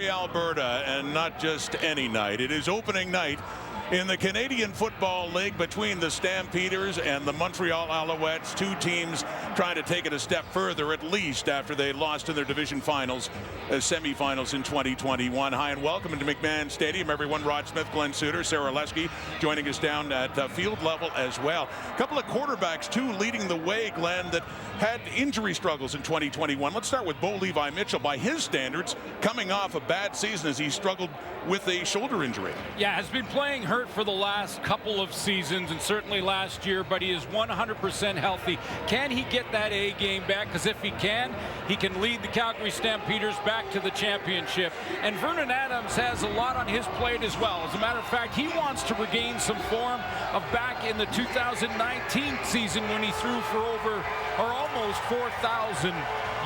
Alberta, and not just any night. It is opening night in the Canadian Football League between the Stampeders and the Montreal Alouettes. Two teams trying to take it a step further, at least after they lost in their division finals, semifinals in 2021. Hi and welcome into McMahon Stadium, everyone. Rod Smith, Glenn Suter, Sarah Lesky joining us down at field level as well. A couple of quarterbacks, too, leading the way, Glenn, that had injury struggles in 2021. Let's start with Bo Levi Mitchell. By his standards, coming off a bad season as he struggled with a shoulder injury. Yeah, has been playing hurt for the last couple of seasons and certainly last year, but he is 100% healthy. Can he get that A game back? Because if he can lead the Calgary Stampeders back to the championship. And Vernon Adams has a lot on his plate as well. As a matter of fact, he wants to regain some form of back in the 2019 season when he threw for over or almost 4,000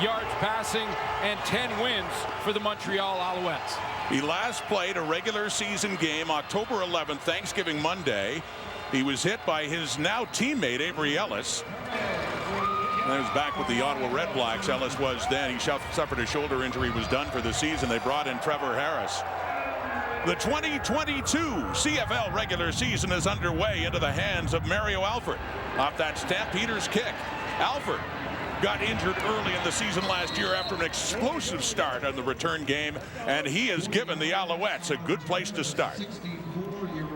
yards passing and 10 wins for the Montreal Alouettes. He last played a regular season game October 11th, Thanksgiving Monday. He was hit by his now teammate Avery Ellis. And he was back with the Ottawa Red Blacks. Ellis was then. He suffered a shoulder injury, was done for the season. They brought in Trevor Harris. The 2022 CFL regular season is underway into the hands of Mario Alford. Off that Stampeders kick, Alford got injured early in the season last year after an explosive start on the return game, and he has given the Alouettes a good place to start.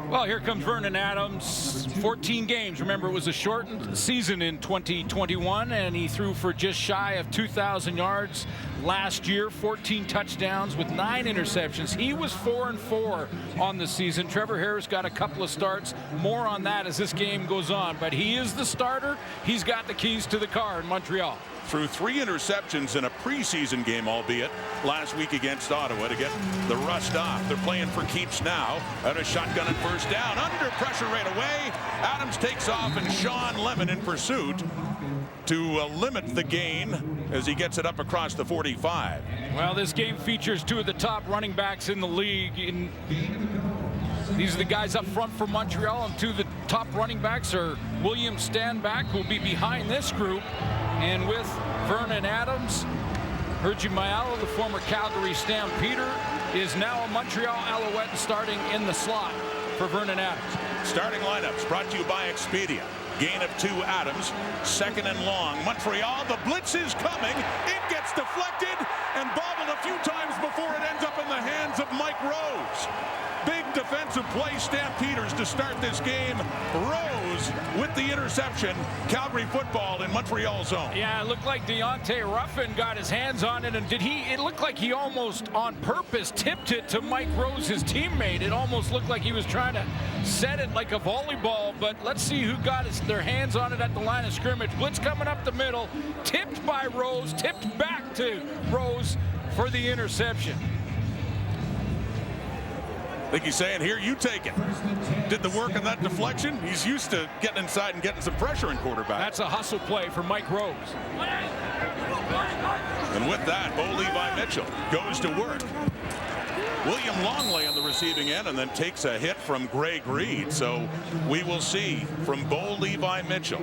Well, here comes Vernon Adams. 14 games. Remember, it was a shortened season in 2021, and he threw for just shy of 2,000 yards last year, 14 touchdowns with 9 interceptions. He was 4-4 on the season. Trevor Harris got a couple of starts. More on that as this game goes on, but he is the starter. He's got the keys to the car in Montreal. Threw 3 interceptions in a preseason game, albeit last week against Ottawa, to get the rust off. They're playing for keeps now. Out of shotgun and first down. Under pressure right away. Adams takes off, and Sean Lemon in pursuit to limit the gain as he gets it up across the 45. Well, this game features 2 of the top running backs in the league. These are the guys up front for Montreal, and 2 of the top running backs are William Stanback, who will be behind this group. And with Vernon Adams, Hergy Mayala, the former Calgary Stampeder, is now a Montreal Alouette starting in the slot for Vernon Adams. Starting lineups brought to you by Expedia. Gain of 2, Adams. Second and long. Montreal, the blitz is coming. It gets deflected and bobbled a few times before it ends up in the hands of Mike Rose. Big defensive play, Stampeders, to start this game. Rose with the interception. Calgary football in Montreal zone. Yeah, it looked like Deontay Ruffin got his hands on it, and it looked like he almost on purpose tipped it to Mike Rose, his teammate. It almost looked like he was trying to set it like a volleyball, but let's see who got their hands on it at the line of scrimmage. Blitz coming up the middle, tipped by Rose, tipped back to Rose for the interception. I think he's saying, here, you take it. Did the work on that deflection. He's used to getting inside and getting some pressure in quarterback. That's a hustle play for Mike Rose. And with that, Bo Levi Mitchell goes to work. William Longley on the receiving end, and then takes a hit from Greg Reed. So we will see from Bo Levi Mitchell.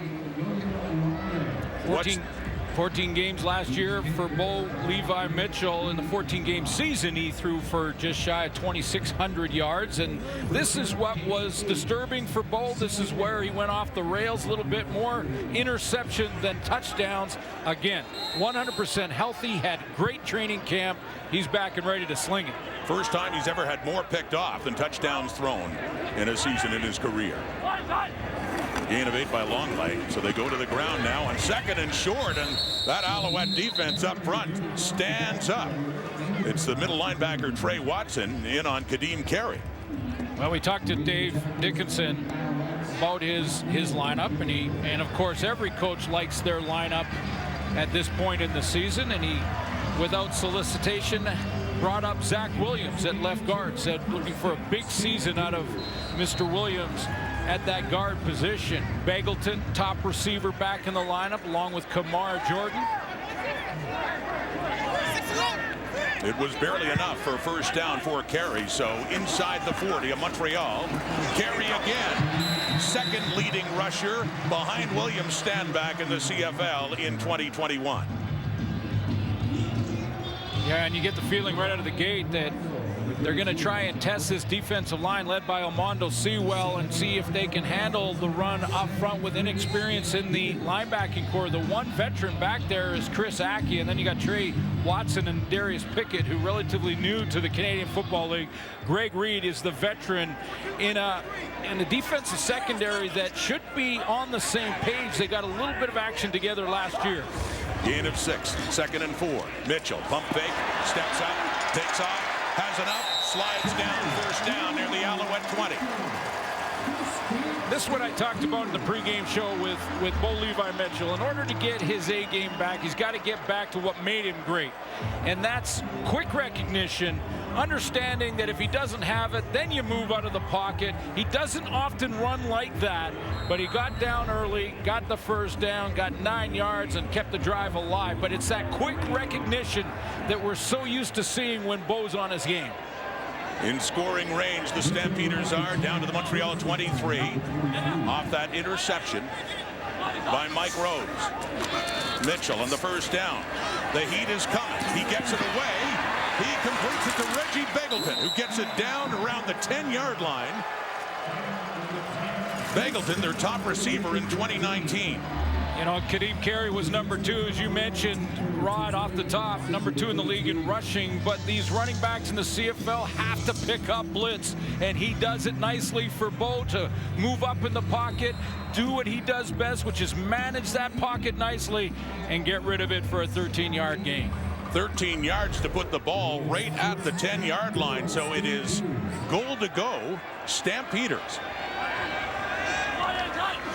14 games last year for Bo Levi Mitchell. In the 14-game season, he threw for just shy of 2,600 yards. And this is what was disturbing for Bo. This is where he went off the rails a little bit more. Interception than touchdowns. Again, 100% healthy, had great training camp. He's back and ready to sling it. First time he's ever had more picked off than touchdowns thrown in a season in his career. Gain of 8 by Longley, so they go to the ground now on 2nd and short, and that Alouette defense up front stands up. It's the middle linebacker Trey Watson in on Kadeem Carey. Well, we talked to Dave Dickinson about his lineup, and of course every coach likes their lineup at this point in the season, and he, without solicitation, brought up Zach Williams at left guard. Said looking for a big season out of Mr. Williams at that guard position. Bagleton, top receiver, back in the lineup, along with Kamar Jordan. It was barely enough for a first down for Carey, so inside the 40 of Montreal. Carey again, second leading rusher behind William Stanback in the CFL in 2021. Yeah, and you get the feeling right out of the gate that they're going to try and test this defensive line led by Armando Sewell and see if they can handle the run up front with inexperience in the linebacking core. The one veteran back there is Chris Aki, and then you got Trey Watson and Darius Pickett, who are relatively new to the Canadian Football League. Greg Reed is the veteran in a defensive secondary that should be on the same page. They got a little bit of action together last year. Gain of 6, 2nd and 4. Mitchell, pump fake, steps up, takes off, has enough, slides down, 1st down near the Alouette 20. This is what I talked about in the pregame show with Bo Levi Mitchell. In order to get his A game back, he's got to get back to what made him great. And that's quick recognition, understanding that if he doesn't have it, then you move out of the pocket. He doesn't often run like that, but he got down early, got the 1st down, got 9 yards, and kept the drive alive. But it's that quick recognition that we're so used to seeing when Bo's on his game. In scoring range, the Stampeders are down to the Montreal 23 off that interception by Mike Rose. Mitchell on the 1st down. The heat is coming. He gets it away. He completes it to Reggie Begelton, who gets it down around the 10-yard line. Begelton, their top receiver in 2019. You know, Kadeem Carey was number 2, as you mentioned, Rod, off the top, number 2 in the league in rushing. But these running backs in the CFL have to pick up blitz, and he does it nicely for Bo to move up in the pocket, do what he does best, which is manage that pocket nicely and get rid of it for a 13-yard gain. 13 yards to put the ball right at the 10-yard line, so it is goal to go, Stampeders.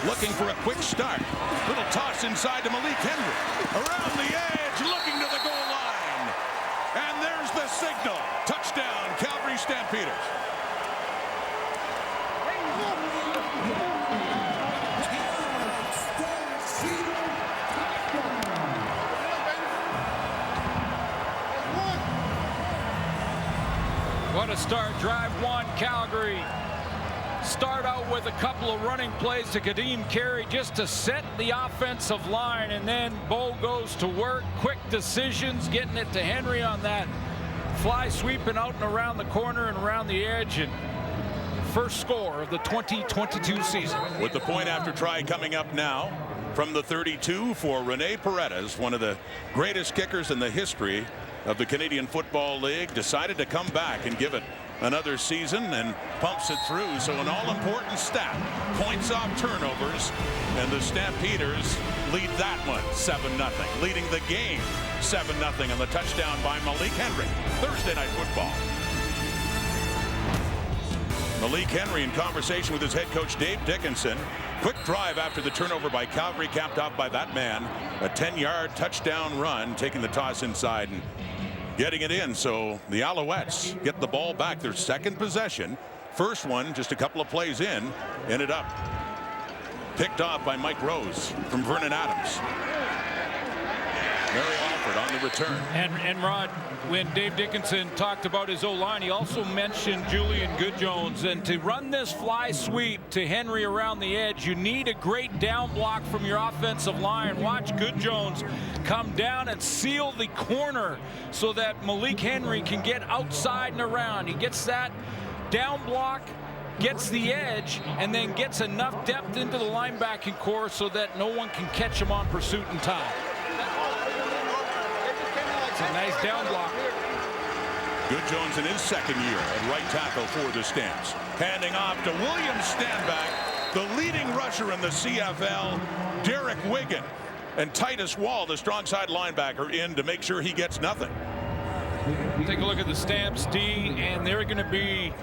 Looking for a quick start. Little toss inside to Malik Henry. Around the edge, looking to the goal line. And there's the signal. Touchdown, Calgary Stampeders. What a start. Drive 1, Calgary. Start out with a couple of running plays to Kadeem Carey just to set the offensive line, and then Bo goes to work. Quick decisions, getting it to Henry on that fly sweeping out and around the corner and around the edge, and first score of the 2022 season. With the point after try coming up now from the 32 for Rene Paredes, one of the greatest kickers in the history of the Canadian Football League, decided to come back and give it another season and pumps it through. So an all-important stat, points off turnovers, and the Stampeders lead that one 7-0, leading the game 7-0 on the touchdown by Malik Henry. Thursday Night Football. Malik Henry in conversation with his head coach Dave Dickinson. Quick drive after the turnover by Calgary, capped off by that man. A 10-yard touchdown run, taking the toss inside and getting it in. So the Alouettes get the ball back, their 2nd possession. First one just a couple of plays in, ended up picked off by Mike Rose from Vernon Adams. Mary Alford on the return. And Rod, when Dave Dickinson talked about his O-line, he also mentioned Julian Goodjones. And to run this fly sweep to Henry around the edge, you need a great down block from your offensive line. Watch Goodjones come down and seal the corner so that Malik Henry can get outside and around. He gets that down block, gets the edge, and then gets enough depth into the linebacking core so that no one can catch him on pursuit in time. A nice down block. Goodjones in his 2nd year at right tackle for the Stamps. Handing off to William Stanback, the leading rusher in the CFL, Derek Wigan, and Titus Wall, the strong side linebacker, in to make sure he gets nothing. Take a look at the Stamps D, and they're going to be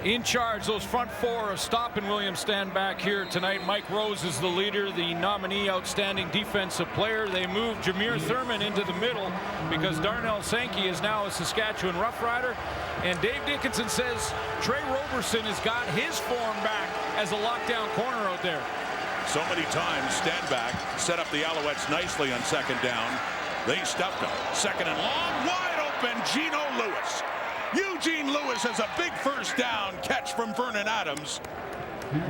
in charge, those front 4, of stopping William Stanback here tonight. Mike Rose is the leader, the nominee outstanding defensive player. They moved Jameer Thurman into the middle because Darnell Sankey is now a Saskatchewan Rough Rider. And Dave Dickinson says Trey Roberson has got his form back as a lockdown corner out there. So many times Stanback set up the Alouettes nicely on 2nd down. They stuffed him. 2nd and long, wide open, Geno Lewis. Eugene Lewis has a big 1st down catch from Vernon Adams.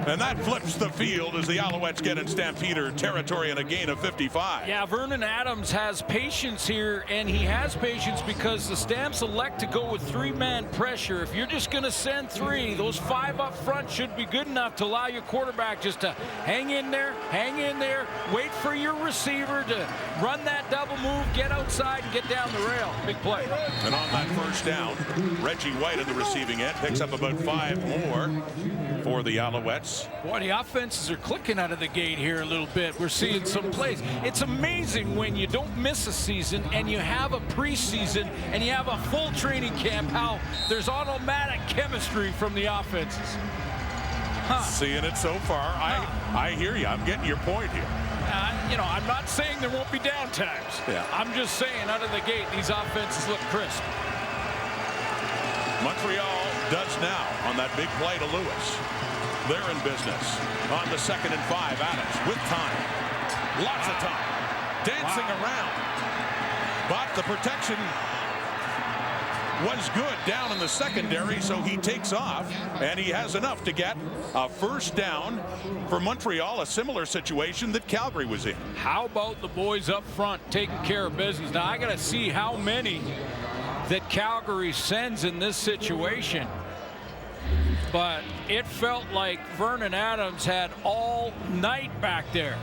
And that flips the field as the Alouettes get in Stampeder territory and a gain of 55. Yeah, Vernon Adams has patience here, and he has patience because the Stamps elect to go with three-man pressure. If you're just going to send three, those five up front should be good enough to allow your quarterback just to hang in there, wait for your receiver to run that double move, get outside, and get down the rail. Big play. And on that first down, Reggie White in the receiving end picks up about 5 more for the Alouettes. Boy, the offenses are clicking out of the gate here a little bit. We're seeing some plays. It's amazing when you don't miss a season and you have a preseason and you have a full training camp, how there's automatic chemistry from the offenses. Seeing it so far. I hear you. I'm getting your point here. You know, I'm not saying there won't be down times. Yeah. I'm just saying out of the gate, these offenses look crisp. Montreal does now on that big play to Lewis. They're in business on the 2nd and 5. Adams with time. Lots of time. Dancing around. But the protection was good down in the secondary, so he takes off, and he has enough to get a first down for Montreal, a similar situation that Calgary was in. How about the boys up front taking care of business? Now, I got to see how many that Calgary sends in this situation. But it felt like Vernon Adams had all night back there.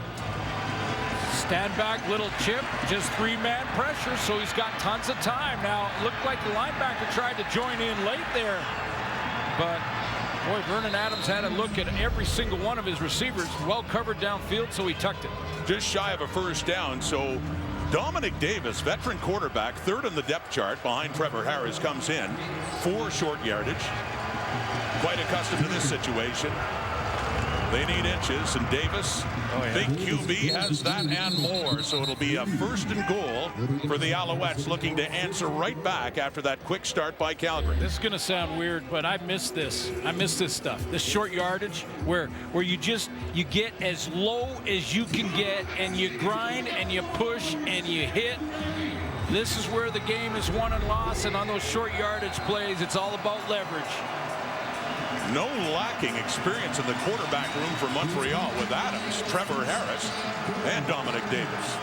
Stand back, little chip, just three-man pressure, so he's got tons of time. Now, it looked like the linebacker tried to join in late there. But, boy, Vernon Adams had a look at every single one of his receivers. Well covered downfield, so he tucked it. Just shy of a first down, so Dominic Davis, veteran quarterback, 3rd in the depth chart behind Trevor Harris, comes in. 4 short yardage. Quite accustomed to this situation. They need inches, and Davis, big QB, has that and more. So it'll be a 1st and goal for the Alouettes, looking to answer right back after that quick start by Calgary. This is going to sound weird, but I miss this. I miss this stuff. This short yardage where you get as low as you can get, and you grind and you push and you hit. This is where the game is won and lost, and on those short yardage plays, it's all about leverage. No lacking experience in the quarterback room for Montreal with Adams, Trevor Harris, and Dominic Davis.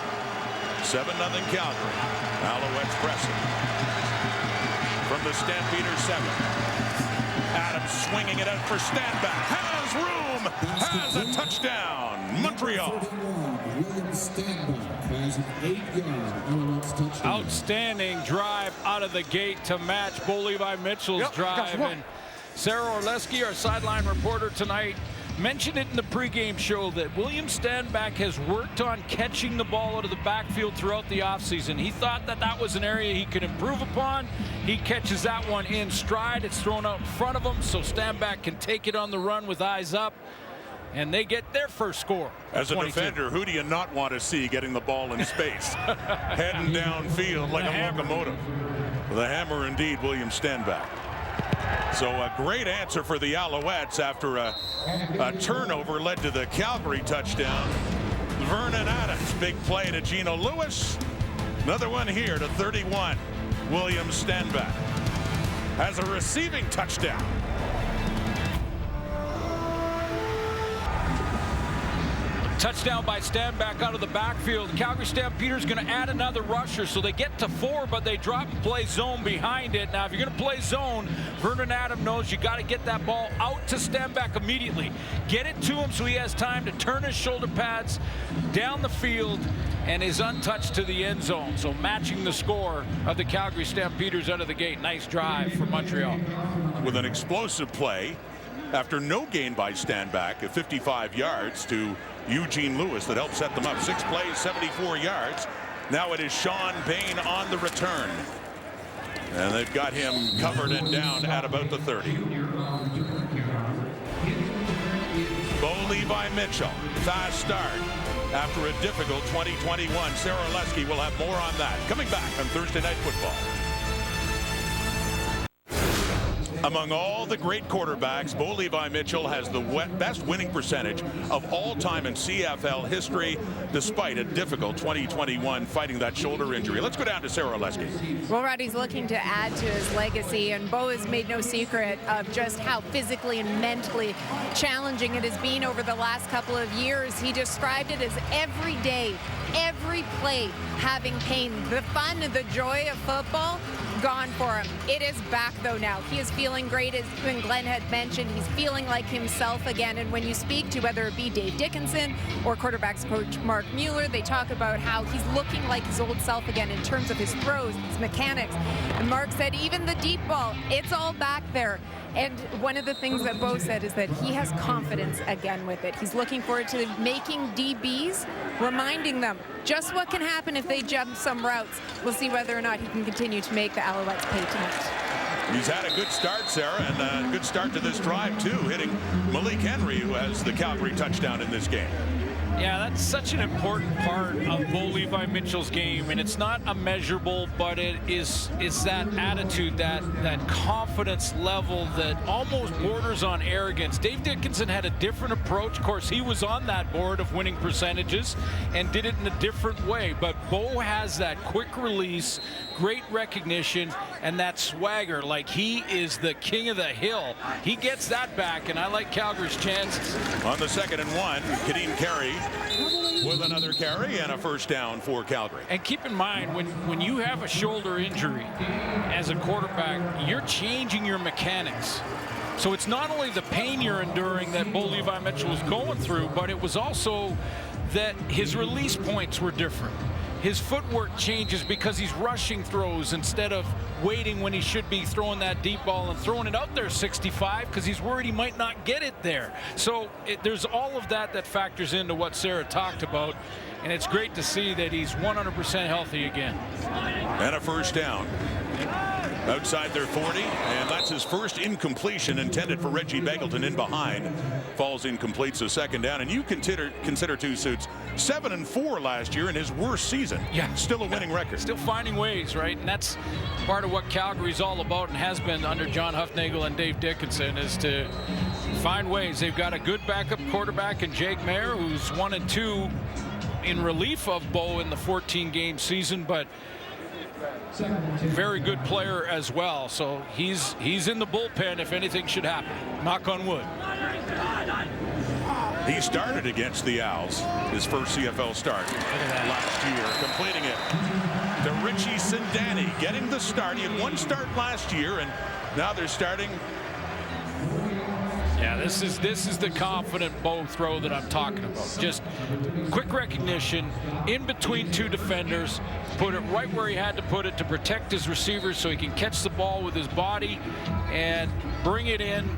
7-0 Calgary. Alouettes pressing. From the Stampeders 7. Adams swinging it out for Standback. Has room. Has a touchdown. Montreal. Outstanding drive out of the gate to match Bo Levi Mitchell's drive. And Sarah Orleski, our sideline reporter tonight, mentioned it in the pregame show that William Standback has worked on catching the ball out of the backfield throughout the offseason. He thought that was an area he could improve upon. He catches that one in stride. It's thrown out in front of him, so Standback can take it on the run with eyes up, and they get their first score. As a 22. defender, who do you not want to see getting the ball in space? Heading downfield like a locomotive. The hammer indeed, William Standback. So a great answer for the Alouettes after a turnover led to the Calgary touchdown. Vernon Adams, big play to Gino Lewis. Another one here to 31. William Standback has a receiving touchdown. Touchdown by Standback out of the backfield. Calgary Stampeders going to add another rusher, so they get to 4, but they drop and play zone behind it. Now, if you're going to play zone, Vernon Adams knows you got to get that ball out to Standback immediately. Get it to him so he has time to turn his shoulder pads down the field and is untouched to the end zone. So matching the score of the Calgary Stampeders out of the gate. Nice drive for Montreal. With an explosive play after no gain by Standback at 55 yards to Eugene Lewis that helped set them up. 6 plays, 74 yards. Now it is Sean Payne on the return. And they've got him covered and down at about the 30. Bo Levi Mitchell, fast start after a difficult 2021. Sarah Orleski will have more on that coming back on Thursday Night Football. Among all the great quarterbacks, Bo Levi Mitchell has the best winning percentage of all time in CFL history, despite a difficult 2021 fighting that shoulder injury. Let's go down to Sarah Oleski. Well, Roddy's looking to add to his legacy, and Bo has made no secret of just how physically and mentally challenging it has been over the last couple of years. He described it as every day, every play having pain. The fun and the joy of football gone for him. It is back though now. He is feeling great, as Glenn had mentioned. He's feeling like himself again. And when you speak to whether it be Dave Dickinson or quarterbacks coach Mark Mueller, they talk about how he's looking like his old self again in terms of his throws, his mechanics. And Mark said even the deep ball, it's all back there. And one of the things that Bo said is that he has confidence again with it. He's looking forward to making DBs, reminding them just what can happen if they jump some routes. We'll see whether or not he can continue to make the Alouettes pay tonight. He's had a good start, Sarah, and a good start to this drive, too, hitting Malik Henry, who has the Calgary touchdown in this game. Yeah, that's such an important part of Bo Levi Mitchell's game, and it's not a measurable, but it's that attitude, that confidence level that almost borders on arrogance. Dave Dickinson had a different approach. Of course, he was on that board of winning percentages and did it in a different way, but Bo has that quick release, great recognition, and that swagger, like he is the king of the hill. He gets that back, and I like Calgary's chances. On the 2nd and 1, Kadeem Carey with another carry and a first down for Calgary. And keep in mind, when you have a shoulder injury as a quarterback, you're changing your mechanics. So it's not only the pain you're enduring that Bo Levi Mitchell was going through, but it was also that his release points were different. His footwork changes because he's rushing throws instead of waiting when he should be throwing that deep ball and throwing it out there 65 because he's worried he might not get it there. So there's all of that factors into what Sarah talked about, and it's great to see that he's 100% healthy again. And a first down outside their 40, and that's his first incompletion intended for Reggie Begelton in behind. Falls incomplete, so second down. And you consider two suits 7-4 last year in his worst season. Yeah, still a winning record. Still finding ways, right? And that's part of what Calgary's all about and has been under John Huffnagel and Dave Dickinson, is to find ways. They've got a good backup quarterback in Jake Mayer, who's 1-2 in relief of Bo in the 14-game season, but very good player as well. So he's in the bullpen if anything should happen. Knock on wood. He started against the Owls, his first CFL start last year, completing it to Richie Sindani, getting the start. He had one start last year, and now they're starting. Yeah, this is the confident Bo throw that I'm talking about. Just quick recognition in between two defenders, put it right where he had to put it to protect his receivers so he can catch the ball with his body and bring it in,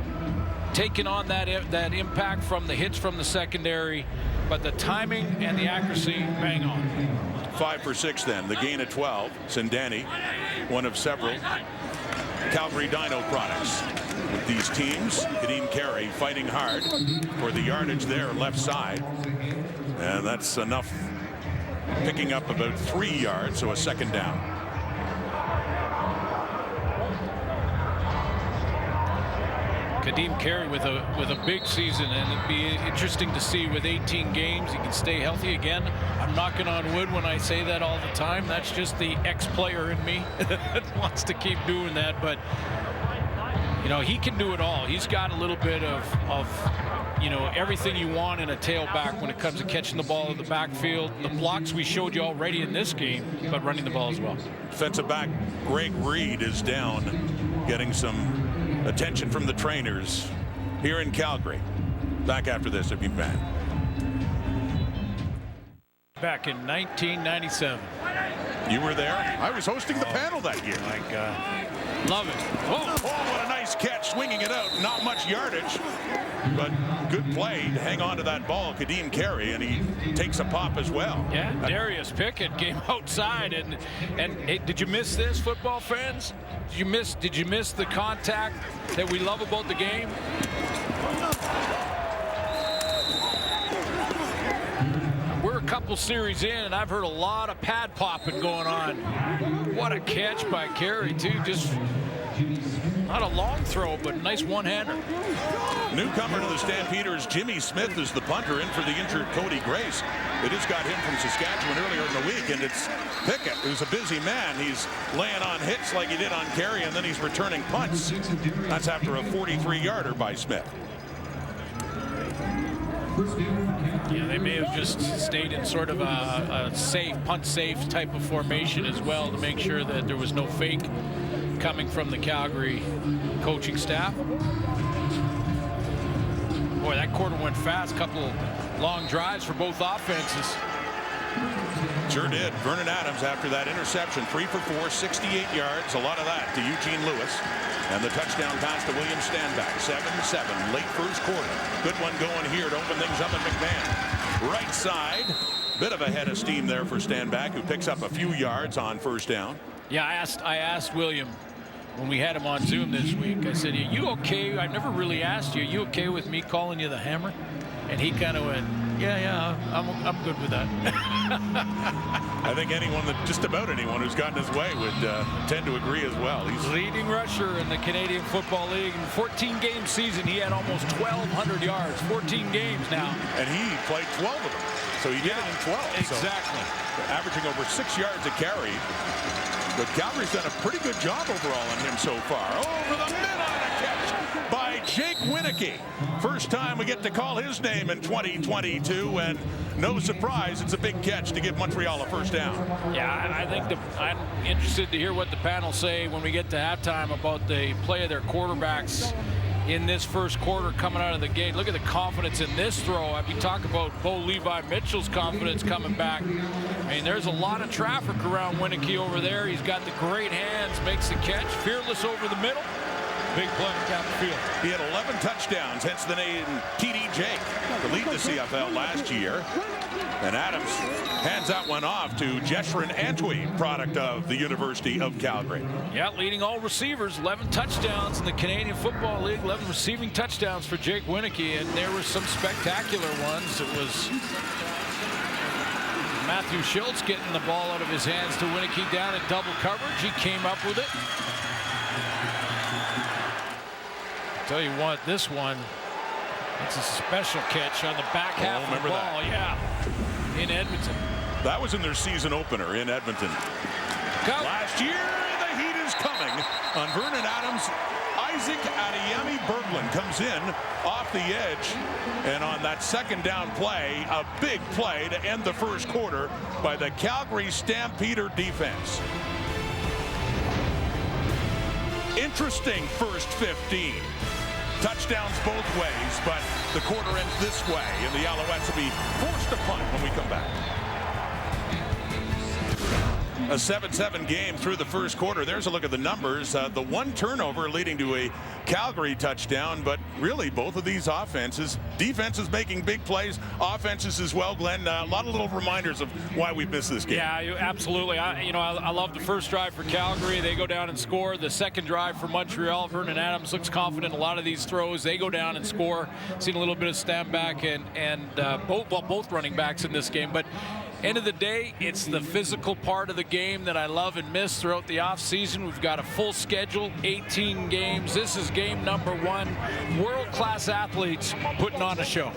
taking on that impact from the hits from the secondary, but the timing and the accuracy, bang on. 5 for 6 then, the gain of 12. Sindani, one of several Calgary Dino products. With these teams, Kadeem Carey fighting hard for the yardage there left side, and that's enough, picking up about 3 yards, so a second down. Kadeem Carey with a big season, and it'd be interesting to see with 18 games he can stay healthy again. I'm knocking on wood when I say that all the time. That's just the ex-player in me that wants to keep doing that, but you know, he can do it all. He's got a little bit of you know, everything you want in a tailback when it comes to catching the ball in the backfield. The blocks we showed you already in this game, but running the ball as well. Defensive back Greg Reed is down, getting some attention from the trainers here in Calgary. Back after this, if you can. Back in 1997. You were there? I was hosting the panel that year. My God. Love it. Oh, what a nice catch, swinging it out. Not much yardage, but good play to hang on to that ball. Kadeem Carey, and he takes a pop as well. Yeah, Darius Pickett came outside, and hey, did you miss this, football fans? Did you miss the contact that we love about the game? We're a couple series in, and I've heard a lot of pad popping going on. What a catch by Carey, too. Just not a long throw, but nice one-hander. Newcomer to the Stampeders, Jimmy Smith, is the punter, in for the injured Cody Grace. They just got him from Saskatchewan earlier in the week, and it's Pickett, who's a busy man. He's laying on hits like he did on Carey, and then he's returning punts. That's after a 43-yarder by Smith. Yeah, they may have just stayed in sort of a safe, punt-safe type of formation as well to make sure that there was no fake coming from the Calgary coaching staff. Boy, that quarter went fast. Couple long drives for both offenses. Sure did. Vernon Adams, after that interception, 3 for 4, 68 yards. A lot of that to Eugene Lewis. And the touchdown pass to William Stanback. 7-7, late first quarter. Good one going here to open things up at McMahon. Right side. Bit of a head of steam there for Stanback, who picks up a few yards on first down. Yeah, I asked William when we had him on Zoom this week. I said, "Are you okay? I've never really asked you. Are you okay with me calling you the Hammer?" And he kind of went, "Yeah, I'm good with that." I think just about anyone who's gotten his way would tend to agree as well. He's leading rusher in the Canadian Football League. In 14-game season, he had almost 1,200 yards. 14 games now. And he played 12 of them. So he did it in 12. Exactly. So averaging over 6 yards a carry. But Calgary's done a pretty good job overall on him so far. Over the mid on a catch by Jake Winicky. First time we get to call his name in 2022, and no surprise, it's a big catch to give Montreal a first down. Yeah, I think I'm interested to hear what the panel say when we get to halftime about the play of their quarterbacks in this first quarter coming out of the gate. Look at the confidence in this throw. I mean, talk about Bo Levi Mitchell's confidence coming back. I mean, there's a lot of traffic around Winicky over there. He's got the great hands, makes the catch, fearless over the middle. Big play down the field. He had 11 touchdowns, hence the name TD Jake, to lead the CFL last year. And Adams hands that one off to Jeshrin Antwi, product of the University of Calgary. Yeah, leading all receivers, 11 touchdowns in the Canadian Football League, 11 receiving touchdowns for Jake Winicky, and there were some spectacular ones. It was Matthew Schultz getting the ball out of his hands to Winicky down in double coverage. He came up with it. Tell you what, this one, it's a special catch on the back half of the ball. Yeah, in Edmonton. That was in their season opener in Edmonton. Last year, the heat is coming on Vernon Adams. Isaac Adeyemi Berglund comes in off the edge, and on that second down play, a big play to end the first quarter by the Calgary Stampeder defense. Interesting first 15. Touchdowns both ways, but the quarter ends this way, and the Alouettes will be forced to punt when we come back. A 7-7 game through the first quarter. There's a look at the numbers. The one turnover leading to a Calgary touchdown, but really both of these offenses, defenses making big plays, offenses as well, Glenn. A lot of little reminders of why we missed this game. Yeah, absolutely. I love the first drive for Calgary. They go down and score. The second drive for Montreal, Vernon Adams looks confident in a lot of these throws. They go down and score. Seen a little bit of Stanback and both running backs in this game, but end of the day, it's the physical part of the game that I love and miss throughout the offseason. We've got a full schedule, 18 games. This is game number 1. World-class athletes putting on a show.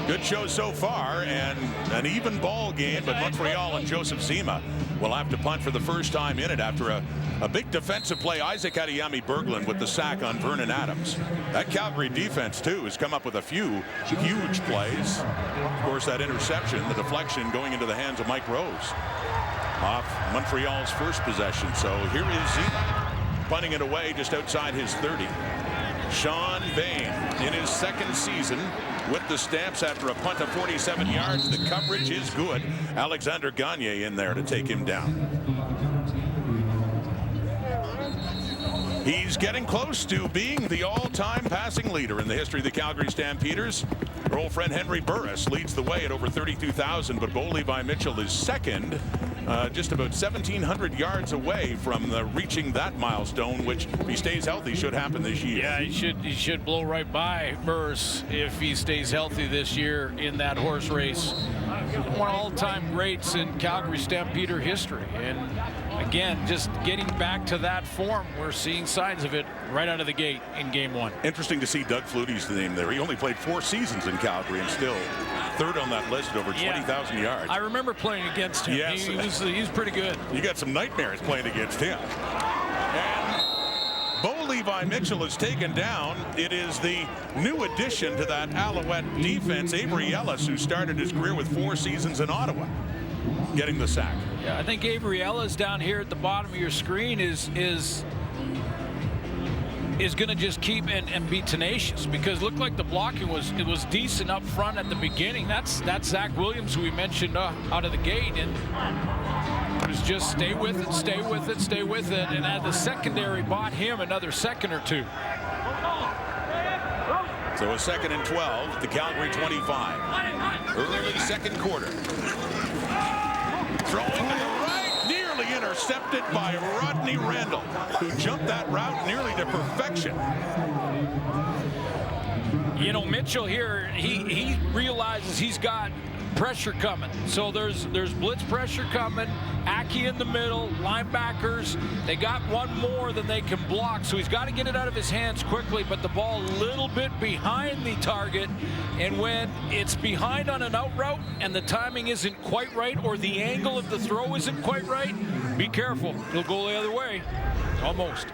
Good show so far, and an even ball game, but Montreal and Joseph Zima will have to punt for the first time in it after a big defensive play. Isaac Adeyemi Berglund with the sack on Vernon Adams. That Calgary defense, too, has come up with a few huge plays. Of course, that interception, the deflection going into the hands of Mike Rose off Montreal's first possession. So here is Zima punting it away just outside his 30. Sean Bain in his second season with the Stamps after a punt of 47 yards. The coverage is good. Alexander Gagne in there to take him down. He's getting close to being the all-time passing leader in the history of the Calgary Stampeders. Our old friend Henry Burris leads the way at over 32,000, but Bo Levi Mitchell is second, just about 1,700 yards away from reaching that milestone, which, if he stays healthy, should happen this year. Yeah, he should blow right by Burris if he stays healthy this year in that horse race. one of all-time greats in Calgary Stampeder history. And again, just getting back to that form, we're seeing signs of it right out of the gate in game 1. Interesting to see Doug Flutie's name there. He only played 4 seasons in Calgary and still third on that list at over 20,000 yards. I remember playing against him. Yes. He's pretty good. You got some nightmares playing against him. And Bo Levi Mitchell is taken down. It is the new addition to that Alouette defense, Avery Ellis, who started his career with 4 seasons in Ottawa, getting the sack. Yeah, I think Avery Ellis down here at the bottom of your screen is going to just keep and be tenacious, because it looked like the blocking was decent up front at the beginning. That's Zach Williams, who we mentioned out of the gate, and it was just stay with it, stay with it, stay with it. And the secondary bought him another second or 2. So a 2nd and 12, the Calgary 25. Early second quarter. Throwing to the right, nearly intercepted by Rodney Randall, who jumped that route nearly to perfection. You know, Mitchell here, he realizes he's got pressure coming. So there's blitz pressure coming. Aki in the middle, linebackers. They got one more than they can block, so he's got to get it out of his hands quickly, but the ball a little bit behind the target. And when it's behind on an out route and the timing isn't quite right, or the angle of the throw isn't quite right, be careful. It'll go the other way. Almost.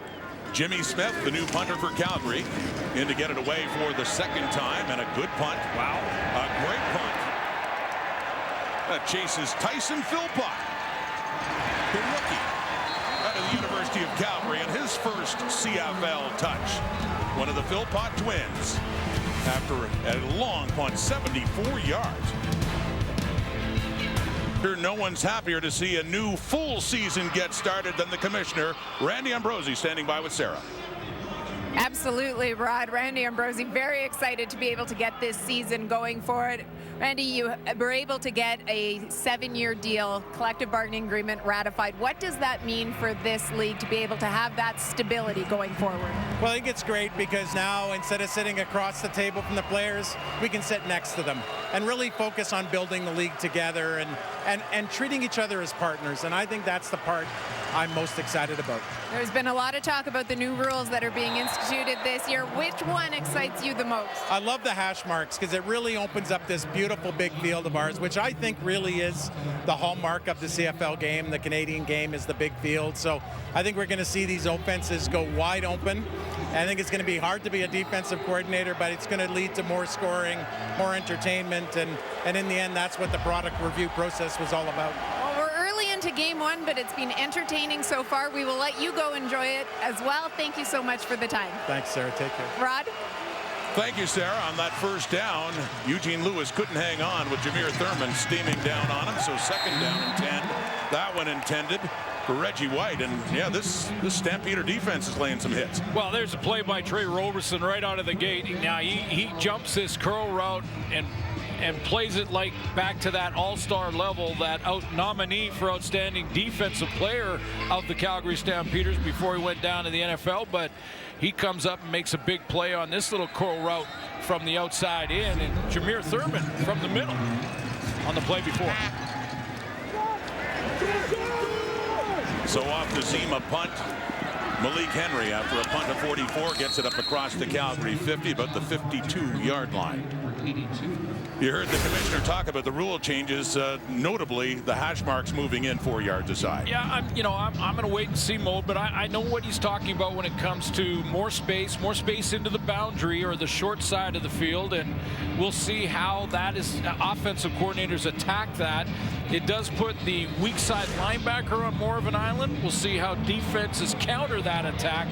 Jimmy Smith, the new punter for Calgary, in to get it away for the 2nd time, and a good punt. Wow. A great punt. That chases Tyson Philpott, the rookie out of the University of Calgary, and his first CFL touch. One of the Philpott twins after a long punt, 74 yards. Here, no one's happier to see a new full season get started than the commissioner, Randy Ambrosie, standing by with Sarah. Absolutely, Rod. Randy Ambrosie very excited to be able to get this season going forward. Randy, you were able to get a 7-year deal, collective bargaining agreement ratified. What does that mean for this league to be able to have that stability going forward? Well, I think it's great, because now instead of sitting across the table from the players, we can sit next to them and really focus on building the league together and treating each other as partners. And I think that's the part I'm most excited about. There's been a lot of talk about the new rules that are being instituted this year. Which one excites you the most? I love the hash marks, because it really opens up this beautiful big field of ours, which I think really is the hallmark of the CFL game. The Canadian game is the big field. So I think we're going to see these offenses go wide open. I think it's going to be hard to be a defensive coordinator, but it's going to lead to more scoring, more entertainment, and in the end, that's what the product review process was all about. Well, we're early into game 1, but it's been entertaining so far. We will let you go enjoy it as well. Thank you so much for the time. Thanks, Sarah. Take care. Rod? Thank you, Sarah. On that first down, Eugene Lewis couldn't hang on with Jameer Thurman steaming down on him, so 2nd down and 10. That one intended for Reggie White, and yeah, this Stampeder defense is laying some hits. Well, there's a play by Trey Roberson right out of the gate. Now he jumps this curl route and plays it like back to that all-star level, that nominee for outstanding defensive player of the Calgary Stampeders before he went down to the NFL. But he comes up and makes a big play on this little curl route from the outside in, and Jameer Thurman from the middle on the play before. So off the Zima punt, Malik Henry, after a punt of 44, gets it up across the Calgary 50, about the 52-yard line. You heard the commissioner talk about the rule changes, notably the hash marks moving in 4 yards aside. Yeah, I'm going to wait and see mode, but I know what he's talking about when it comes to more space into the boundary or the short side of the field, and we'll see how that is. Offensive coordinators attack that. It does put the weak side linebacker on more of an island. We'll see how defenses counter that attack.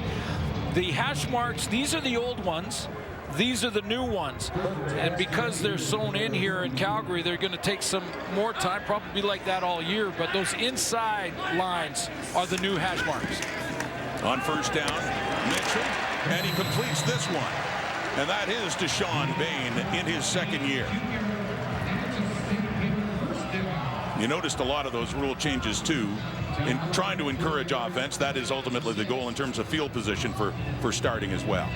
The hash marks, these are the old ones. These are the new ones, and because they're sewn in here in Calgary, they're going to take some more time, probably like that all year, but those inside lines are the new hash marks. On first down, Mitchell, and he completes this one, and that is to Sean Bain in his 2nd year. You noticed a lot of those rule changes too, in trying to encourage offense. That is ultimately the goal in terms of field position for starting as well.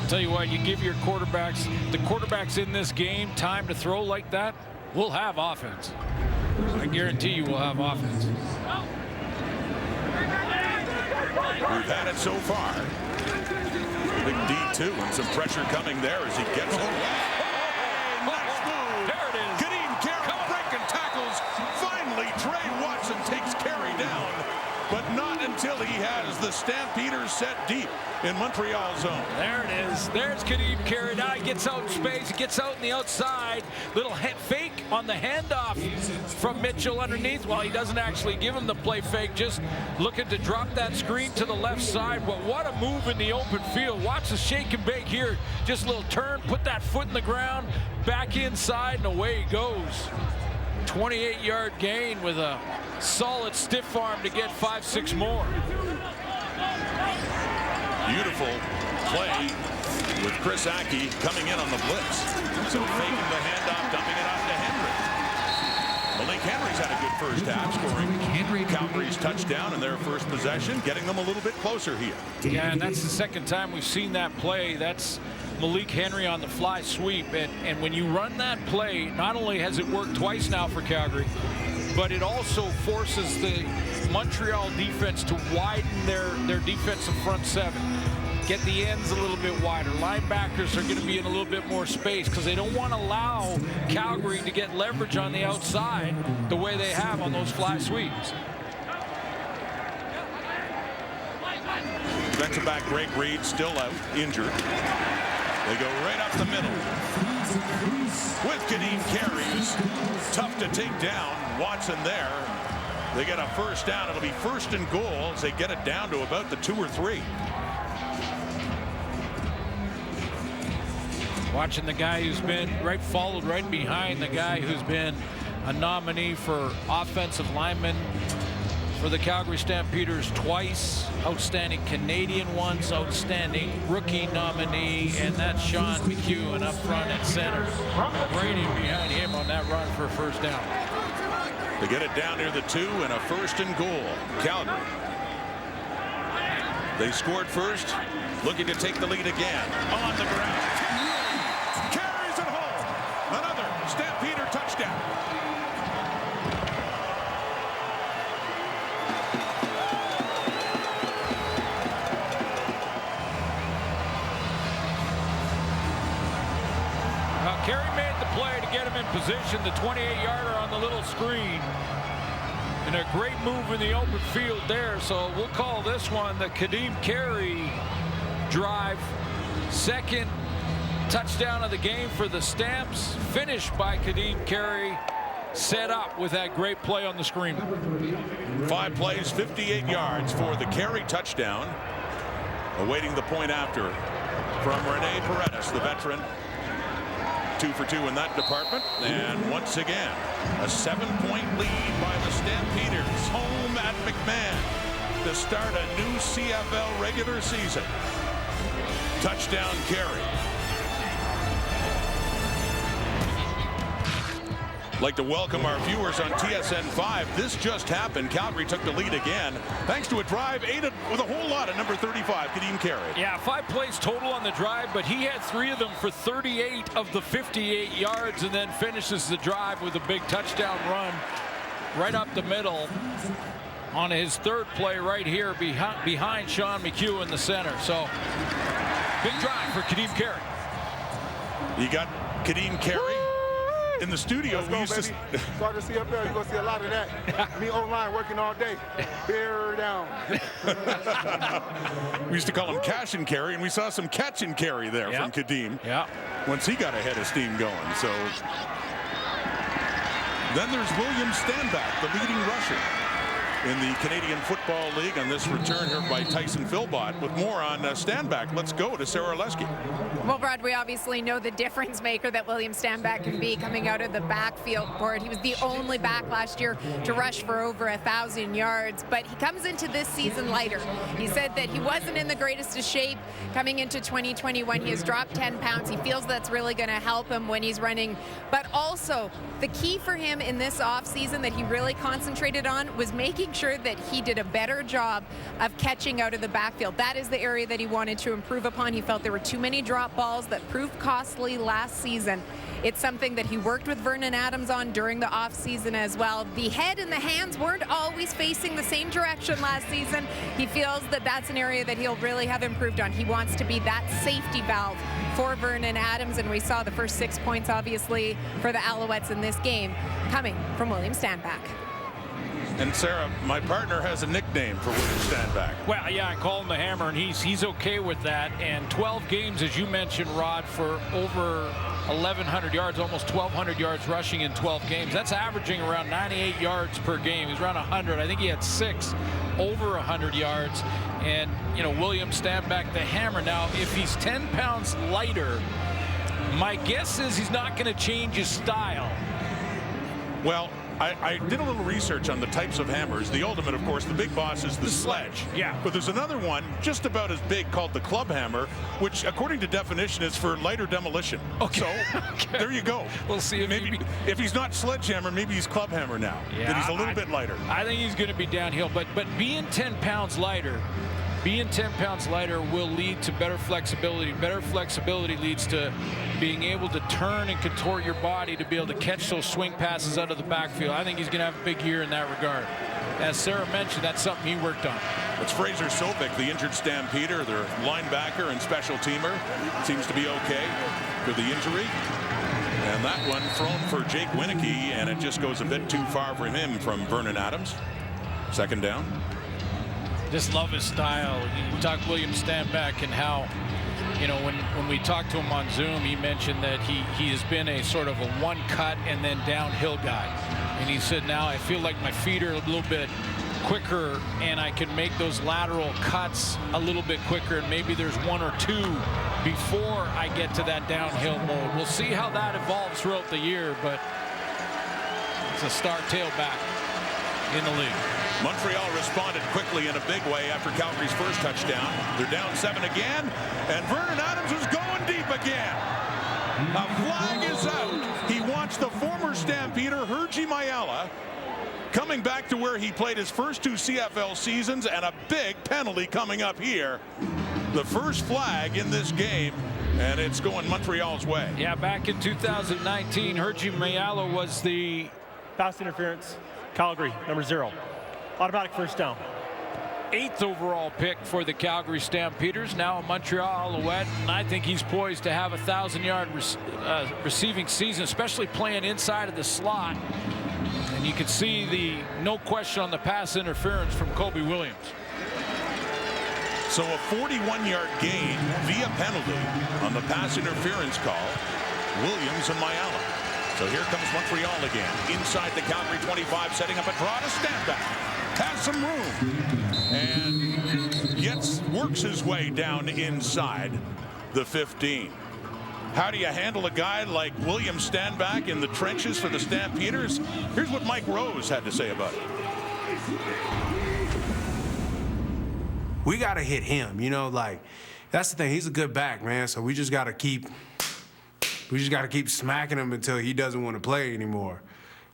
I'll tell you what, you give your quarterbacks, the quarterbacks in this game, time to throw like that, we'll have offense. I guarantee you we'll have offense. We've had it so far. Big D2 and some pressure coming there as he gets it. Nice move. There it is. Kadeem Carey breaking tackles. Finally, Trey Watson takes Carey down, but not until he has the Stampeders set deep in Montreal zone. There it is. There's Kadeem Carey. Now he gets out in space. He gets out in the outside. Little fake on the handoff from Mitchell underneath. Well, he doesn't actually give him the play fake, just looking to drop that screen to the left side. But what a move in the open field. Watch the shake and bake here. Just a little turn, put that foot in the ground, back inside, and away he goes. 28-yard gain with a solid stiff arm to get 5-6 more. Beautiful play with Chris Aki coming in on the blitz. So faking the handoff, dumping it off to Henry. Malik Henry's had a good first half, scoring Calgary's touchdown in their first possession, getting them a little bit closer here. Yeah, and that's the second time we've seen that play. That's Malik Henry on the fly sweep. And when you run that play, not only has it worked twice now for Calgary, but it also forces the Montreal defense to widen their defensive front seven. Get the ends a little bit wider. Linebackers are going to be in a little bit more space because they don't want to allow Calgary to get leverage on the outside the way they have on those fly sweeps. Defensive back Greg Reed still out, injured. They go right up the middle with Kadeem Carey. Tough to take down. Watson there. They get a first down. It'll be first and goal as they get it down to about the 2 or 3. Watching the guy who's been followed right behind the guy who's been a nominee for offensive lineman for the Calgary Stampeders twice, outstanding Canadian once, outstanding rookie nominee, and that's Sean McHugh up front at center. Brady behind him on that run for a first down. They get it down near the 2 and a first and goal. Calgary. They scored first, looking to take the lead again. On the ground. Carries it home. Another Stampeder touchdown. Carey made the play to get him in position, the 28-yarder on the little screen. And a great move in the open field there. So we'll call this one the Kadeem Carey drive. Second touchdown of the game for the Stamps. Finished by Kadeem Carey. Set up with that great play on the screen. 5 plays, 58 yards for the Carey touchdown. Awaiting the point after from Rene Paredes, the veteran. 2 for 2 in that department, and once again a 7-point lead by the Stampeders home at McMahon to start a new CFL regular season. Touchdown Carey. Like to welcome our viewers on TSN 5. This just happened. Calgary took the lead again thanks to a drive aided with a whole lot of number 35, Kadeem Carey. Yeah, 5 plays total on the drive, but he had 3 of them for 38 of the 58 yards, and then finishes the drive with a big touchdown run right up the middle on his 3rd play right here behind Sean McHugh in the center. So big drive for Kadeem Carey. You got Kadeem Carey in the studio. Let's go, baby. Start the CFL, you're going to see a lot of that. Me online working all day. Bear down. We used to call him cash and carry, and we saw some catch and carry there from Kadeem. Yeah. Once he got a head of steam going. So then there's William Stanback, the leading rusher in the Canadian Football League on this return here by Tyson Philbott. With more on Stanback, let's go to Sarah Leske. Well, Brad, we obviously know the difference maker that William Stanback can be coming out of the backfield for it. He was the only back last year to rush for over 1,000 yards, but he comes into this season lighter. He said that he wasn't in the greatest of shape coming into 2021. He has dropped 10 pounds. He feels that's really going to help him when he's running. But also, the key for him in this offseason that he really concentrated on was making making sure that he did a better job of catching out of the backfield. That is the area that he wanted to improve upon. He felt there were too many drop balls that proved costly last season. It's something that he worked with Vernon Adams on during the offseason as well. The head and the hands weren't always facing the same direction last season. He feels that that's an area that he'll really have improved on. He wants to be that safety valve for Vernon Adams, and we saw the first 6 points, obviously, for the Alouettes in this game coming from William Stanback. And Sarah, my partner has a nickname for William Stanback. Well, yeah, I call him the Hammer, and he's okay with that. And 12 games, as you mentioned, Rod, for over 1,100 yards, almost 1,200 yards rushing in 12 games. That's averaging around 98 yards per game. He's around 100. I think he had 6 over 100 yards. And, you know, William Stanback, the Hammer. Now, if he's 10 pounds lighter, my guess is he's not going to change his style. Well, I did a little research on the types of hammers. The ultimate, of course, the big boss is the sledge. Yeah. But there's another one just about as big called the club hammer, which, according to definition, is for lighter demolition. Okay. So Okay. There you go. We'll see if maybe if he's not sledgehammer, maybe he's club hammer now. Yeah, that he's a little bit lighter. I think he's going to be downhill, but being 10 pounds lighter. Being 10 pounds lighter will lead to better flexibility. Better flexibility leads to being able to turn and contort your body to be able to catch those swing passes out of the backfield. I think he's going to have a big year in that regard. As Sarah mentioned, that's something he worked on. It's Fraser Sobek, the injured Stampeder, their linebacker and special teamer. Seems to be okay for the injury. And that one thrown for Jake Winicky, and it just goes a bit too far for him from Vernon Adams. Second down. Just love his style. You talk William Stanback and how, you know, when we talked to him on Zoom, he mentioned that he has been a sort of a one cut and then downhill guy. And he said, now I feel like my feet are a little bit quicker and I can make those lateral cuts a little bit quicker, and maybe there's 1 or 2 before I get to that downhill mode. We'll see how that evolves throughout the year, but it's a star tailback in the league. Montreal responded quickly in a big way after Calgary's first touchdown. They're down 7 again, and Vernon Adams is going deep again. A flag is out. He wants the former Stampeder, Hergy Mayala, coming back to where he played his first 2 CFL seasons, and a big penalty coming up here. The first flag in this game, and it's going Montreal's way. Yeah, back in 2019, Hergy Mayala was the pass interference. Calgary, number 0. Automatic first down. 8th overall pick for the Calgary Stampeders, now a Montreal Alouette, and I think he's poised to have a 1,000-yard receiving season, especially playing inside of the slot. And you can see the no question on the pass interference from Kobe Williams. So a 41-yard gain via penalty on the pass interference call. Williams and Mayala. So here comes Montreal again. Inside the Calgary 25, setting up a draw to Stanback. Has some room. And works his way down inside the 15. How do you handle a guy like William Stanback in the trenches for the Stampeders? Here's what Mike Rose had to say about it. We got to hit him, you know, like, that's the thing. He's a good back, man. So we just got to keep smacking him until he doesn't want to play anymore.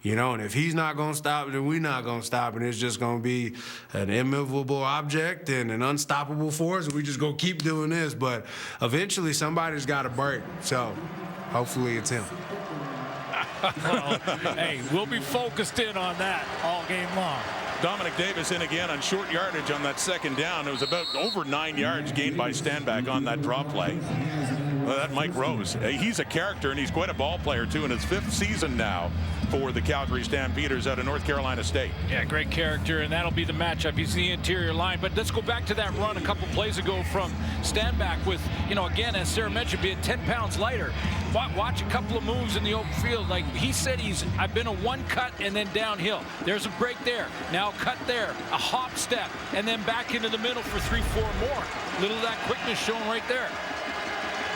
You know, and if he's not going to stop, then we're not going to stop, and it's just going to be an immovable object and an unstoppable force, and we just go keep doing this. But eventually somebody's got to break, so hopefully it's him. Well, hey, we'll be focused in on that all game long. Dominic Davis in again on short yardage on that second down. It was about over 9 yards gained by Stanback on that drop play. That Mike Rose, he's a character, and he's quite a ball player too, in his 5th season now for the Calgary Stampeders out of North Carolina State. Yeah, great character, and that'll be the matchup. He's the interior line. But let's go back to that run a couple plays ago from Stanback with, you know, again, as Sarah mentioned, being 10 pounds lighter. Watch a couple of moves in the open field. Like he said, I've been a one cut and then downhill. There's a break there. Now cut there. A hop step, and then back into the middle for 3-4 more. Little of that quickness shown right there.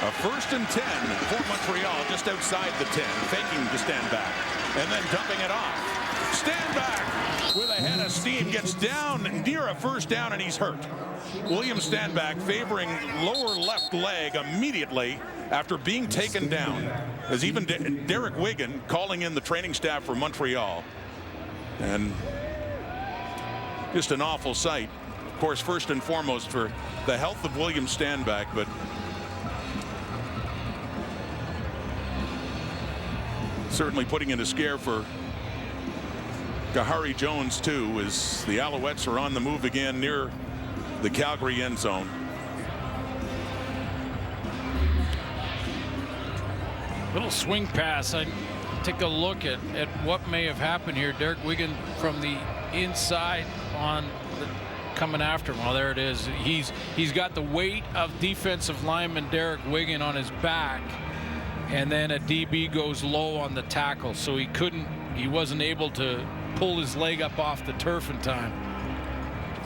A 1st and 10 for Montreal, just outside the 10, faking to Stanback, and then dumping it off. Stanback with a head of steam gets down near a first down, and he's hurt. William Stanback favoring lower left leg immediately after being taken down, as even Derek Wigan calling in the training staff for Montreal. And just an awful sight. Of course, first and foremost for the health of William Stanback, but certainly putting in a scare for Kahari Jones too, as the Alouettes are on the move again near the Calgary end zone. Little swing pass. I take a look at what may have happened here. Derek Wigan from the inside on the coming after him. Well, there it is. He's got the weight of defensive lineman Derek Wigan on his back, and then a DB goes low on the tackle, so he wasn't able to pull his leg up off the turf in time.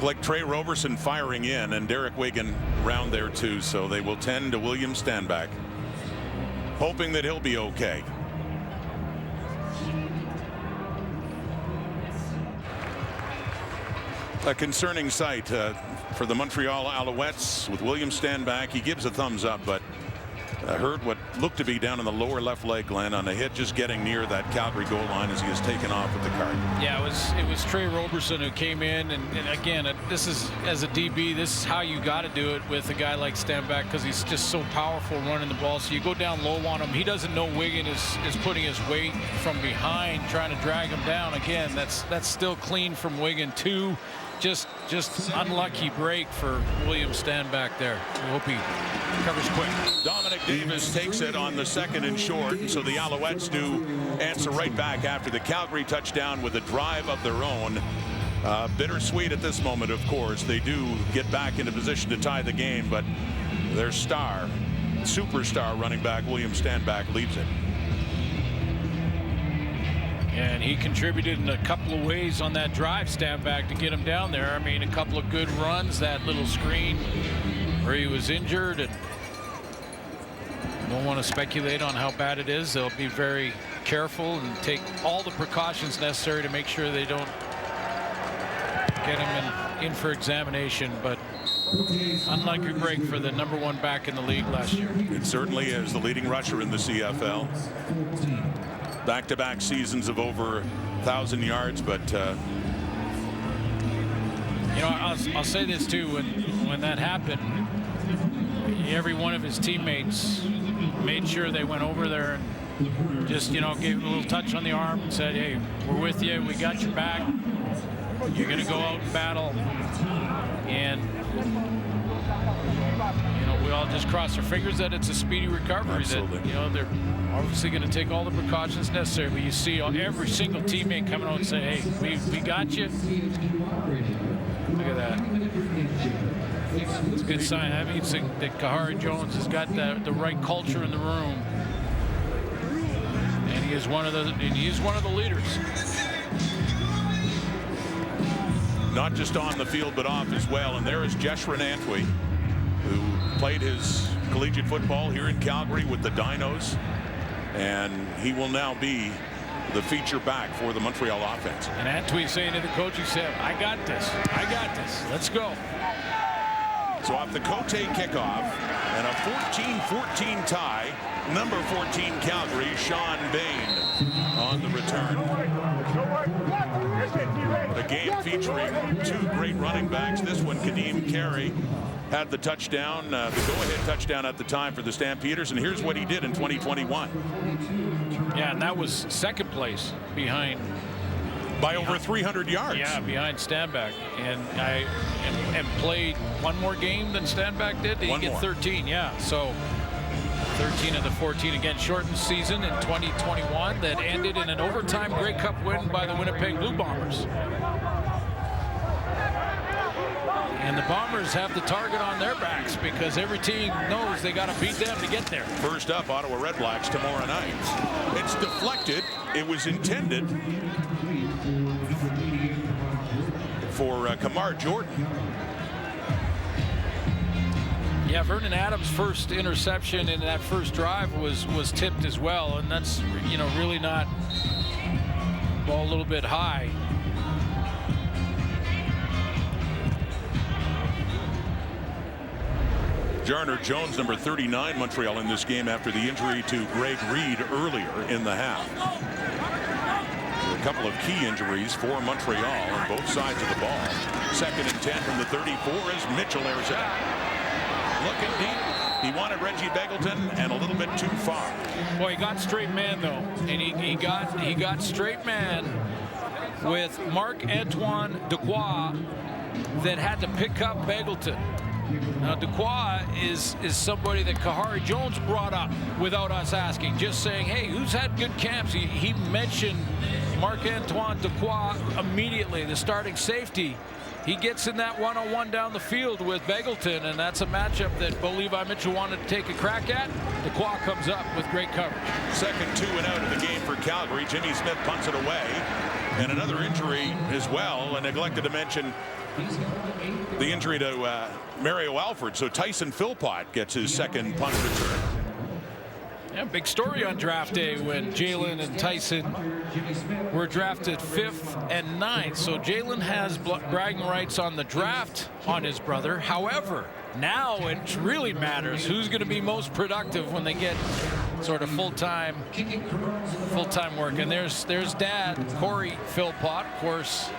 Like Trey Roberson firing in, and Derek Wigan round there too, so they will tend to William Stanback, hoping that he'll be okay. A concerning sight for the Montreal Alouettes with William Stanback. He gives a thumbs up, but hurt what looked to be down in the lower left leg, Glenn, on a hit just getting near that Calgary goal line as he is taken off with the cart. Yeah, it was Trey Roberson who came in, and again, this is, as a DB, this is how you got to do it with a guy like Stanback, because he's just so powerful running the ball. So you go down low on him. He doesn't know Wigan is putting his weight from behind, trying to drag him down. Again, that's still clean from Wigan too. Just unlucky break for William Stanback there. We hope he covers quick. Dominic Davis takes it on the second and short, so the Alouettes do answer right back after the Calgary touchdown with a drive of their own. Bittersweet at this moment, of course. They do get back into position to tie the game, but their superstar running back William Stanback leaves it. And he contributed in a couple of ways on that drive, Stanback, to get him down there. I mean, a couple of good runs, that little screen where he was injured, and don't want to speculate on how bad it is. They'll be very careful and take all the precautions necessary to make sure they don't get him in for examination. But unlikely break for the #1 back in the league last year. It certainly is, the leading rusher in the CFL. Back-to-back seasons of over 1,000 yards, but you know, I'll say this too, when that happened, every one of his teammates made sure they went over there and just, you know, gave him a little touch on the arm and said, hey, we're with you, we got your back, you're gonna go out and battle. And you know, we all just cross our fingers that it's a speedy recovery. Absolutely. That, you know, they're obviously going to take all the precautions necessary, but you see every single teammate coming out and say, hey, we got you. Look at that. It's a good sign. That means that Kahari Jones has got the right culture in the room, and he is one of the leaders. Not just on the field, but off as well. And there is Jeshrin Antwi, who played his collegiate football here in Calgary with the Dinos. And he will now be the feature back for the Montreal offense. And Antwi saying to the coach, he said, I got this. Let's go. So off the Cote kickoff and a 14-14 tie, number 14 Calgary, Sean Bain on the return. A game featuring two great running backs. This one, Kadeem Carey, had the touchdown, the go-ahead touchdown at the time for the Stampeders, and here's what he did in 2021. Yeah, and that was second place behind. By over 300 yards. Yeah, behind Stanback, and played one more game than Stanback did. Did he get 13? Yeah, so 13 of the 14 again. Shortened season in 2021 that ended in an overtime Grey Cup win by the Winnipeg Blue Bombers. And the Bombers have the target on their backs because every team knows they got to beat them to get there. First up, Ottawa Red Blacks tomorrow night. It's deflected. It was intended for Kamar Jordan. Yeah, Vernon Adams' first interception in that first drive was tipped as well, and that's, you know, really not ball a little bit high. Jarner Jones, number 39, Montreal in this game after the injury to Greg Reed earlier in the half. So couple of key injuries for Montreal on both sides of the ball. 2nd and 10 from the 34 as Mitchell airs it out. Looking deep. He wanted Reggie Begelton and a little bit too far. Boy, he got straight man though, and he got straight man with Marc-Antoine Dequoy that had to pick up Begelton. Now Dequoy is somebody that Kahari Jones brought up without us asking, just saying, hey, who's had good camps? He mentioned Marc-Antoine Dequoy immediately, the starting safety. He gets in that one-on-one down the field with Begelton, and that's a matchup that Bo Levi Mitchell wanted to take a crack at. Dequoy comes up with great coverage. 2nd 2 and out of the game for Calgary. Jimmy Smith punts it away. And another injury as well. I neglected to mention the injury to Mario Alford. So Tyson Philpott gets his 2nd punt return. Yeah, big story on draft day when Jalen and Tyson were drafted 5th and 9th. So Jalen has bragging rights on the draft on his brother. However, now it really matters who's going to be most productive when they get sort of full-time work. And there's Dad, Corey Philpott, of course.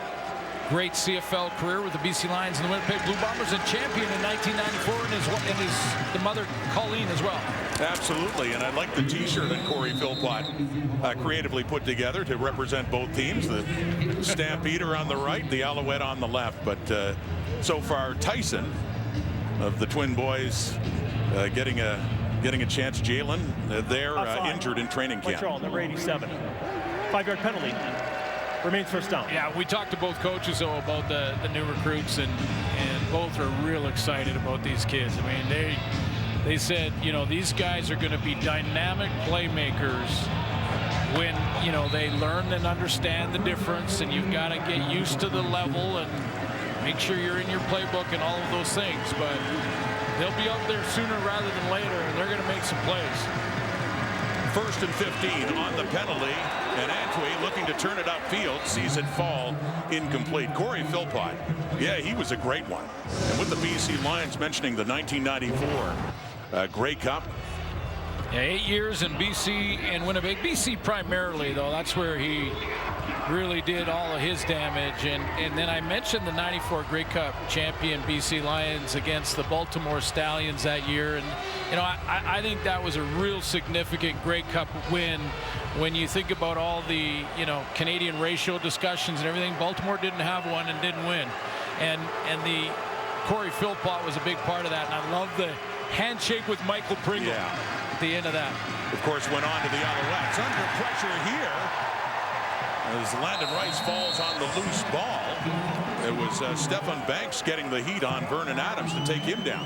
Great CFL career with the BC Lions and the Winnipeg Blue Bombers, and champion in 1994, and the mother Colleen as well. Absolutely, and I like the T-shirt that Corey Philpott creatively put together to represent both teams. The Stampeder on the right, the Alouette on the left. But so far, Tyson of the twin boys getting a chance. Jalen, they're injured in training camp. Montreal, number 87. 5-yard penalty. Remains first down. Yeah, we talked to both coaches though about the new recruits, and both are real excited about these kids. I mean, they said, you know, these guys are going to be dynamic playmakers when, you know, they learn and understand the difference, and you've got to get used to the level and make sure you're in your playbook and all of those things. But they'll be up there sooner rather than later, and they're going to make some plays. 1st and 15 on the penalty, and Antwi looking to turn it upfield, sees it fall incomplete. Corey Philpott, yeah, he was a great one. And with the BC Lions, mentioning the 1994 Grey Cup. Yeah, 8 years in BC and Winnipeg. BC primarily, though. That's where he really did all of his damage. And then I mentioned the 94 Grey Cup champion BC Lions against the Baltimore Stallions that year. And, you know, I think that was a real significant Grey Cup win when you think about all the, you know, Canadian racial discussions and everything. Baltimore didn't have one and didn't win. And the Corey Philpott was a big part of that. And I love the handshake with Michael Pringle at the end of that. Of course, went on to the Alouettes. Under pressure here as Landon Rice falls on the loose ball. It was Stefan Banks getting the heat on Vernon Adams to take him down.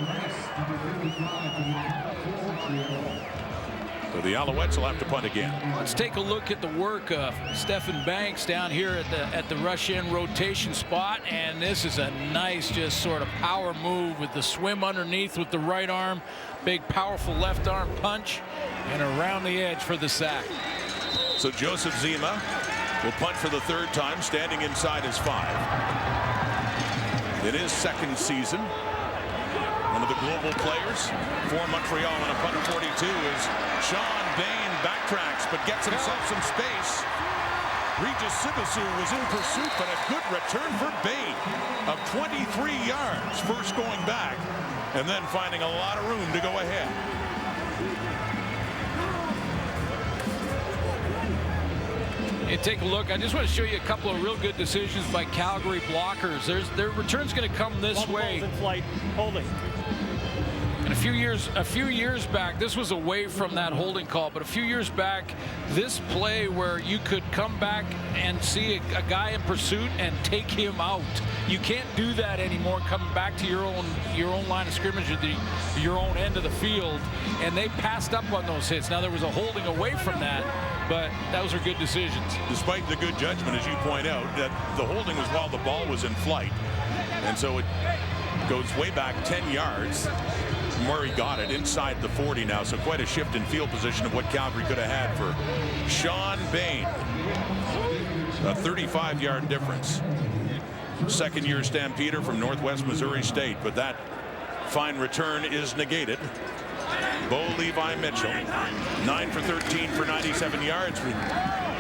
So the Alouettes will have to punt again. Let's take a look at the work of Stefan Banks down here at the rush in rotation spot, and this is a nice just sort of power move with the swim underneath with the right arm, big powerful left arm punch, and around the edge for the sack. So Joseph Zima will punt for the 3rd time, standing inside his 5. In his 2nd season, one of the global players for Montreal on a punt of 42 is Sean Bain. Backtracks but gets himself some space. Regis Sibasu was in pursuit, but a good return for Bain of 23 yards, first going back and then finding a lot of room to go ahead. And take a look. I just want to show you a couple of real good decisions by Calgary blockers. Their return's going to come this way. In flight, holding. And a few years back, this was away from that holding call, but a few years back, this play where you could come back and see a guy in pursuit and take him out. You can't do that anymore, coming back to your own line of scrimmage at your own end of the field, and they passed up on those hits. Now, there was a holding away from that, but those are good decisions. Despite the good judgment, as you point out, that the holding was while the ball was in flight, and so it goes way back 10 yards from where he got it, inside the 40 now. So quite a shift in field position of what Calgary could have had for Sean Bain. A 35-yard difference. 2nd-year Stampeder from Northwest Missouri State, but that fine return is negated. Bo Levi Mitchell, 9 for 13 for 97 yards.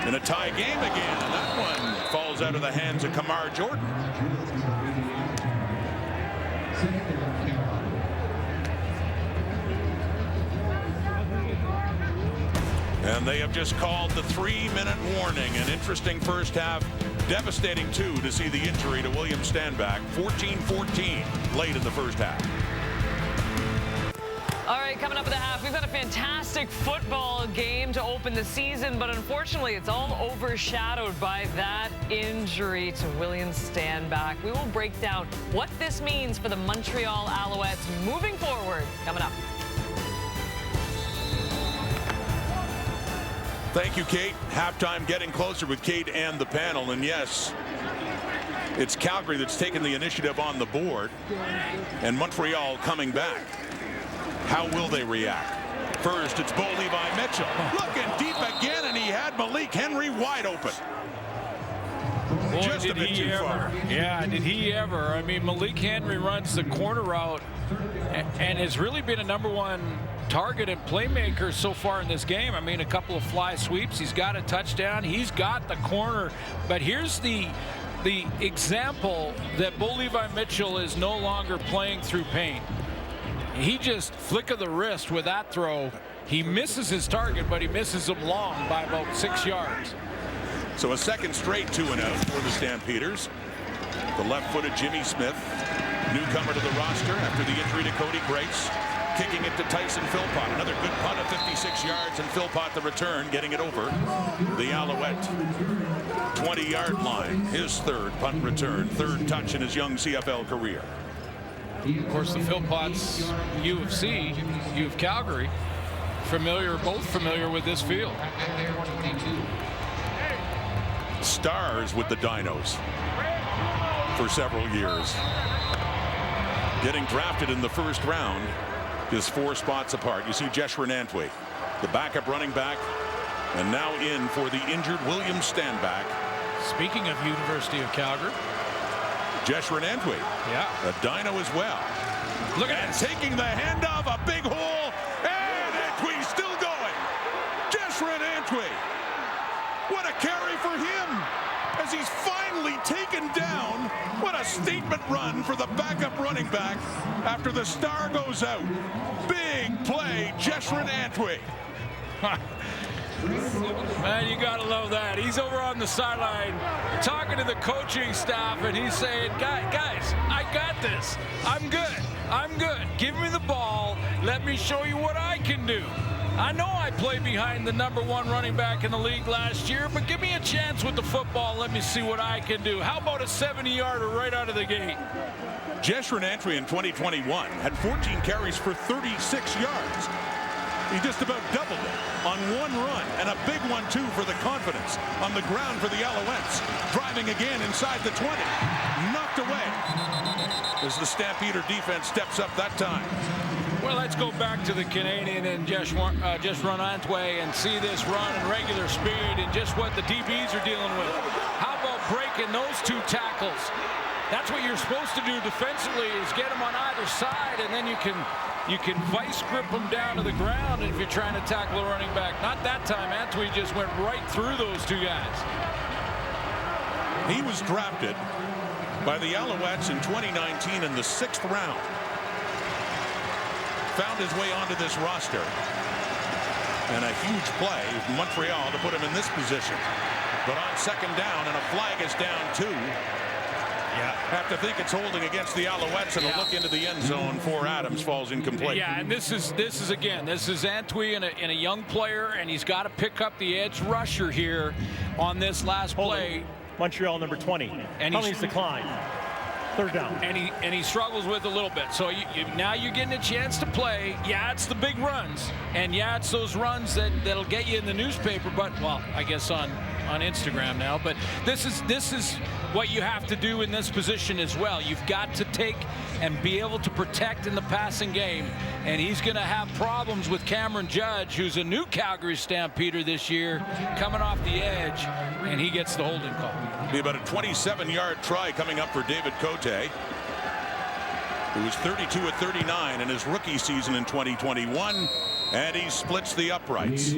in a tie game again, and that one falls out of the hands of Kamar Jordan. And they have just called the 3-minute warning. An interesting first half, devastating too to see the injury to William Stanback. 14-14 late in the first half. All right, coming up at the half, we've got a fantastic football game to open the season, but unfortunately it's all overshadowed by that injury to William Stanback. We will break down what this means for the Montreal Alouettes moving forward. Coming up. Thank you, Kate. Halftime getting closer with Kate and the panel. And yes, it's Calgary that's taken the initiative on the board, and Montreal coming back. How will they react? First, it's Bo Levi Mitchell. Looking deep again, and he had Malik Henry wide open. Boy, Just a bit too far. Yeah, did he ever? I mean, Malik Henry runs the corner route and has really been a #1 target and playmaker so far in this game. I mean, a couple of fly sweeps. He's got a touchdown. He's got the corner. But here's the example that Bo Levi Mitchell is no longer playing through pain. He just flick of the wrist with that throw. He misses his target, but he misses him long by about 6 yards. So a second straight 2-and-out for the Stampeders. The left-footed Jimmy Smith, newcomer to the roster after the injury to Cody Grace, kicking it to Tyson Philpott. Another good punt of 56 yards, and Philpott the return, getting it over the Alouette 20-yard line. His third punt return, third touch in his young CFL career. Of course, the Philpotts, U of C, U of Calgary, both familiar with this field. Stars with the Dinos for several years. Getting drafted in the first round is 4 spots apart. You see Jeshrin Antwi, the backup running back, and now in for the injured William Stanback. Speaking of University of Calgary, Jeshrin Antwi, yeah, a Dino as well. Look at and taking the handoff, a big hole, and Antwi still going. Jeshrin Antwi, what a carry for him as he's finally taken down. What a statement run for the backup running back after the star goes out. Big play, Jeshrin Antwi. Man, you gotta love that. He's over on the sideline talking to the coaching staff, and he's saying, guys, I got this. I'm good. I'm good. Give me the ball. Let me show you what I can do. I know I played behind the #1 running back in the league last year, but give me a chance with the football. Let me see what I can do. How about a 70-yarder right out of the gate? Jeshrin Antwi in 2021 had 14 carries for 36 yards. He just about doubled it on one run, and a big one, too, for the confidence on the ground for the Alouettes. Driving again inside the 20. Knocked away as the Stampeder defense steps up that time. Well, let's go back to the Canadian and Jeshrin Antwi and see this run and regular speed and just what the DBs are dealing with. How about breaking those 2 tackles? That's what you're supposed to do defensively, is get them on either side, and then you can vice grip them down to the ground if you're trying to tackle a running back. Not that time. Antwi just went right through those 2 guys. He was drafted by the Alouettes in 2019 in the 6th round. Found his way onto this roster. And a huge play from Montreal to put him in this position. But on second down, and a flag is down 2. Yeah. Have to think it's holding against the Alouettes, and a look into the end zone for Adams falls incomplete. Yeah, and this is Antwi and a young player, and he's got to pick up the edge rusher here on this last play. Montreal #20. And penalties decline. 3rd down. And he struggles with a little bit. So now you're getting a chance to play. Yeah, it's the big runs, and yeah, it's those runs that'll get you in the newspaper. But well, I guess on Instagram now. But this is what you have to do in this position as well. You've got to take and be able to protect in the passing game. And he's going to have problems with Cameron Judge, who's a new Calgary Stampeder this year, coming off the edge, and he gets the holding call. Be about a 27-yard try coming up for David Cote, who was 32 of 39 in his rookie season in 2021, and he splits the uprights.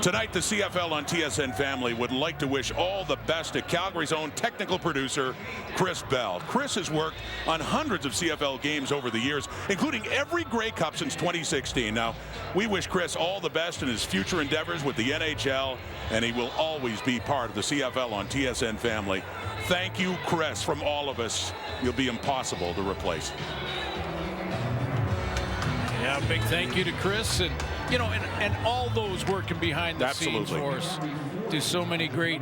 Tonight, the CFL on TSN family would like to wish all the best to Calgary's own technical producer, Chris Bell. Chris has worked on hundreds of CFL games over the years, including every Grey Cup since 2016. Now, we wish Chris all the best in his future endeavors with the NHL, and he will always be part of the CFL on TSN family. Thank you, Chris, from all of us. You'll be impossible to replace. Yeah, big thank you to Chris, and you know, and all those working behind the scenes for us. Do so many great,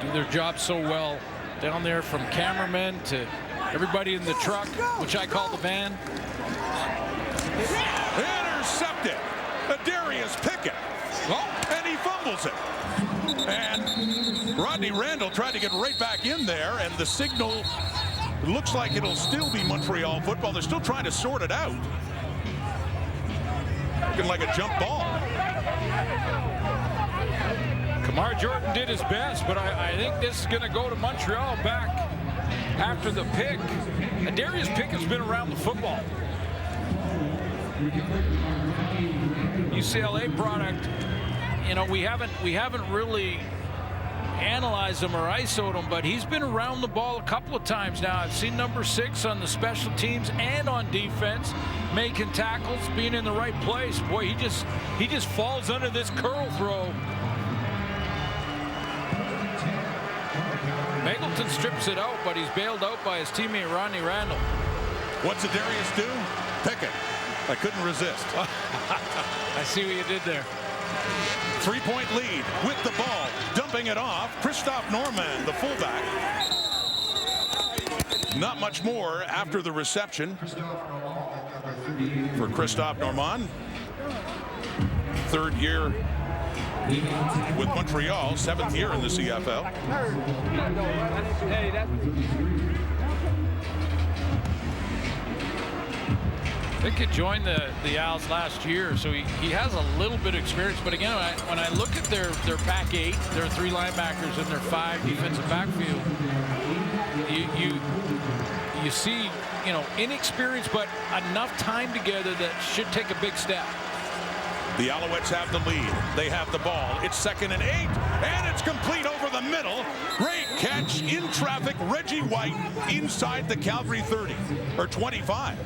do their job so well down there, from cameramen to everybody in the truck, which I call the van. Intercepted. Darius Pickett. Oh, and he fumbles it. And Rodney Randall tried to get right back in there, and the signal looks like it'll still be Montreal football. They're still trying to sort it out. Looking like a jump ball. Kamar Jordan did his best, but I think this is going to go to Montreal back after the pick. Darius Pickett's been around the football. UCLA product. You know, we haven't really analyzed him or ISO'd him, but he's been around the ball a couple of times now. I've seen number 6 on the special teams and on defense, making tackles, being in the right place. Boy, he just falls under this curl throw. Megleton strips it out, but he's bailed out by his teammate Rodney Randall. What's the Darius do? Pickett. I couldn't resist. I see what you did there. 3-point lead with the ball, dumping it off. Christophe Normand, the fullback. Not much more after the reception for Christophe Normand. 3rd year with Montreal, 7th year in the CFL. Pickett joined the Owls last year, so he has a little bit of experience. But again, when I look at their back 8, their 3 linebackers and their 5 defensive backfield, you see, you know, inexperience, but enough time together that should take a big step. The Alouettes have the lead. They have the ball. It's 2nd and 8, and it's complete over the middle. Great catch in traffic. Reggie White inside the Calgary 30 or 25.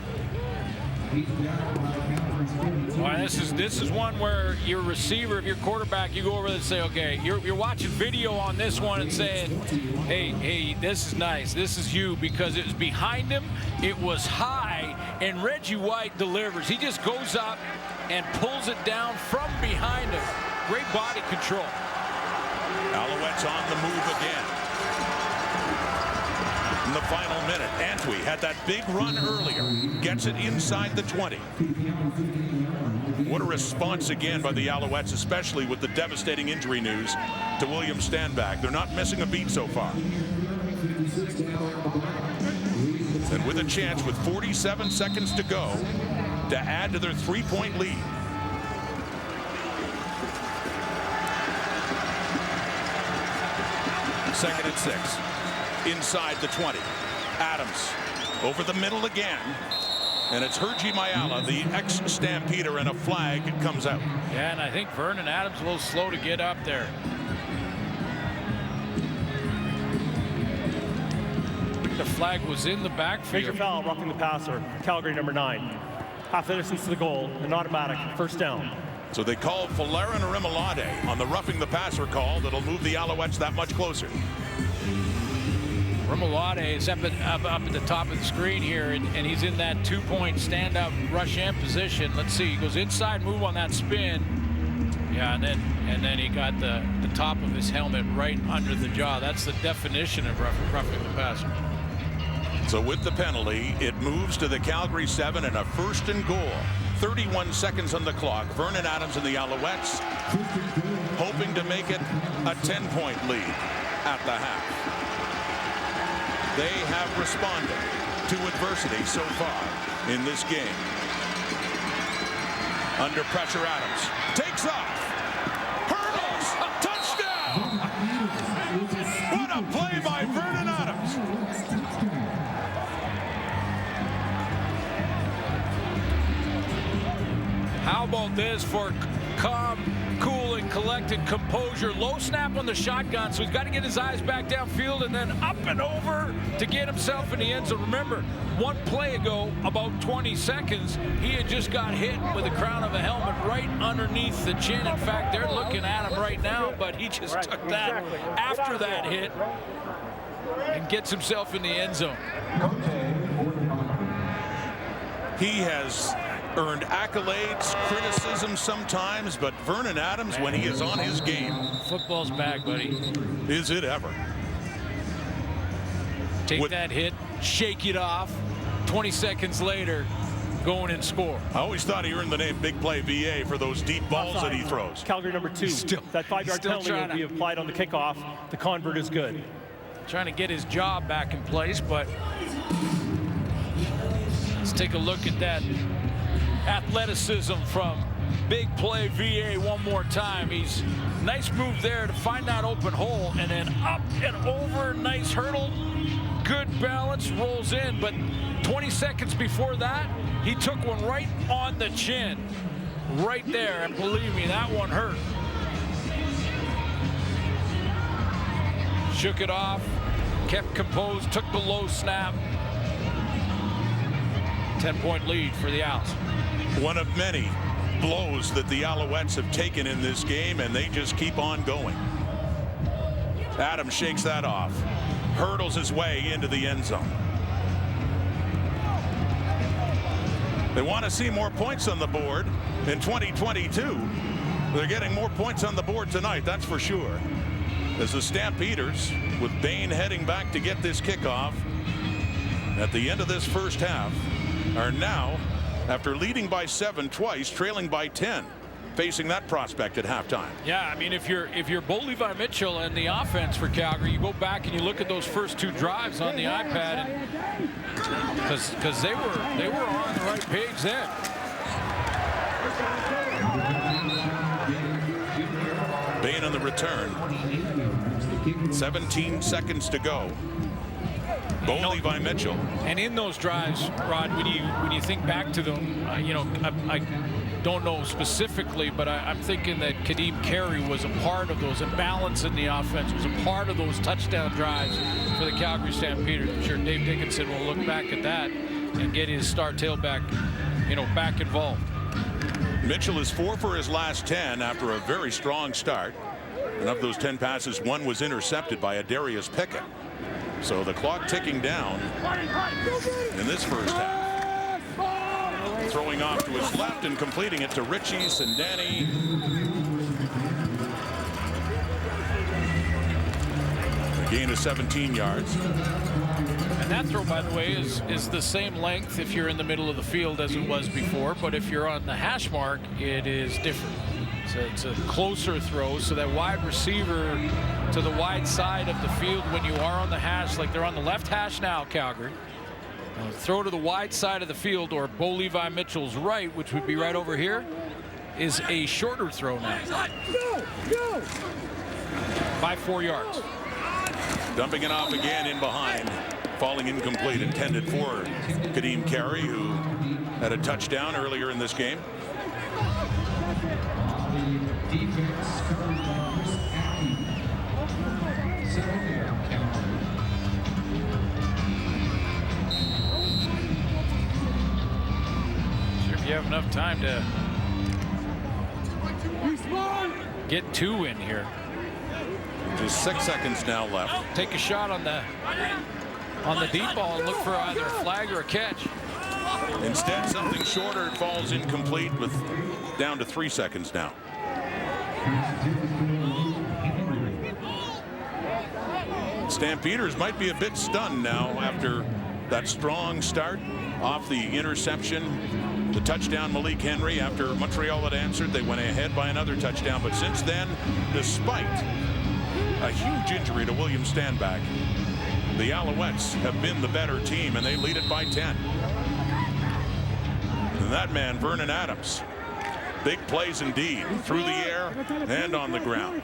Well, this is one where your receiver, if your quarterback, you go over there and say, okay, you're watching video on this one and saying, hey, this is nice, this is you, because it was behind him, it was high, and Reggie White delivers. He just goes up and pulls it down from behind him. Great body control. Alouettes on the move again. In the final minute, Antwi had that big run earlier, gets it inside the 20. What a response again by the Alouettes, especially with the devastating injury news to William Stanback. They're not missing a beat so far. And with a chance with 47 seconds to go to add to their 3-point lead. Second and 6. Inside the 20. Adams over the middle again. And it's Hergy Mayala, the ex-Stampeder, and a flag comes out. Yeah, and I think Vernon Adams a little slow to get up there. The flag was in the backfield. Major foul, roughing the passer. Calgary, number 9. Half the distance to the goal, an automatic, 1st down. So they call Folarin Rimolade on the roughing the passer call that'll move the Alouettes that much closer. Rimolade is up at the top of the screen here, and he's in that 2-point stand-up rush-in position. Let's see, he goes inside move on that spin. Yeah, and then he got the top of his helmet right under the jaw. That's the definition of roughing the passer. So with the penalty, it moves to the Calgary 7 and a 1st and goal. 31 seconds on the clock. Vernon Adams and the Alouettes hoping to make it a 10-point lead at the half. They have responded to adversity so far in this game. Under pressure, Adams takes off. Hurdles! Touchdown! What a play by Vernon Adams. How about this? is for calm, cool, and collected composure. Low snap on the shotgun, so he's got to get his eyes back downfield and then up and over to get himself in the end zone. Remember, one play ago, about 20 seconds, he had just got hit with the crown of a helmet right underneath the chin. In fact, they're looking at him right now, but he just took that after that hit and gets himself in the end zone. He has earned accolades, criticism sometimes, but Vernon Adams, when he is on his game, football's back, buddy. Is it ever? Take that hit, shake it off. 20 seconds later, go in and score. I always thought he earned the name Big Play VA for those deep balls that he throws. Calgary number 2. That 5-yard penalty will be applied on the kickoff. The convert is good. Trying to get his job back in place, but let's take a look at that athleticism from Big Play VA one more time. He's nice move there to find that open hole, and then up and over. Nice hurdle, good balance, rolls in. But 20 seconds before that, he took one right on the chin, right there, and believe me, that one hurt. Shook it off, kept composed, took the low snap. 10-point lead for the Owls. One of many blows that the Alouettes have taken in this game, and they just keep on going. Adams shakes that off, hurdles his way into the end zone. They want to see more points on the board in 2022. They're getting more points on the board tonight, that's for sure. As the Stampeders, with Bain heading back to get this kickoff at the end of this first half, are now, after leading by 7 twice, trailing by 10, facing that prospect at halftime. Yeah, I mean, if you're Bo Levi Mitchell and the offense for Calgary, you go back and you look at those first 2 drives on the iPad, because they were on the right page then. Bain on the return. 17 seconds to go. Bo Levi Mitchell. And in those drives, Rod, when you think back to them, I don't know specifically, but I'm thinking that Kadeem Carey was a part of those, and balance in the offense was a part of those touchdown drives for the Calgary Stampeders. I'm sure Dave Dickinson will look back at that and get his star tailback, back involved. Mitchell is 4 for his last 10 after a very strong start. And of those 10 passes, 1 was intercepted by Darius Pickett. So the clock ticking down in this first half. Throwing off to his left and completing it to Richie Sindani. A gain of 17 yards. And that throw, by the way, is the same length if you're in the middle of the field as it was before, but if you're on the hash mark, it is different. So it's a closer throw, so that wide receiver to the wide side of the field when you are on the hash, like they're on the left hash now, Calgary. Throw to the wide side of the field, or Bo Levi Mitchell's right, which would be right over here, is a shorter throw now. By 4 yards. Dumping it off again in behind. Falling incomplete, intended for Kadeem Carey, who had a touchdown earlier in this game. Sure, if you have enough time to get 2 in here. Just 6 seconds now left. Take a shot on the deep ball and look for either a flag or a catch. Instead, something shorter. It falls incomplete with down to 3 seconds now. Stampeders might be a bit stunned now after that strong start off the interception. The touchdown, Malik Henry, after Montreal had answered, they went ahead by another touchdown. But since then, despite a huge injury to William Stanback, the Alouettes have been the better team, and they lead it by 10. And that man, Vernon Adams, big plays indeed, through the air and on the ground.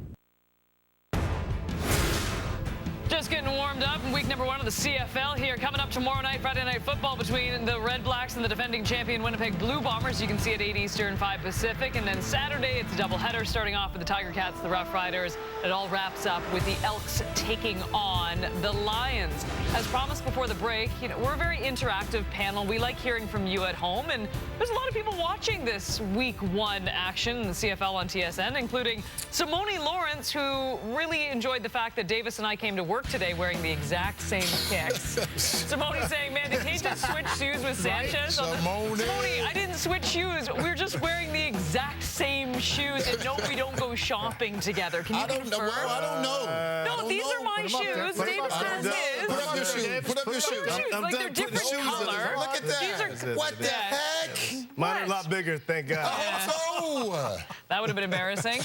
number 1 of the CFL here. Coming up tomorrow night, Friday Night Football between the Red Blacks and the defending champion Winnipeg Blue Bombers. You can see it 8 Eastern, 5 Pacific. And then Saturday, it's a doubleheader starting off with the Tiger Cats, the Rough Riders. It all wraps up with the Elks taking on the Lions. As promised before the break, we're a very interactive panel. We like hearing from you at home. And there's a lot of people watching this Week 1 action in the CFL on TSN, including Simone Lawrence, who really enjoyed the fact that Davis and I came to work today wearing the exact same kicks. Simone saying, man, did he just switch shoes with Sanchez? Simone, I didn't switch shoes. We're just wearing the exact same shoes, and no, we don't go shopping together. Can you confirm? I don't know. No, these are my shoes. Davis has his. Put up your shoes. Put up your shoes. Like they're different color. Look at that. What the heck? Mine are a lot bigger, thank God. That would have been embarrassing.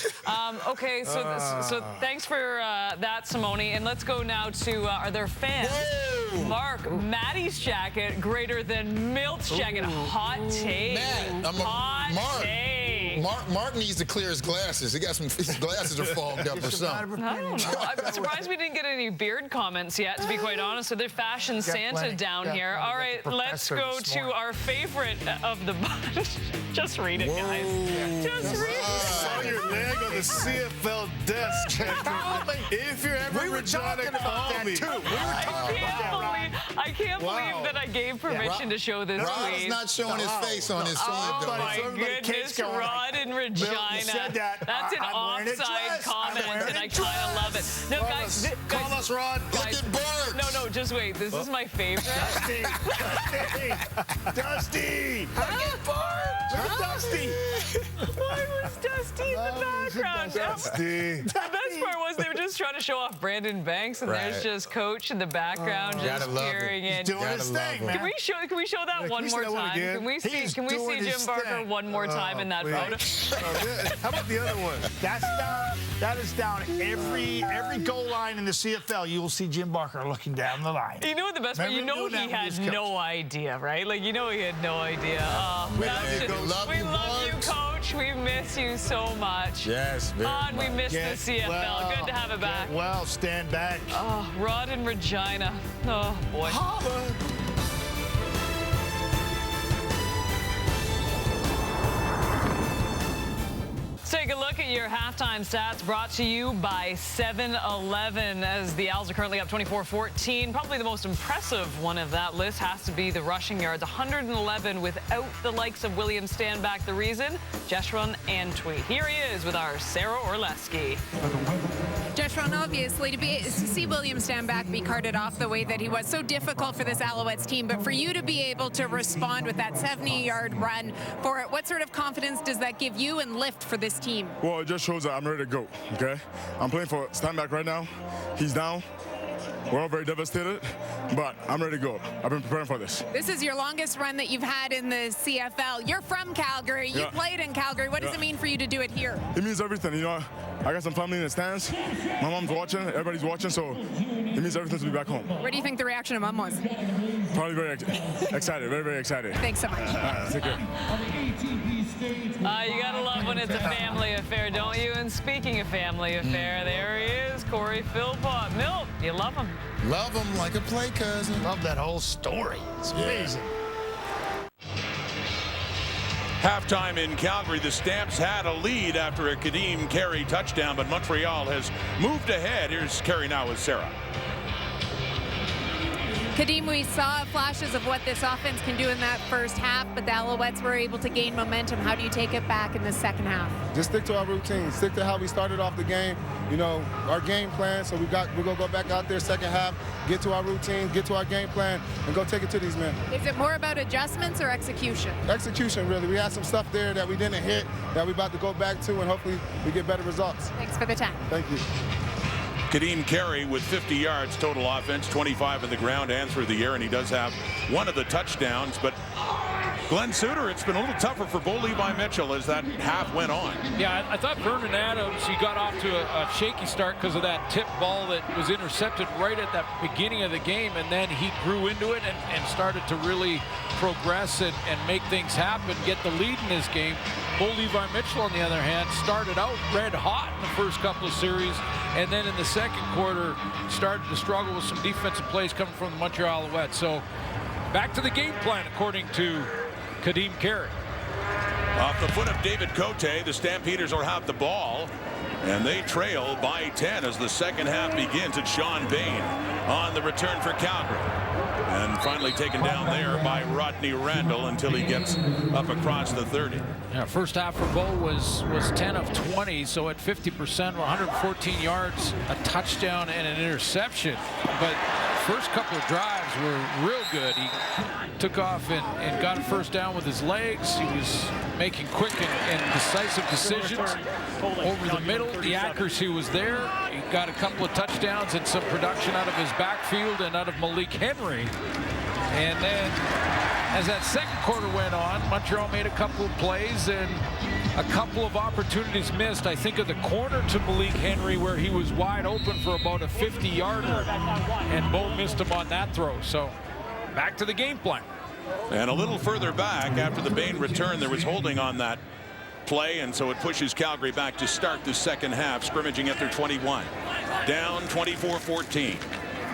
Okay, so thanks for that, Simone. And let's go now to our their fans. Whoa. Mark, Maddie's jacket greater than Milt's jacket. Hot take. Hot take. Mark needs to clear his glasses. His glasses are fogged up or something. I don't know. I'm surprised we didn't get any beard comments yet, to be quite honest. So they're Fashion Santa down here. All right, let's go to our favorite of the bunch. Just read it, guys. Just read it. I saw your leg on the CFL desk. If you're ever Regina, call me. I can't believe that I gave permission to show this Rod tweet. is not showing his face on his sleeve. Oh my goodness, Rod and Regina. That's an offside comment, and I kind of love it. No, guys, call us, Rod. Look at Bert. No, just wait. This is my favorite. Dusty. Look at Bert. Dusty. Why was Dusty in the background? Dusty. The best part was they were just trying to show off Brandon Banks, and there's just Coach in the background just peering in. He's doing his thing, man. Can we show that one more time? Can we see Jim Barker one more time in that photo? How about the other one? That is down every goal line in the CFL. You will see Jim Barker looking down the line. You know what the best part? You know he had no idea, right? Like, you know he had no idea. We love you, Coach. We miss you so much. Yes, very much. We miss the CFL. Good to have it back. Well, stand back. Oh, Rod and Regina. Oh, boy. Let's take a look at your halftime stats brought to you by 7-Eleven as the Owls are currently up 24-14. Probably the most impressive one of that list has to be the rushing yards. 111 without the likes of William Stanback. The reason? Jeshurun Antwi. Here he is with our Sarah Orleski. Jeshurun, obviously, to see William Stanback be carted off the way that he was, so difficult for this Alouettes team, but for you to be able to respond with that 70-yard run for it, what sort of confidence does that give you and lift for this team? Well, it just shows that I'm ready to go, okay? I'm playing for Stanback right now. He's down. We're all very devastated, but I'm ready to go. I've been preparing for this. This is your longest run that you've had in the CFL. You're from Calgary. You played in Calgary. What does it mean for you to do it here? It means everything. You know, I got some family in the stands. My mom's watching. Everybody's watching, so it means everything to be back home. What do you think the reaction of Mom was? Probably very excited. Very, very excited. Thanks so much. Take care. You gotta love when it's a family affair, don't you? And speaking of family affair, there he is, Corey Philpott. Milt, you love him. Love him like a play cousin. Love that whole story. It's amazing. Halftime in Calgary, the Stamps had a lead after a Kadeem Carey touchdown, but Montreal has moved ahead. Here's Carey now with Sarah. Kadeem, we saw flashes of what this offense can do in that first half, but the Alouettes were able to gain momentum. How do you take it back in the second half? Just stick to our routine. Stick to how we started off the game. You know, our game plan. So we're gonna go back out there second half, get to our routine, get to our game plan, and go take it to these men. Is it more about adjustments or execution? Execution, really. We had some stuff there that we didn't hit that we're about to go back to, and hopefully we get better results. Thanks for the time. Thank you. Kadeem Carey with 50 yards total offense, 25 in the ground and through the air, and he does have one of the touchdowns, but Glenn Suter, it's been a little tougher for Bo Levi Mitchell as that half went on. Yeah, I thought Vernon Adams, he got off to a shaky start because of that tip ball that was intercepted right at that beginning of the game, and then he grew into it and started to really progress and make things happen, get the lead in this game. Bo Levi Mitchell, on the other hand, started out red hot in the first couple of series, and then in the second quarter started to struggle with some defensive plays coming from the Montreal Alouettes. So back to the game plan, according to Kadeem Carey. Off the foot of David Cote, the Stampeders will have the ball, and they trail by 10 as the second half begins. It's Sean Bain on the return for Calgary. And finally taken down there by Rodney Randall until he gets up across the 30. Yeah, first half for Bo was 10 of 20, so at 50%, 114 yards, a touchdown, and an interception. But first couple of drives were real good. He took off and got a first down with his legs. He was making quick and decisive decisions over the middle. The accuracy was there. He got a couple of touchdowns and some production out of his backfield and out of Malik Henry. And then as that second quarter went on, Montreal made a couple of plays and a couple of opportunities missed. I think of the corner to Malik Henry where he was wide open for about a 50-yarder, and Bo missed him on that throw. So back to the game plan. And a little further back after the Bain return, there was holding on that play, and so it pushes Calgary back to start the second half, scrimmaging at their 21. Down 24-14.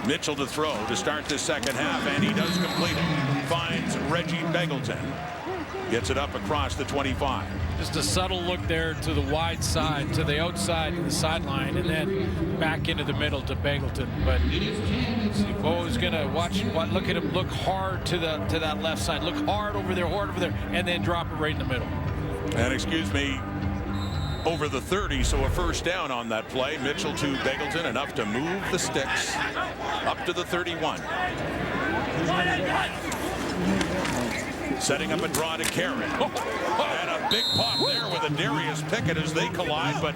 Mitchell to throw to start the second half, and he does complete it. Finds Reggie Begelton. Gets it up across the 25. Just a subtle look there to the wide side, to the outside, to the sideline, and then back into the middle to Begelton. But Bo is going to look at him, look hard to that left side, look hard over there, and then drop it right in the middle. And excuse me, over the 30, so a first down on that play. Mitchell to Begelton, enough to move the sticks up to the 31. Setting up a draw to Carey. And a big pop there with a Darius Pickett as they collide, but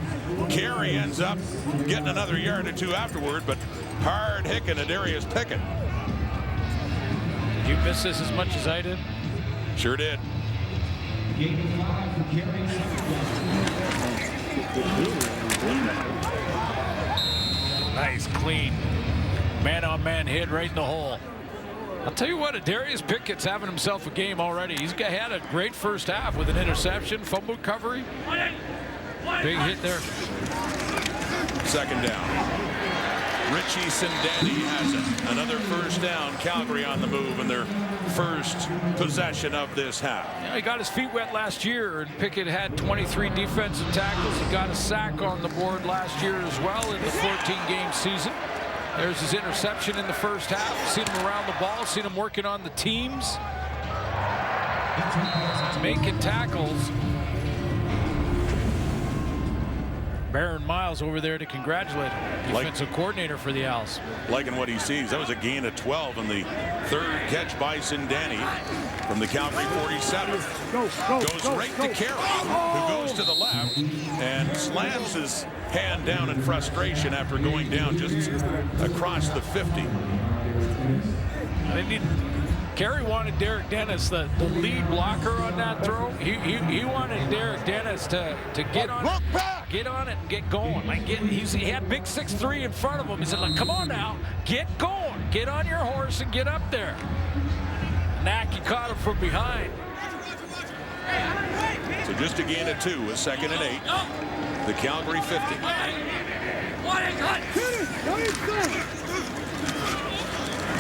Carey ends up getting another yard or two afterward, but hard hicking a Darius Pickett. Did you miss this as much as I did? Sure did. Nice, clean, man-on-man hit right in the hole. I'll tell you what, Darius Pickett's having himself a game already. He's had a great first half with an interception, fumble recovery. Big hit there. Second down. Richie Sindani has it. Another first down. Calgary on the move in their first possession of this half. Yeah, he got his feet wet last year, and Pickett had 23 defensive tackles. He got a sack on the board last year as well in the 14-game season. There's his interception in the first half. Seen him around the ball, seen him working on the teams, making tackles. Baron Miles over there to congratulate him, defensive coordinator for the Owls. Liking what he sees. That was a gain of 12 in the third catch by Sindani from the Calgary 47. Goes right to Carey, who goes to the left and slams his hand down in frustration after going down just across the 50. Carey wanted Derek Dennis, the lead blocker on that throw. He wanted Derek Dennis to get on it and get going. He had big 6'3" in front of him. He said, come on now, get going. Get on your horse and get up there. Nacky caught him from behind. So just a gain of 2, a 2nd and 8. The Calgary 50.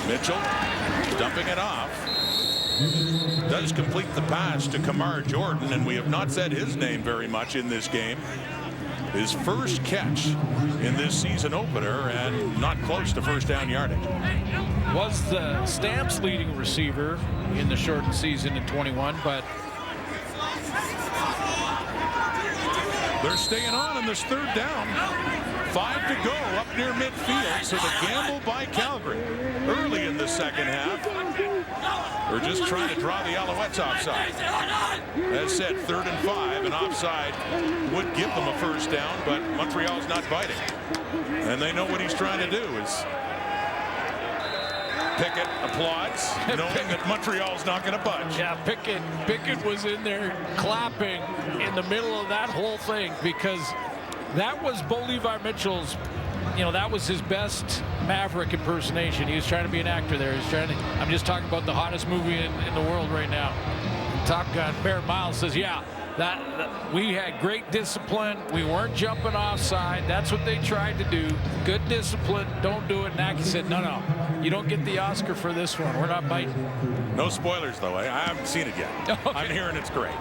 Mitchell dumping it off. Does complete the pass to Kamar Jordan, and we have not said his name very much in this game. His first catch in this season opener, and not close to first down yardage. Was the Stamps leading receiver in the shortened season in 21, but they're staying on this third down. 5 to go up near midfield, so the gamble by Calgary early in the second half. They're just trying to draw the Alouettes offside. As said, 3rd and 5, and offside would give them a first down, but Montreal's not biting. And they know what he's trying to do is Pickett applauds, knowing that Montreal's not going to budge. Yeah, Pickett was in there clapping in the middle of that whole thing, because that was Bo Levi Mitchell's, that was his best Maverick impersonation. He was trying to be an actor there. I'm just talking about the hottest movie in the world right now. Top Gun. Barrett Miles says, yeah, that we had great discipline. We weren't jumping offside. That's what they tried to do. Good discipline. Don't do it. Nagy said, no, you don't get the Oscar for this one. We're not biting. No spoilers, though. I haven't seen it yet. Okay. I'm hearing it's great.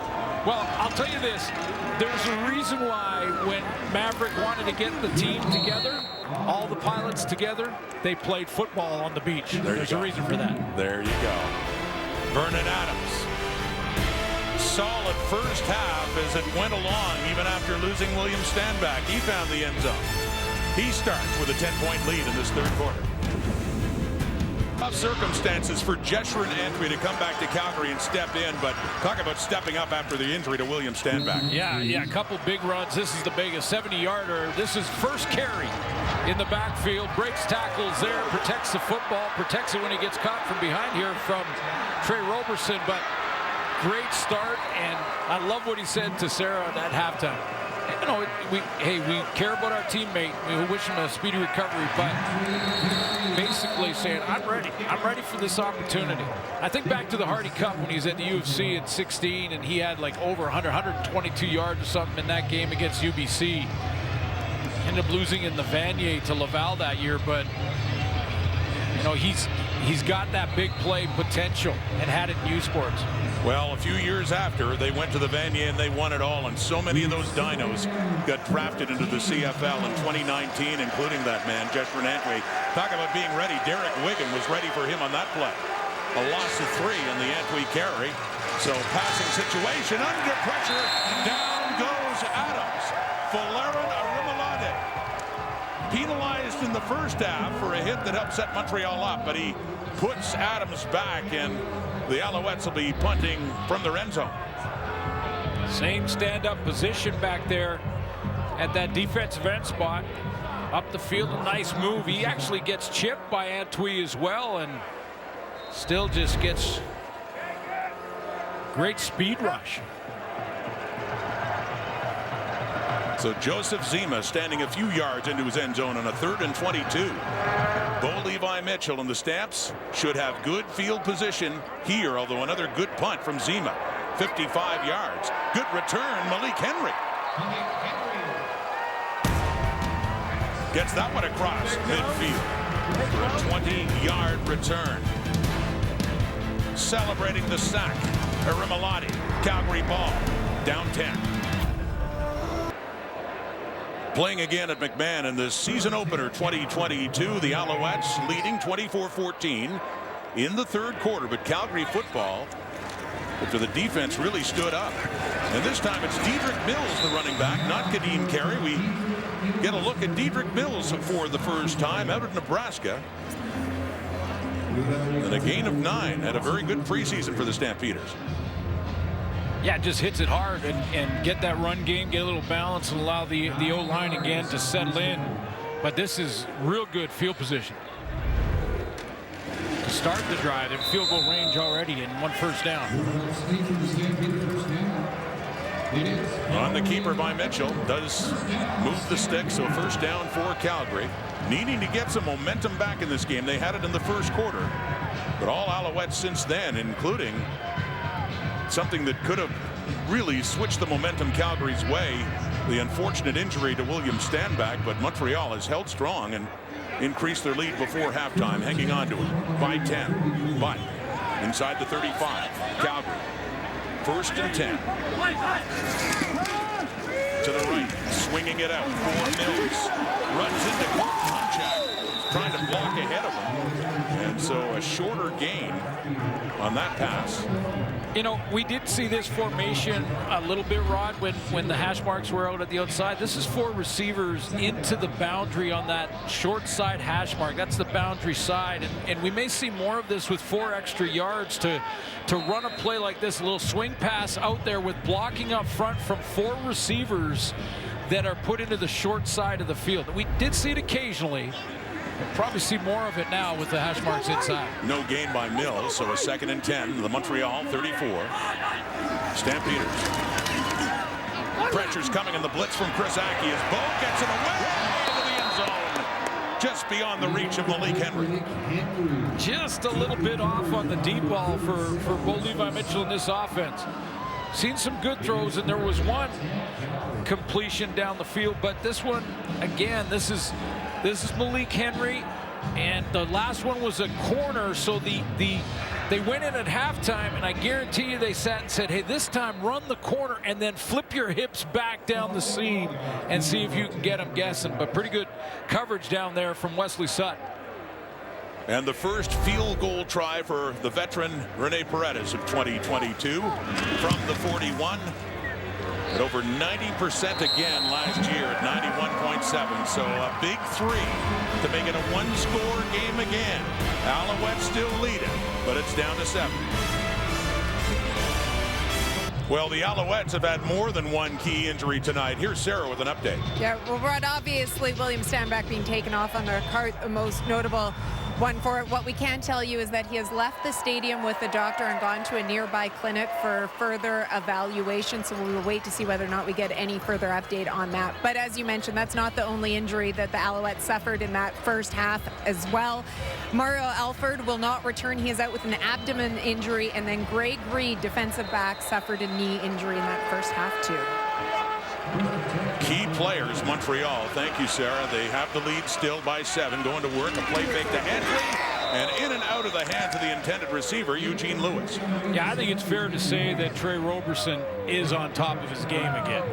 Well, I'll tell you this. There's a reason why when Maverick wanted to get the team together, all the pilots together, they played football on the beach. There's a reason for that. There you go. Vernon Adams. Solid first half as it went along, even after losing William Stanback. He found the end zone. He starts with a 10-point lead in this third quarter. Tough circumstances for Jeshurun Antwi to come back to Calgary and step in, but talk about stepping up after the injury to William Stanback. Yeah, a couple big runs. This is the biggest 70-yarder. This is first carry in the backfield. Breaks tackles there, protects the football, protects it when he gets caught from behind here from Trey Roberson, but great start, and I love what he said to Sarah at halftime. We care about our teammate. We wish him a speedy recovery, but basically saying, I'm ready for this opportunity. I think back to the Hardy Cup when he was at the UFC at 16, and he had like over 122 yards or something in that game against UBC. Ended up losing in the Vanier to Laval that year, but he's got that big play potential and had it in U Sports. Well, a few years after, they went to the Vanier and they won it all, and so many of those dinos got drafted into the CFL in 2019, including that man, Jeshurun Antwi. Talk about being ready. Derek Wigan was ready for him on that play. A loss of 3 on the Antwi carry. So passing situation, under pressure, down goes Adams. Folarin Arimolade. Penalized in the first half for a hit that upset Montreal up, but he puts Adams back, and the Alouettes will be punting from their end zone. Same stand-up position back there at that defensive end spot. Up the field, a nice move. He actually gets chipped by Antwi as well, and still just gets great speed rush. So Joseph Zima standing a few yards into his end zone on a 3rd and 22. Bo Levi Mitchell and the Stamps should have good field position here, although another good punt from Zima. 55 yards. Good return, Malik Henry. Gets that one across midfield for a 20-yard return. Celebrating the sack. Arimolade, Calgary ball, down 10. Playing again at McMahon in this season opener 2022, the Alouettes leading 24-14 in the third quarter, but Calgary football, after the defense really stood up. And this time it's Dedrick Mills, the running back, not Kadeem Carey. We get a look at Dedrick Mills for the first time out of Nebraska. And a gain of 9. Had a very good preseason for the Stampeders. Yeah, just hits it hard and get that run game, get a little balance, and allow the O-line again to settle in. But this is real good field position to start the drive. In field goal range already and 1 first down. On the keeper by Mitchell, does move the stick, so first down for Calgary. Needing to get some momentum back in this game. They had it in the first quarter, but all Alouettes since then, including something that could have really switched the momentum Calgary's way, the unfortunate injury to William Stanback, but Montreal has held strong and increased their lead before halftime, hanging on to it by 10. But inside the 35, Calgary, 1st and 10. To the right, swinging it out for Mills. Runs into contact, trying to block ahead of him. And so a shorter gain on that pass. We did see this formation a little bit, Rod, when the hash marks were out at the outside. This is 4 receivers into the boundary on that short side hash mark. That's the boundary side. And we may see more of this with 4 extra yards to run a play like this, a little swing pass out there with blocking up front from 4 receivers that are put into the short side of the field. We did see it occasionally, Probably see more of it now with the hash marks inside. No gain by Mills, so a 2nd and 10. The Montreal 34. Stampeders. Pressure's coming in the blitz from Chris Aki as Bo gets it away into the end zone. Just beyond the reach of Malik Henry. Just a little bit off on the deep ball for Bo Levi Mitchell in this offense. Seen some good throws, and there was one completion down the field, but this one, again, this is Malik Henry, and the last one was a corner, so they went in at halftime, and I guarantee you they sat and said, hey, this time run the corner and then flip your hips back down the seam and see if you can get them guessing. But pretty good coverage down there from Wesley Sutton. And the first field goal try for the veteran Rene Paredes of 2022 from the 41. At over 90% again last year at 91.7. So a big 3 to make it a 1-score game again. Alouettes still lead it, but it's down to 7. Well, the Alouettes have had more than one key injury tonight. Here's Sarah with an update. Yeah, well, Rod, obviously William Stanback being taken off on the cart, the most notable one for it. What we can tell you is that he has left the stadium with the doctor and gone to a nearby clinic for further evaluation. So we will wait to see whether or not we get any further update on that. But as you mentioned, that's not the only injury that the Alouettes suffered in that first half as well. Mario Alford will not return. He is out with an abdomen injury. And then Greg Reed, defensive back, suffered a knee injury in that first half too. Key players, Montreal. Thank you, Sarah. They have the lead still by 7. Going to work. A play fake to Henley. And in and out of the hands of the intended receiver, Eugene Lewis. Yeah, I think it's fair to say that Trey Roberson is on top of his game again.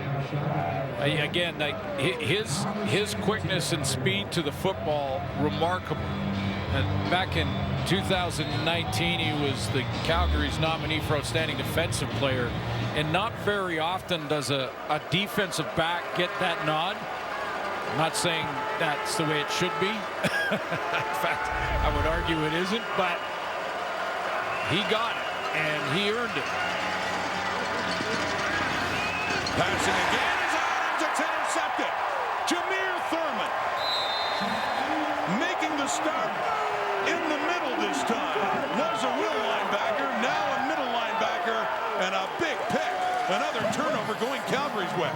Again, like his quickness and speed to the football, remarkable. And back in 2019, he was the Calgary's nominee for Outstanding Defensive Player. And not very often does a defensive back get that nod. I'm not saying that's the way it should be. In fact, I would argue it isn't, but he got it, and he earned it. Passing again is Adams. It's intercepted. Jameer Thurman making the start in the middle this time. Was a will linebacker, now a middle linebacker, and a big pick. Another turnover going Calgary's way.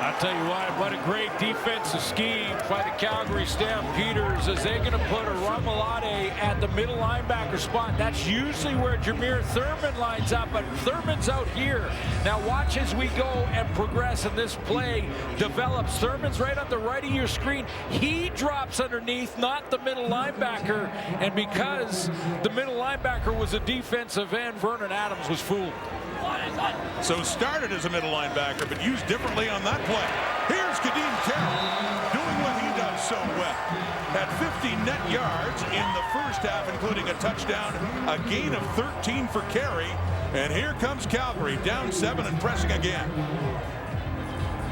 I'll tell you what a great defensive scheme by the Calgary Stampeders as they're going to put a Ramalade at the middle linebacker spot. That's usually where Jameer Thurman lines up, but Thurman's out here. Now watch as we go and progress, and this play develops. Thurman's right on the right of your screen. He drops underneath, not the middle linebacker, and because the middle linebacker was a defensive end, Vernon Adams was fooled. So started as a middle linebacker, but used differently on that play. Here's Kadeem Carroll doing what he does so well. Had 50 net yards in the first half, including a touchdown, a gain of 13 for Carey. And here comes Calgary, down 7 and pressing again.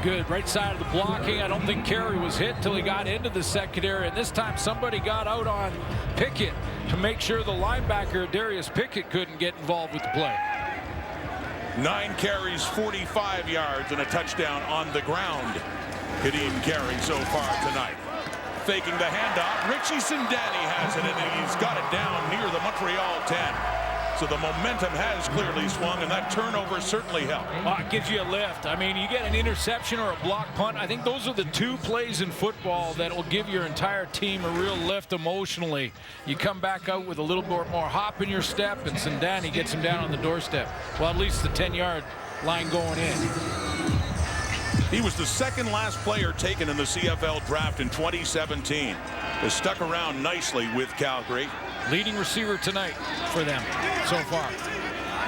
Good right side of the blocking. I don't think Carey was hit till he got into the secondary, and this time somebody got out on Pickett to make sure the linebacker Darius Pickett couldn't get involved with the play. 9 carries, 45 yards, and a touchdown on the ground. Kadeem Carey so far tonight. Faking the handoff. Richie Sindani has it, and he's got it down near the Montreal 10. So the momentum has clearly swung, and that turnover certainly helped. Oh, it gives you a lift. I mean, you get an interception or a block punt. I think those are the 2 plays in football that will give your entire team a real lift emotionally. You come back out with a little bit more hop in your step, and Sindani gets him down on the doorstep. Well, at least the 10-yard line going in. He was the second last player taken in the CFL draft in 2017. Has stuck around nicely with Calgary. Leading receiver tonight for them so far.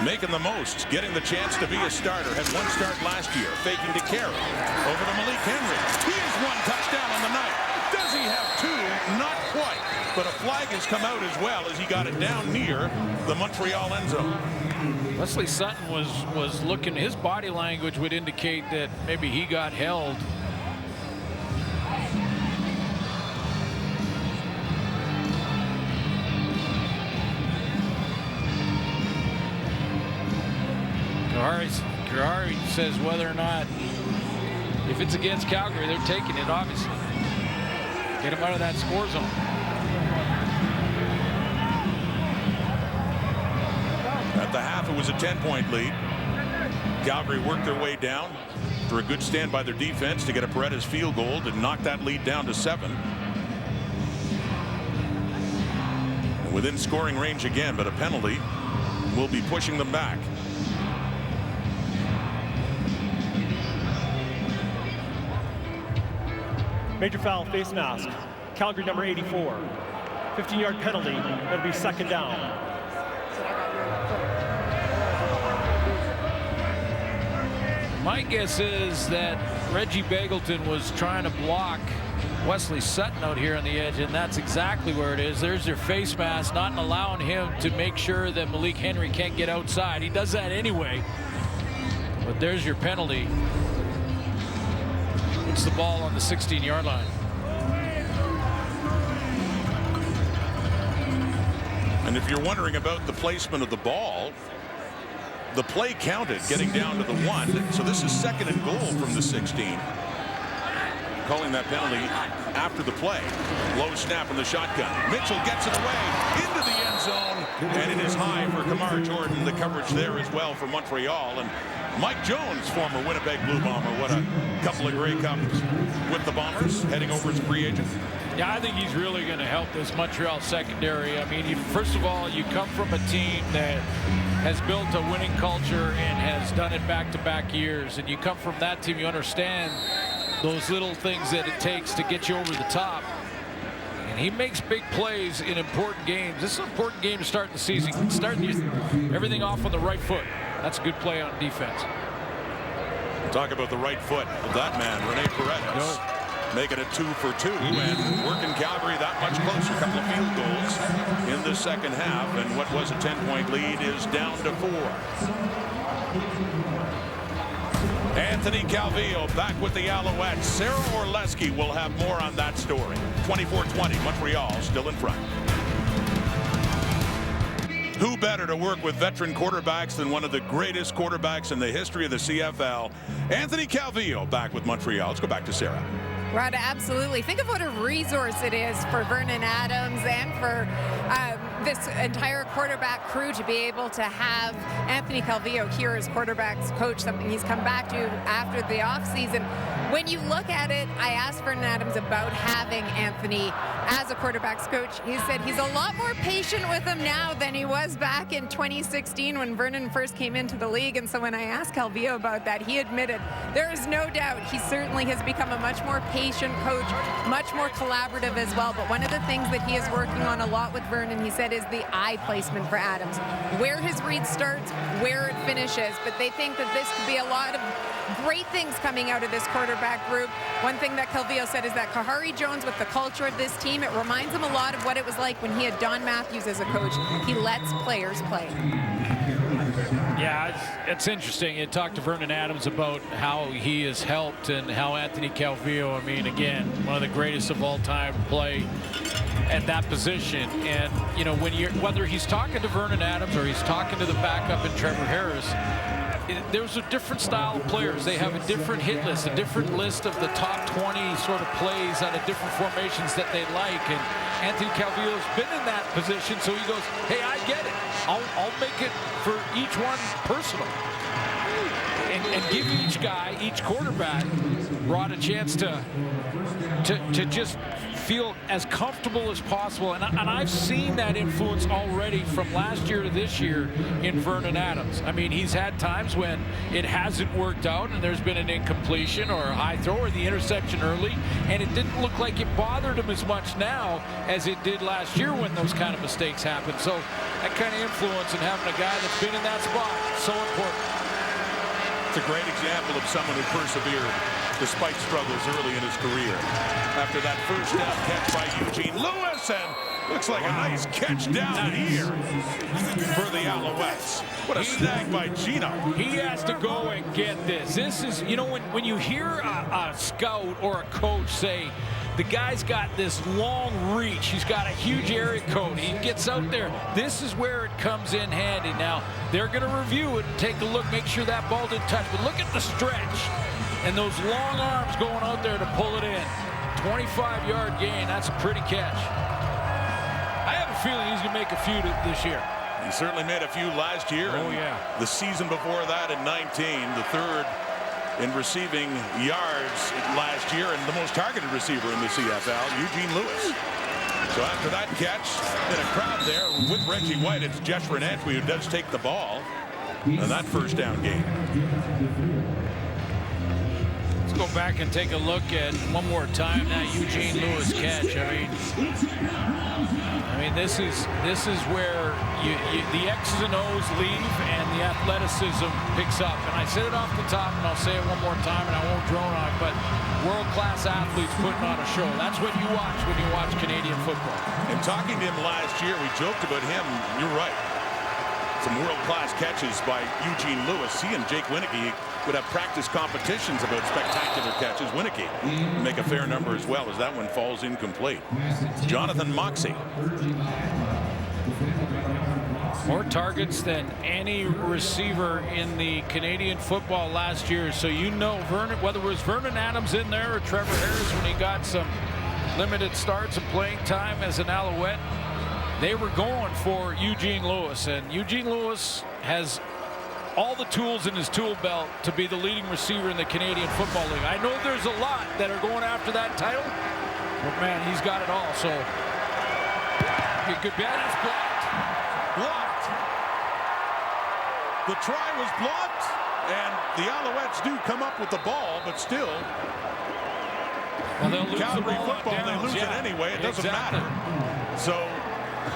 Making the most, getting the chance to be a starter. Had 1 start last year, faking to Carey. Over to Malik Henry. He has 1 touchdown on the night. Does he have 2? Not quite. But a flag has come out as well as he got it down near the Montreal end zone. Wesley Sutton was looking, his body language would indicate that maybe he got held. Kari says whether or not if it's against Calgary, they're taking it, obviously. Get them out of that score zone. At the half, it was a 10-point lead. Calgary worked their way down for a good stand by their defense to get a Paredes field goal to knock that lead down to 7. And within scoring range again, but a penalty will be pushing them back. Major foul, face mask. Calgary number 84. 15-yard penalty. That'll be second down. My guess is that Reggie Bagleton was trying to block Wesley Sutton out here on the edge, and that's exactly where it is. There's their face mask, not allowing him to make sure that Malik Henry can't get outside. He does that anyway. But there's your penalty. It's the ball on the 16-yard line. And if you're wondering about the placement of the ball, the play counted getting down to the 1. So this is 2nd and goal from the 16. Calling that penalty after the play. Low snap in the shotgun. Mitchell gets it away into the end zone, and it is high for Kamar Jordan. The coverage there as well for Montreal. And Mike Jones, former Winnipeg Blue Bomber, what a couple of Grey Cups with the Bombers, heading over as free agent. Yeah, I think he's really going to help this Montreal secondary. I mean, first of all, you come from a team that has built a winning culture and has done it back-to-back years. And you come from that team, you understand those little things that it takes to get you over the top. And he makes big plays in important games. This is an important game to start the season. Start everything off on the right foot. That's a good play on defense. Talk about the right foot of that man, Rene Paredes. Making it 2 for 2 and working Calgary that much closer. A couple of field goals in the second half, and what was a 10-point lead is down to 4. Anthony Calvillo back with the Alouettes. Sarah Orleski will have more on that story. 24-20, Montreal still in front. Who better to work with veteran quarterbacks than one of the greatest quarterbacks in the history of the CFL? Anthony Calvillo back with Montreal. Let's go back to Sarah. Rod, absolutely. Think of what a resource it is for Vernon Adams and for this entire quarterback crew to be able to have Anthony Calvillo here as quarterback's coach, something he's come back to after the offseason. When you look at it, I asked Vernon Adams about having Anthony as a quarterback's coach. He said he's a lot more patient with him now than he was back in 2016 when Vernon first came into the league. And so when I asked Calvillo about that, he admitted there is no doubt he certainly has become a much more patient coach, much more collaborative as well. But one of the things that he is working on a lot with Vernon, he said, is the eye placement for Adams. Where his read starts, where it finishes. But they think that this could be a lot of great things coming out of this quarterback group. One thing that Calvillo said is that Kahari Jones, with the culture of this team, it reminds him a lot of what it was like when he had Don Matthews as a coach. He lets players play. Yeah, it's interesting. You talked to Vernon Adams about how he has helped and how Anthony Calvillo, I mean, again, one of the greatest of all time to play at that position. And, you know, whether he's talking to Vernon Adams or he's talking to the backup in Trevor Harris, there's a different style of players. They have a different hit list, a different list of the top 20 sort of plays out of different formations that they like. And Anthony Calvillo's been in that position, so he goes, hey, I get it. I'll make it for each one personal. And give each guy, each quarterback, Rod, a chance to just feel as comfortable as possible. And I've seen that influence already from last year to this year in Vernon Adams. I mean, he's had times when it hasn't worked out and there's been an incompletion or a high throw or the interception early, and it didn't look like it bothered him as much now as it did last year when those kind of mistakes happened. So that kind of influence and having a guy that's been in that spot, so important. It's a great example of someone who persevered despite struggles early in his career. After that first down catch by Eugene Lewis, and looks like a nice catch down here for the Alouettes. What a snag by Gino. He has to go and get this. This is, you know, when you hear a scout or a coach say, the guy's got this long reach. He's got a huge area code. He gets out there. This is where it comes in handy. Now, they're going to review it and take a look, make sure that ball didn't touch. But look at the stretch. And those long arms going out there to pull it in. 25-yard gain. That's a pretty catch. I have a feeling he's going to make a few this year. He certainly made a few last year. Oh, yeah. The season before that in 19, the third in receiving yards last year and the most targeted receiver in the CFL, Eugene Lewis. So after that catch in a crowd there with Reggie White, it's Jeshurun Antwi who does take the ball and that first down gain. Let's go back and take a look at one more time that Eugene Lewis catch. I mean, this is where the X's and O's leave and the athleticism picks up. And I said it off the top, and I'll say it one more time, and I won't drone on it, but world-class athletes putting on a show. That's what you watch when you watch Canadian football. And talking to him last year, we joked about him. You're right. Some world-class catches by Eugene Lewis. He and Jake Winneke would have practice competitions about spectacular catches. Winneke make a fair number as well, as that one falls incomplete. Jonathan Moxey. More targets than any receiver in the Canadian football last year. So you know, whether it was Vernon Adams in there or Trevor Harris when he got some limited starts and playing time as an Alouette, they were going for Eugene Lewis. And Eugene Lewis has all the tools in his tool belt to be the leading receiver in the Canadian Football League. I know there's a lot that are going after that title, but man, he's got it all. So a good bet. It's Blocked. The try was blocked, and the Alouettes do come up with the ball, but still, well, they'll lose Calgary the ball football, they lose it anyway. It doesn't matter. So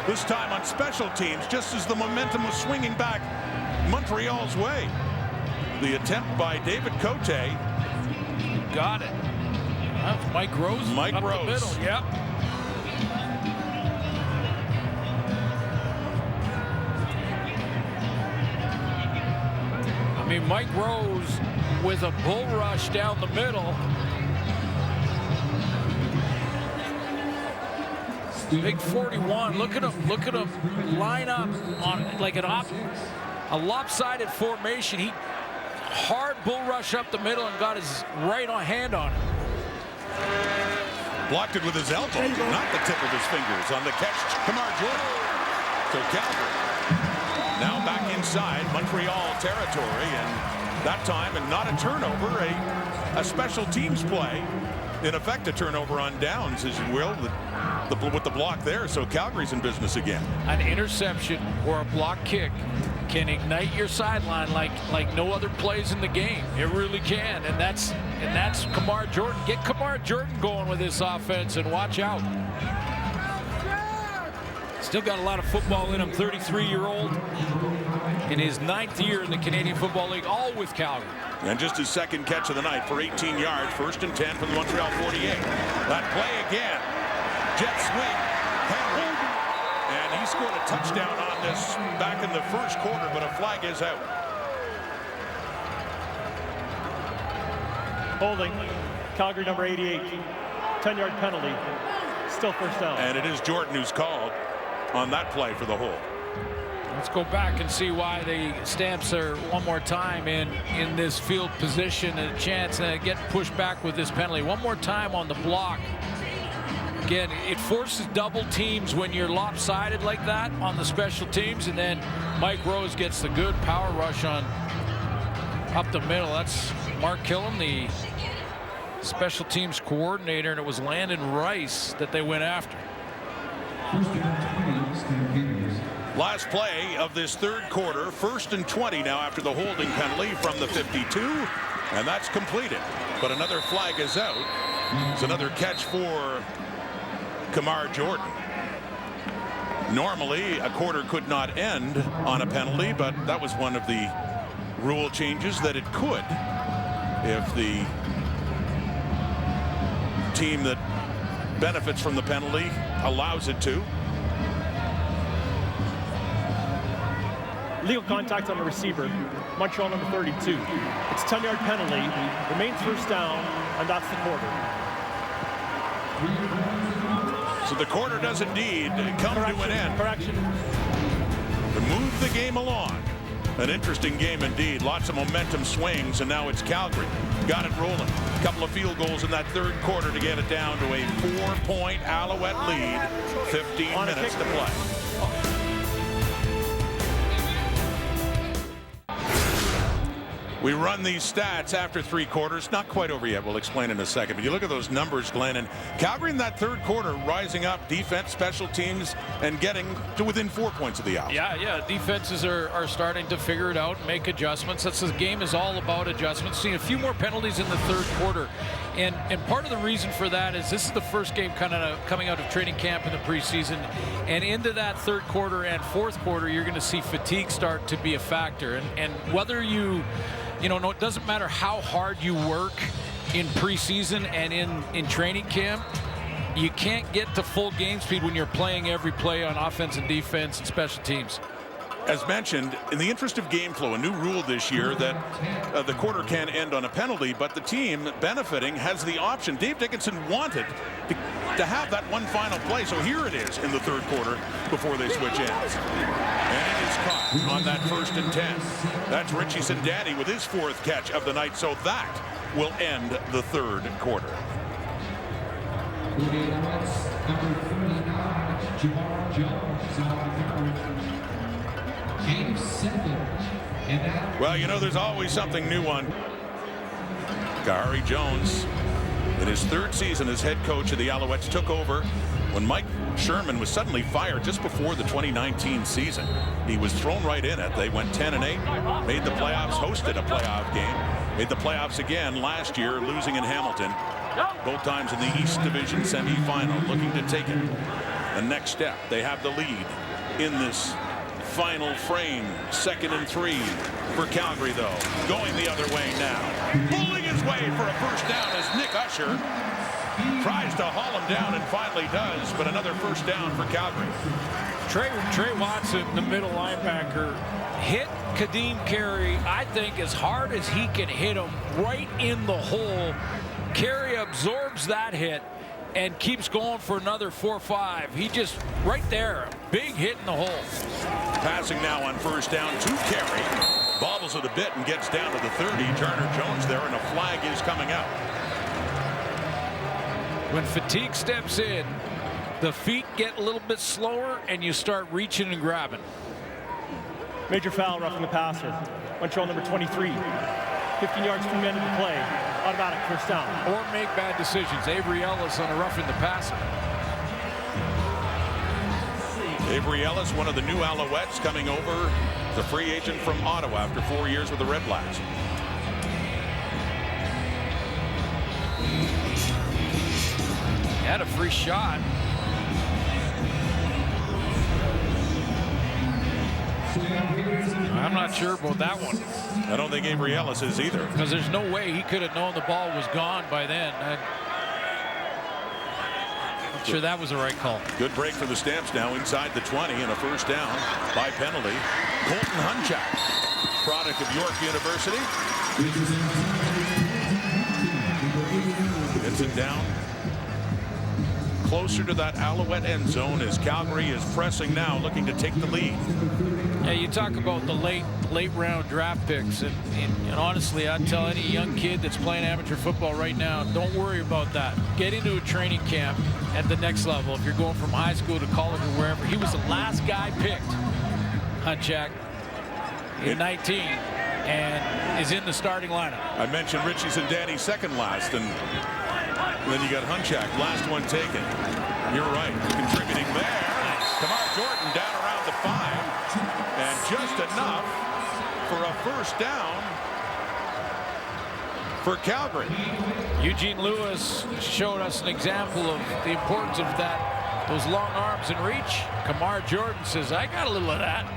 this time on special teams, just as the momentum was swinging back Montreal's way, the attempt by David Cote. Got it. That's Mike Rose. Mike up Rose. the middle. Yep. I mean, Mike Rose with a bull rush down the middle. Big 41. Look at him line up on like a lopsided formation. He hard bull rush up the middle and got his right hand on it. Blocked it with his elbow, not the tip of his fingers on the catch. Kamar Jordan. So Calgary now back inside Montreal territory, and that time, and not a turnover, a special teams play. In effect, a turnover on downs, as you will, with the block there. So Calgary's in business again. An interception or a block kick can ignite your sideline like no other plays in the game. It really can, and that's Kamar Jordan. Get Kamar Jordan going with this offense, and watch out. Still got a lot of football in him. 33-year-old in his 9th year in the Canadian Football League, all with Calgary. And just his second catch of the night for 18 yards. 1st and 10 from the Montreal 48. That play again. Jet sweep. Henry. And he scored a touchdown on this back in the first quarter, but a flag is out. Holding. Calgary number 88. 10-yard penalty. Still first down. And it is Jordan who's called on that play for the hold. Let's go back and see why the Stamps are one more time in this field position and a chance to get pushed back with this penalty. One more time on the block. Again, it forces double teams when you're lopsided like that on the special teams, and then Mike Rose gets the good power rush on up the middle. That's Mark Killam, the special teams coordinator, and it was Landon Rice that they went after. Last play of this third quarter, 1st and 20 now after the holding penalty from the 52, and that's completed. But another flag is out. It's another catch for Kamar Jordan. Normally, a quarter could not end on a penalty, but that was one of the rule changes that it could if the team that benefits from the penalty allows it to. Legal contact on the receiver. Montreal number 32. It's a 10-yard penalty. Remains first down, and that's the quarter. So the quarter does indeed come to an end. Correction. To move the game along. An interesting game indeed. Lots of momentum swings, and now it's Calgary. Got it rolling. A couple of field goals in that third quarter to get it down to a 4-point Alouette lead. 15 minutes to play. We run these stats after 3 quarters. Not quite over yet. We'll explain in a second. But you look at those numbers, Glenn, and Calgary in that third quarter rising up, defense, special teams, and getting to within 4 points of the Owls. Yeah. Defenses are starting to figure it out and make adjustments. That's the game is all about adjustments. Seeing a few more penalties in the third quarter. And part of the reason for that is this is the first game kind of coming out of training camp in the preseason. And into that third quarter and fourth quarter, you're going to see fatigue start to be a factor. And whether you know, it doesn't matter how hard you work in preseason and in training camp, you can't get to full game speed when you're playing every play on offense and defense and special teams. As mentioned, in the interest of game flow, a new rule this year that the quarter can end on a penalty, but the team benefiting has the option. Dave Dickinson wanted to have that one final play, so here it is in the third quarter before they switch ends. And it is caught on that 1st and 10. That's Richie Sindani with his 4th catch of the night, so that will end the third quarter. Well, you know, there's always something new on Gary Jones. In his 3rd season as head coach of the Alouettes, took over when Mike Sherman was suddenly fired just before the 2019 season. He was thrown right in it. They went 10-8, made the playoffs, hosted a playoff game, made the playoffs again last year, losing in Hamilton, both times in the East Division semifinal, looking to take it the next step. They have the lead in this final frame. 2nd and 3 for Calgary, though. Going the other way now. Pulling his way for a first down as Nick Usher tries to haul him down and finally does, but another first down for Calgary. Trey Watson, the middle linebacker, hit Kadeem Carey, I think, as hard as he can hit him right in the hole. Carey absorbs that hit and keeps going for another 4-5. He just right there, big hit in the hole. Passing now on first down to Carey. Bobbles it a bit and gets down to the 30. Turner Jones there, and a flag is coming out. When fatigue steps in, the feet get a little bit slower and you start reaching and grabbing. Major foul, roughing the passer. Montreal number 23. 15 yards from the end of the play. Automatic first down. Or make bad decisions. Avery Ellis on a roughing the passer. Avery Ellis, one of the new Alouettes, coming over, the free agent from Ottawa after 4 years with the Red Blacks. Had a free shot. I'm not sure about that one. I don't think Avery Ellis is either. Because there's no way he could have known the ball was gone by then. I'm sure that was the right call. Good break for the Stamps now inside the 20 and a first down by penalty. Colton Hunchak, product of York University. Gets it down closer to that Alouette end zone as Calgary is pressing now, looking to take the lead. Yeah, you talk about the late round draft picks, and honestly, I'd tell any young kid that's playing amateur football right now, don't worry about that. Get into a training camp at the next level. If you're going from high school to college or wherever, he was the last guy picked, Hunchak, in 19, and is in the starting lineup. I mentioned Richie Sindani second last, and then you got Hunchak, last one taken. You're right, contributing there. Kamar Jordan down around the 5, and just enough for a first down for Calgary. Eugene Lewis showed us an example of the importance of that, those long arms and reach. Kamar Jordan says, I got a little of that.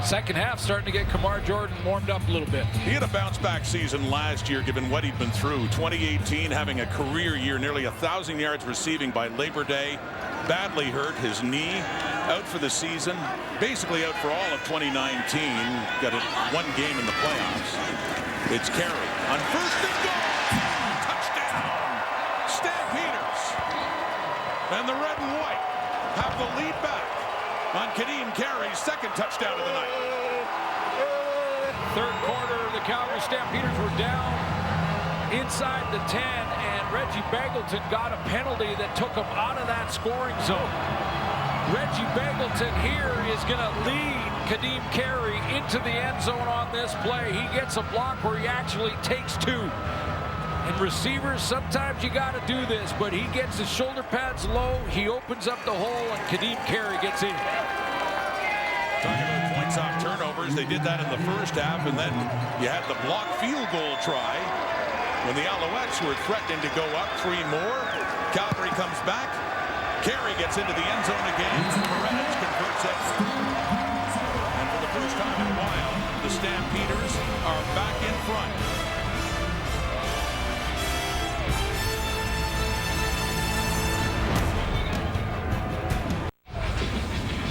Second half starting to get Kamar Jordan warmed up a little bit. He had a bounce-back season last year, given what he'd been through. 2018 having a career year, nearly 1,000 yards receiving by Labor Day. Badly hurt, his knee, out for the season. Basically out for all of 2019. Got it one game in the playoffs. It's Carey on first and goal. Touchdown, Stampeders. And the red and white have the lead back on Kadeem Carey's second touchdown of the night. third quarter, the Calgary Stampeders were down inside the 10, and Reggie Begelton got a penalty that took him out of that scoring zone. Reggie Begelton here is going to lead Kadeem Carey into the end zone on this play. He gets a block where he actually takes two. And receivers, sometimes you got to do this, but he gets his shoulder pads low, he opens up the hole, and Kadeem Carey gets in. Talking about points off turnovers, they did that in the first half, and then you had the block field goal try when the Alouettes were threatening to go up 3 more. Calgary comes back. Carey gets into the end zone again. Paredes converts it. And for the first time in a while, the Stampeders are back in front.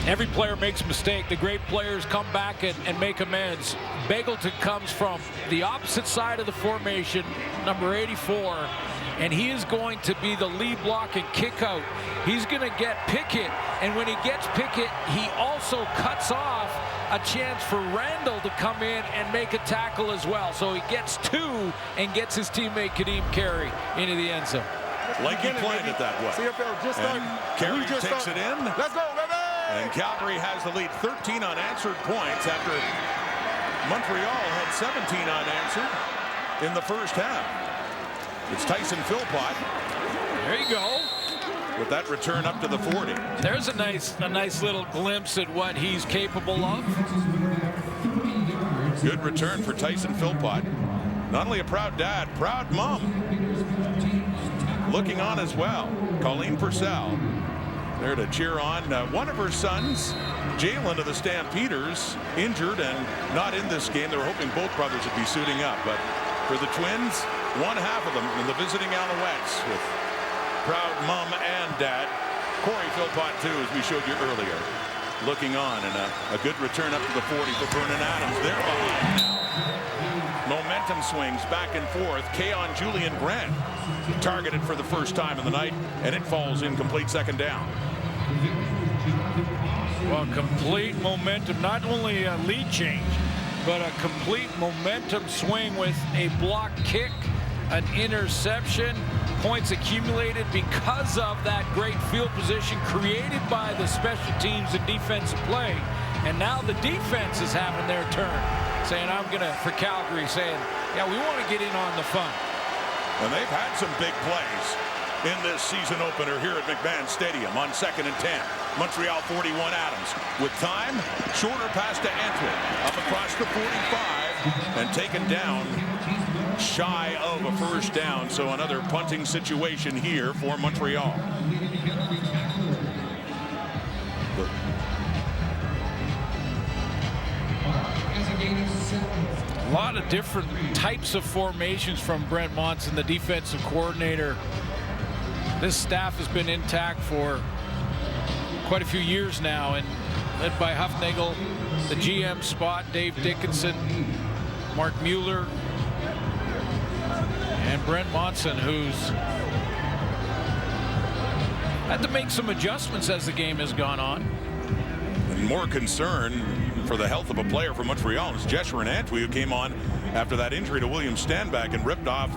Every player makes a mistake. The great players come back and make amends. Begelton comes from the opposite side of the formation, number 84, and he is going to be the lead block and kick out. He's going to get Pickett, and when he gets Pickett, he also cuts off a chance for Randall to come in and make a tackle as well. So he gets 2 and gets his teammate Kadeem Carey into the end zone. Like he planned it that way. CFL just started. Carey takes it in. Let's go, baby! And Calgary has the lead, 13 unanswered points after Montreal had 17 unanswered in the first half. It's Tyson Philpott. There you go. With that return up to the 40. There's a nice little glimpse at what he's capable of. Good return for Tyson Philpott. Not only a proud dad, proud mom. Looking on as well. Colleen Purcell there to cheer on one of her sons, Jalen of the Stampeders, injured and not in this game. They were hoping both brothers would be suiting up, but for the Twins, one half of them in the visiting Alouettes with proud mom and dad. Corey Philpott too, as we showed you earlier, looking on, and a good return up to the 40 for Vernon Adams. They're behind now. Momentum swings back and forth. Keon Julian Grant targeted for the first time in the night, and it falls incomplete, second down. Well, complete momentum, not only a lead change, but a complete momentum swing with a block kick, an interception, points accumulated because of that great field position created by the special teams and defensive play. And now the defense is having their turn, saying, for Calgary, saying, yeah, we want to get in on the fun. And they've had some big plays in this season opener here at McMahon Stadium on 2nd and 10. Montreal 41 Adams with time, shorter pass to Antwi, up across the 45 and taken down shy of a first down. So another punting situation here for Montreal. A lot of different types of formations from Brent Monson, the defensive coordinator. This staff has been intact for quite a few years now, and led by Huffnagel, the GM spot, Dave Dickinson, Mark Mueller, and Brent Monson, who's had to make some adjustments as the game has gone on. And more concern for the health of a player from Montreal is Jesherin Antwi, who came on after that injury to William Stanback and ripped off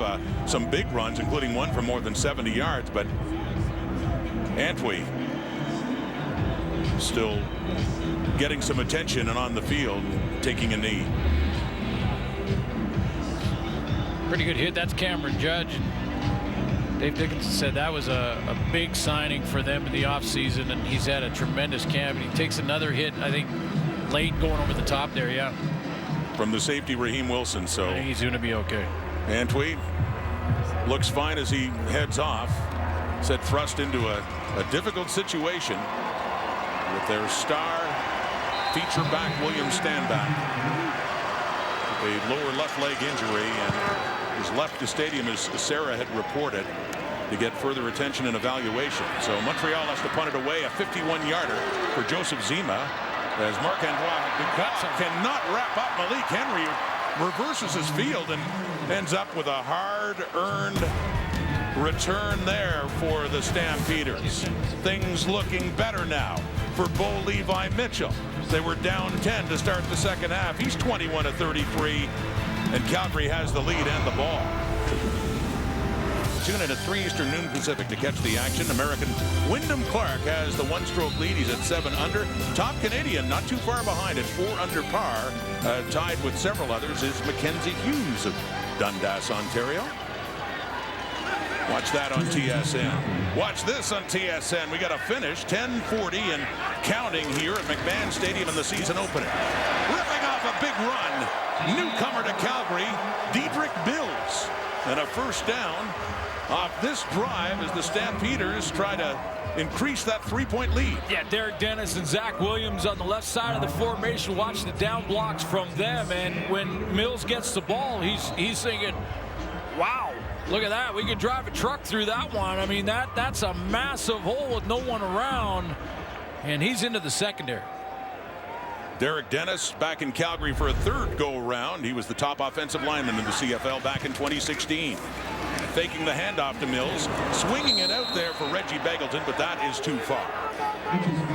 some big runs, including one for more than 70 yards. But Antwi still getting some attention and on the field, taking a knee. Pretty good hit. That's Cameron Judge. Dave Dickinson said that was a big signing for them in the offseason, and he's had a tremendous camp. And he takes another hit, I think, late going over the top there, yeah. From the safety, Raheem Wilson, so. I think he's going to be okay. Antwi looks fine as he heads off. Said thrust into a difficult situation with their star feature back, William Stanback, with a lower left leg injury, and has left the stadium, as Sarah had reported, to get further attention and evaluation. So Montreal has to punt it away, a 51-yarder for Joseph Zima, as Marc-André cannot wrap up. Malik Henry reverses his field and ends up with a hard-earned return there for the Stampeders. Things looking better now for Bo Levi Mitchell. They were down 10 to start the second half. He's 21 of 33, and Calgary has the lead and the ball. Tune in at 3 Eastern, noon Pacific to catch the action. American Wyndham Clark has the one-stroke lead. He's at 7 under. Top Canadian, not too far behind at 4 under par. Tied with several others is Mackenzie Hughes of Dundas, Ontario. Watch that on TSN. Watch this on TSN. We got a finish, 10:40 and counting here at McMahon Stadium in the season opener. Ripping off a big run. Newcomer to Calgary, Diedrich Bills. And a first down off this drive as the Stampeders try to increase that 3-point lead. Yeah, Derek Dennis and Zach Williams on the left side of the formation. Watch the down blocks from them. And when Mills gets the ball, he's thinking, wow, look at that. We could drive a truck through that one. I mean, that's a massive hole with no one around. And he's into the secondary. Derek Dennis back in Calgary for a third go-around. He was the top offensive lineman in the CFL back in 2016. Faking the handoff to Mills, swinging it out there for Reggie Begelton, but that is too far.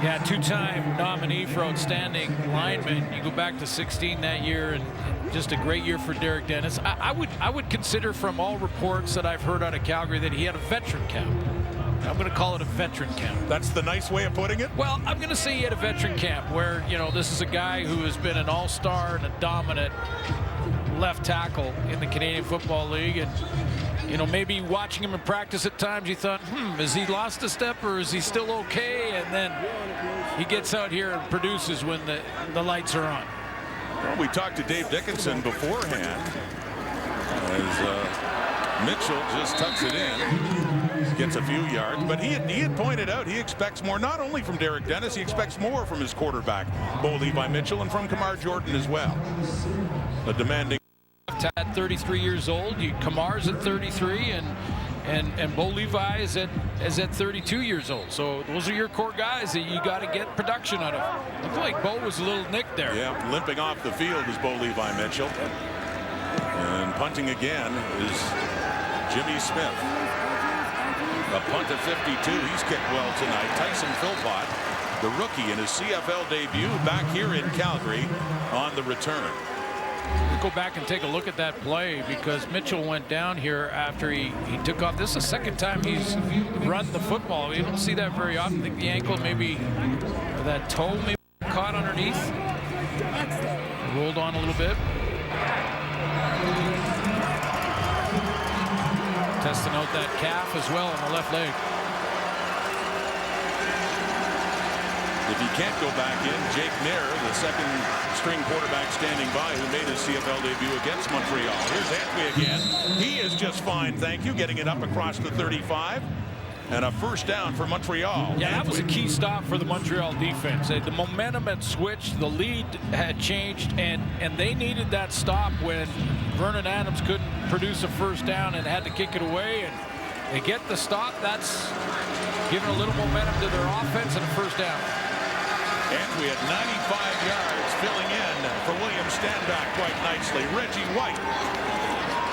Yeah, two-time nominee for outstanding lineman. You go back to 16 that year, and just a great year for Derek Dennis. I would consider, from all reports that I've heard out of Calgary, that he had a veteran camp. I'm going to call it a veteran camp. That's the nice way of putting it? Well, I'm going to say he had a veteran camp where, you know, this is a guy who has been an all-star and a dominant left tackle in the Canadian Football League. And, you know, maybe watching him in practice at times, you thought, has he lost a step or is he still okay? And then he gets out here and produces when the lights are on. Well, we talked to Dave Dickinson beforehand as Mitchell just tucks it in. Gets a few yards, but he had pointed out he expects more, not only from Derek Dennis, he expects more from his quarterback, Bo Levi Mitchell, and from Kamar Jordan as well. A demanding. At 33 years old, Kamar's at 33, and Bo Levi is at 32 years old. So those are your core guys that you got to get production out of. Looked like Bo was a little nicked there. Yeah, limping off the field is Bo Levi Mitchell, and punting again is Jimmy Smith. A punt at 52. He's kicked well tonight. Tyson Philpott, the rookie in his CFL debut, back here in Calgary on the return. We'll go back and take a look at that play because Mitchell went down here after he took off. This is the second time he's run the football. You don't see that very often. I think the ankle maybe, or that toe maybe caught underneath. Rolled on a little bit. Testing out that calf as well on the left leg. If he can't go back in, Jake Nair, the second string quarterback standing by, who made his CFL debut against Montreal. Here's Antwi again. He is just fine, thank you, getting it up across the 35. And a first down for Montreal. Yeah, that was a key stop for the Montreal defense. The momentum had switched, the lead had changed, and they needed that stop when Vernon Adams couldn't produce a first down and had to kick it away. And they get the stop. That's giving a little momentum to their offense and a first down. And we had 95 yards filling in for William Stanback quite nicely. Reggie White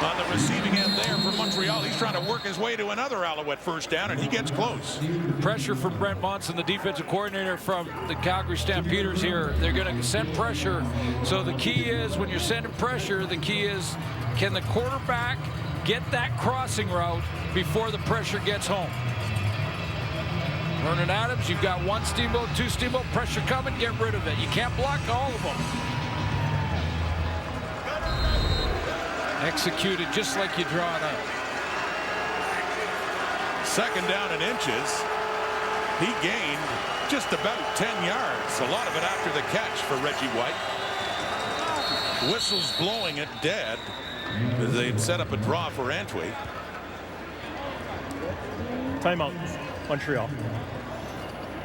on the receiving end there for Montreal. He's trying to work his way to another Alouette first down, and he gets close. Pressure from Brent Monson, the defensive coordinator from the Calgary Stampeders here. They're going to send pressure. So the key is, when you're sending pressure, the key is, can the quarterback get that crossing route before the pressure gets home? Vernon Adams, you've got one steamboat, two steamboat, pressure coming, get rid of it. You can't block all of them. Executed just like you draw it up. Second down and inches. He gained just about 10 yards. A lot of it after the catch for Reggie White. Whistles blowing it dead as they'd set up a draw for Antwi. Timeout, Montreal.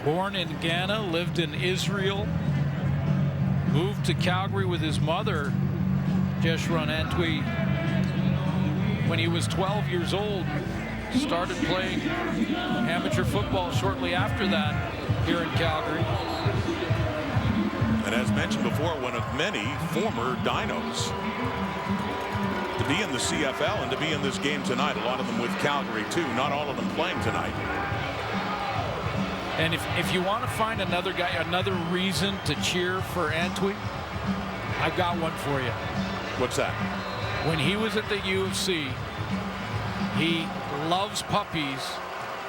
Born in Ghana, lived in Israel, moved to Calgary with his mother, Jeshurun Antwi, when he was 12 years old. Started playing amateur football shortly after that here in Calgary. And as mentioned before, one of many former Dinos to be in the CFL and to be in this game tonight. A lot of them with Calgary too, not all of them playing tonight. And if you want to find another guy, another reason to cheer for Antwi, I've got one for you. What's that? When he was at the UFC, he loves puppies,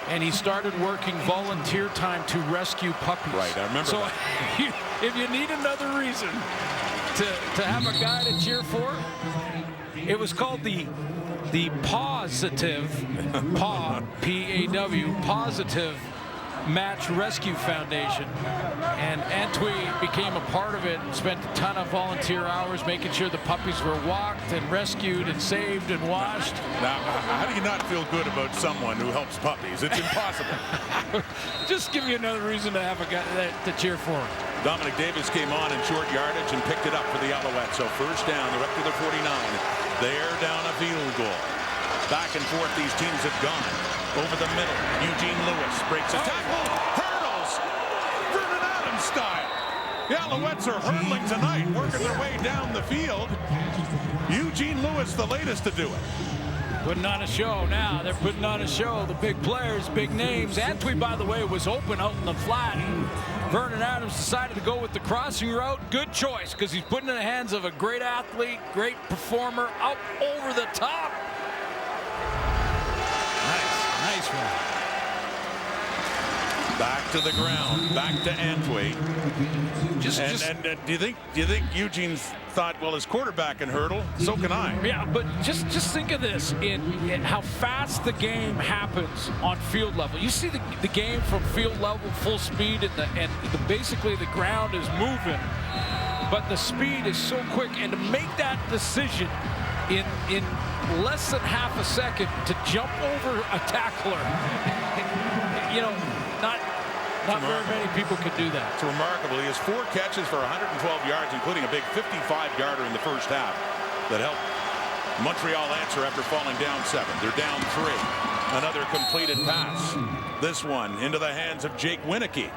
and he started working volunteer time to rescue puppies. Right, I remember that. So if you need another reason to have a guy to cheer for, it was called the Positive, P-A-W, Positive Match Rescue Foundation. And Antwi became a part of it and spent a ton of volunteer hours making sure the puppies were walked and rescued and saved and washed. Now, how do you not feel good about someone who helps puppies? It's impossible. Just give you another reason to have a guy to cheer for. Dominic Davis came on in short yardage and picked it up for the Alouettes. So first down, they're up to the 49. They're down a field goal. Back and forth these teams have gone. Over the middle, Eugene Lewis breaks a tackle, hurdles, Vernon Adams style. The Alouettes are hurtling tonight, working their way down the field. Eugene Lewis, the latest to do it. Putting on a show now. They're putting on a show. The big players, big names. Antwi, by the way, was open out in the flat. Vernon Adams decided to go with the crossing route. Good choice, because he's putting in the hands of a great athlete, great performer, up over the top. Nice one. Back to the ground, back to Antwi. And do you think Eugene thought, well, his quarterback can hurdle, so can I? Yeah, but just think of this in how fast the game happens on field level. You see the game from field level, full speed, and basically the ground is moving, but the speed is so quick, and to make that decision in less than half a second to jump over a tackler, you know, not very many people could do that. It's remarkable. He has 4 catches for 112 yards, including a big 55-yarder in the first half that helped Montreal answer after falling down 7. They're down 3. Another completed pass. This one into the hands of Jake Winicky.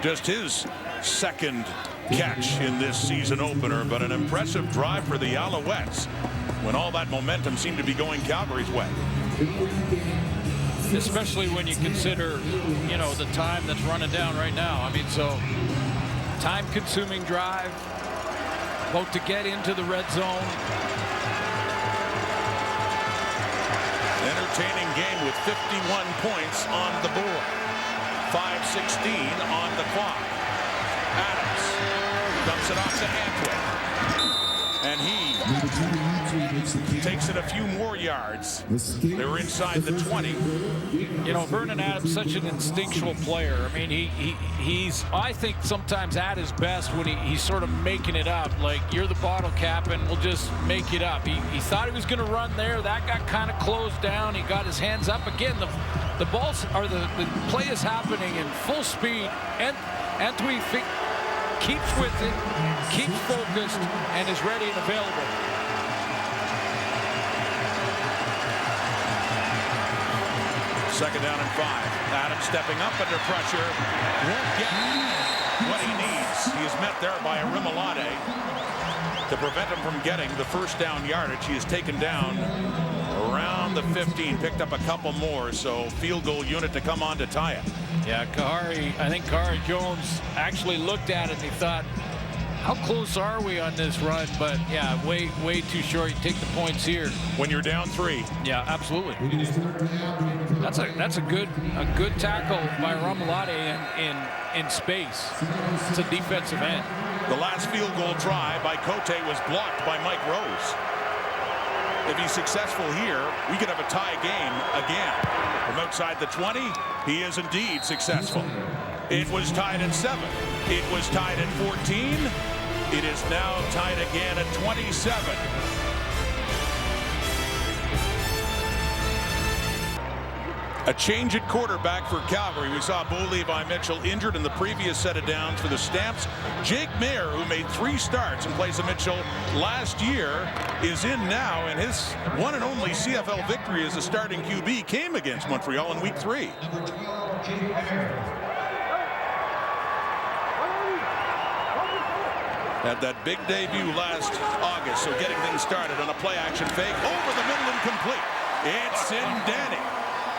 Just his second catch in this season opener, but an impressive drive for the Alouettes when all that momentum seemed to be going Calgary's way. Especially when you consider, you know, the time that's running down right now. I mean, so time-consuming drive, about to get into the red zone. Entertaining game with 51 points on the board. 5:16 on the clock. Adams dumps it off to Antwi. And he takes it a few more yards. They're inside the 20. You know, Vernon Adams, such an instinctual player. I mean, he's, I think, sometimes at his best when he's sort of making it up. Like, you're the bottle cap and we'll just make it up. He thought he was going to run there. That got kind of closed down. He got his hands up. Again, the balls are the play is happening in full speed. And Antwi keeps with it, keeps focused, and is ready and available. Second down and 5. Adams stepping up under pressure. Won't get what he needs. He is met there by Arimolade to prevent him from getting the first down yardage. He is taken down around the 15, picked up a couple more, so field goal unit to come on to tie it. Yeah, I think Kahari Jones actually looked at it and he thought, how close are we on this run? But yeah, way too short. You take the points here. When you're down 3. Yeah, absolutely. That's a good tackle by Arimolade in space. It's a defensive end. The last field goal try by Cote was blocked by Mike Rose. If he's successful here, we could have a tie game again. From outside the 20, he is indeed successful. It was tied at 7. It was tied at 14. It is now tied again at 27. A change at quarterback for Calgary. We saw Bo Levi Mitchell injured in the previous set of downs for the Stamps. Jake Mayer, who made 3 starts in place of Mitchell last year, is in now, and his one and only CFL victory as a starting QB came against Montreal in Week 3. Had that big debut last August, so getting things started on a play-action fake over the middle and complete. It's in Danny.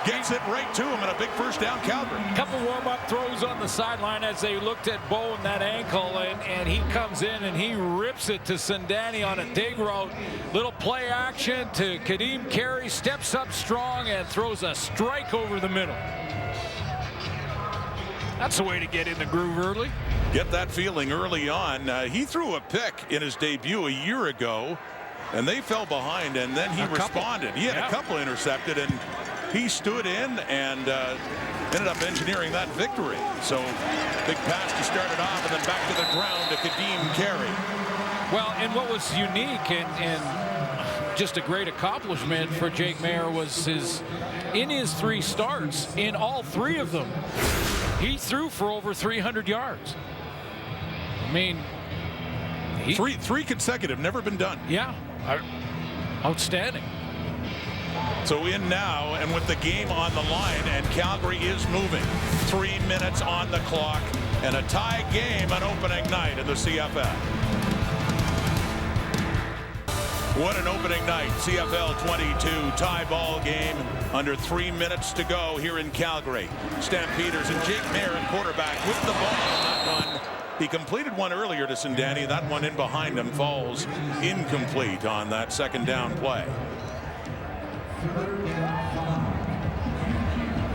gets it right to him, and a big first down, Calgary. A couple warm-up throws on the sideline as they looked at Bo and that ankle, and he comes in and he rips it to Sindani on a dig route. Little play action to Kadeem Carey, steps up strong and throws a strike over the middle. That's the way to get in the groove early. Get that feeling early on. He threw a pick in his debut a year ago, and they fell behind, and then he responded. He had a couple intercepted, and he stood in and ended up engineering that victory. So big pass to start it off, and then back to the ground to Kadeem Carey. Well, and what was unique and just a great accomplishment for Jake Maier was in his 3 starts, in all 3 of them, he threw for over 300 yards. I mean, three consecutive, never been done. Yeah, outstanding. So in now, and with the game on the line, and Calgary is moving. 3 minutes on the clock, and a tie game on opening night in the CFL. What an opening night. CFL 22 tie ball game. Under 3 minutes to go here in Calgary. Stampeders and Jake Maier in quarterback with the ball on that one. He completed one earlier to Sindani. That one in behind him falls incomplete on that second down play.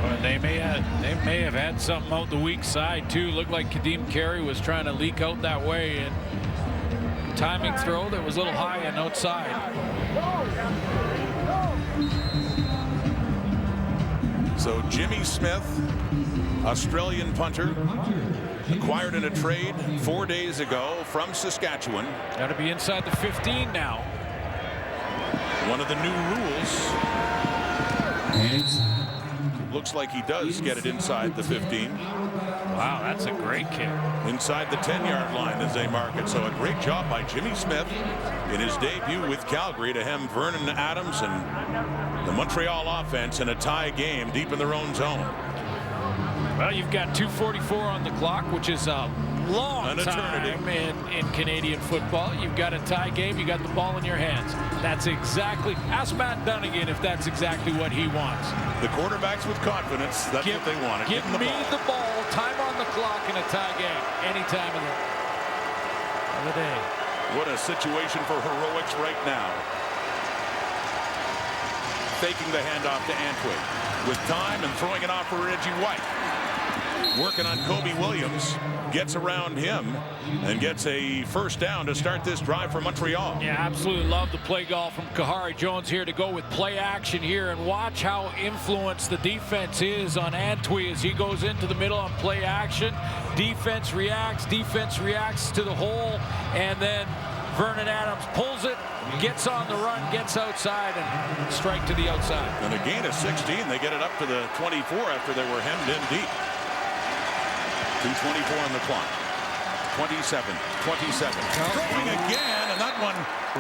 Well, they may have had something out the weak side too. Looked like Kadeem Carey was trying to leak out that way, and timing throw that was a little high and outside. So Jimmy Smith, Australian punter, acquired in a trade 4 days ago from Saskatchewan. Got to be inside the 15 now. One of the new rules. Looks like he does get it inside the 15. Wow, that's a great kick. Inside the 10-yard line as they mark it. So a great job by Jimmy Smith in his debut with Calgary to hem Vernon Adams and the Montreal offense in a tie game deep in their own zone. Well, you've got 2:44 on the clock, which is a long time in Canadian football. You've got a tie game. You got the ball in your hands. That's exactly. Ask Matt Dunnigan if that's exactly what he wants. The quarterbacks with confidence. That's what they wanted. Give me the ball. Time on the clock in a tie game. Any time of the day. What a situation for heroics right now. Faking the handoff to Antwi with time and throwing it off for Reggie White. Working on Kobe Williams, gets around him and gets a first down to start this drive for Montreal. Yeah, absolutely love the play call from Kahari Jones here to go with play action here, and watch how influenced the defense is on Antwi as he goes into the middle on play action. Defense reacts to the hole, and then Vernon Adams pulls it, gets on the run, gets outside, and strike to the outside. And a gain of 16. They get it up to the 24 after they were hemmed in deep. 2:24 on the clock. 27. Throwing again, and that one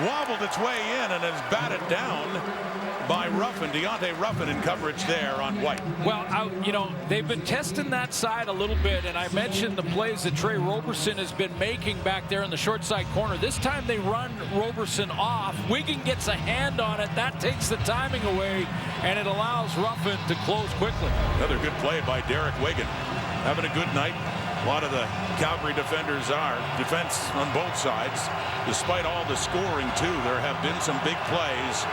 wobbled its way in and is batted down by Ruffin. Deontay Ruffin in coverage there on White. Well, you know, they've been testing that side a little bit, and I mentioned the plays that Trey Roberson has been making back there in the short side corner. This time they run Roberson off. Wigan gets a hand on it. That takes the timing away, and it allows Ruffin to close quickly. Another good play by Derek Wigan. Having a good night. A lot of the Calgary defenders are. Defense on both sides. Despite all the scoring, too, there have been some big plays.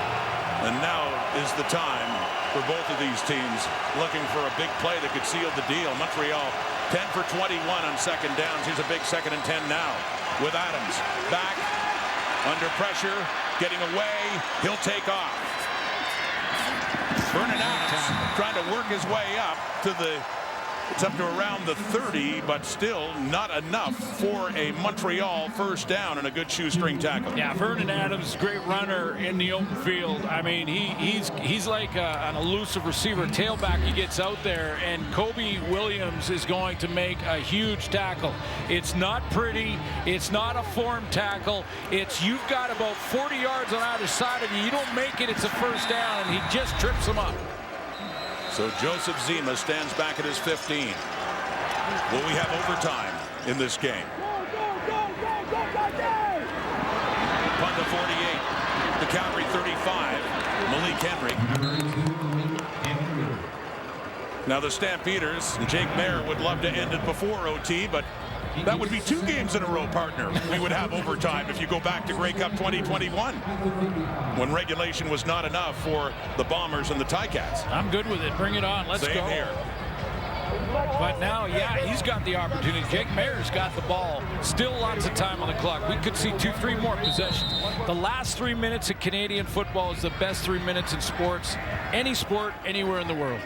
And now is the time for both of these teams looking for a big play that could seal the deal. Montreal 10 for 21 on second downs. Here's a big 2nd and 10 now with Adams. Back, under pressure, getting away. He'll take off. Vernon Adams trying to work his way up to the... It's up to around the 30, but still not enough for a Montreal first down and a good shoestring tackle. Yeah, Vernon Adams, great runner in the open field. I mean, he's like an elusive receiver, tailback. He gets out there, and Kobe Williams is going to make a huge tackle. It's not pretty. It's not a form tackle. It's you've got about 40 yards on either side of you. You don't make it, it's a first down, and he just trips him up. So Joseph Zima stands back at his 15. Will we have overtime in this game? Punt to 48. The Calgary 35. Malik Henry. Now the Stampeders and Jake Mayer would love to end it before OT, but that would be 2 games in a row, partner. We would have overtime if you go back to Grey Cup 2021, when regulation was not enough for the Bombers and the Ticats. I'm good with it. Bring it on. Let's Same go. here. But now, yeah, he's got the opportunity. Jake Mayer's got the ball. Still lots of time on the clock. We could see 2-3 more possessions. The last 3 minutes of Canadian football is the best 3 minutes in sports. Any sport, anywhere in the world.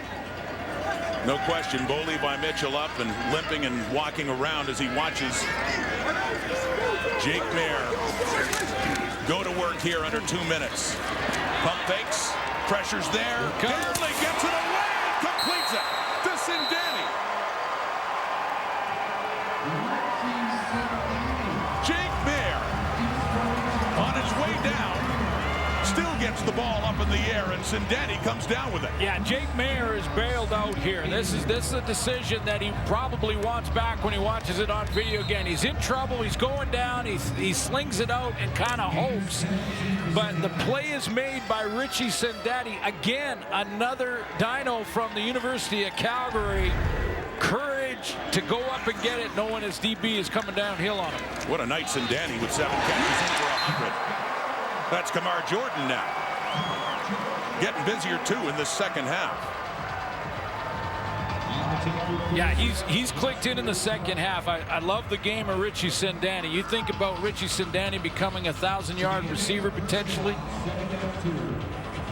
No question. Bo Levi Mitchell up and limping and walking around as he watches Jake Mayer go to work here under 2 minutes. Pump fakes. Pressure's there. Darley gets it away and completes it to Sindani. Jake Mayer on his way down still gets the ball up in the air, and Sindani comes down with it. Yeah, Jake Mayer is bailed out here. This is a decision that he probably wants back when he watches it on video again. He's in trouble. He's going down. He slings it out and kind of hopes. But the play is made by Richie Sindani. Again, another dino from the University of Calgary. Courage to go up and get it, knowing his DB is coming downhill on him. What a night Sindani with 7 catches over 100. That's Kamar Jordan now. Getting busier too in this second half. Yeah, he's clicked in the second half. I love the game of Richie Sindani. You think about Richie Sindani becoming a 1,000-yard receiver potentially.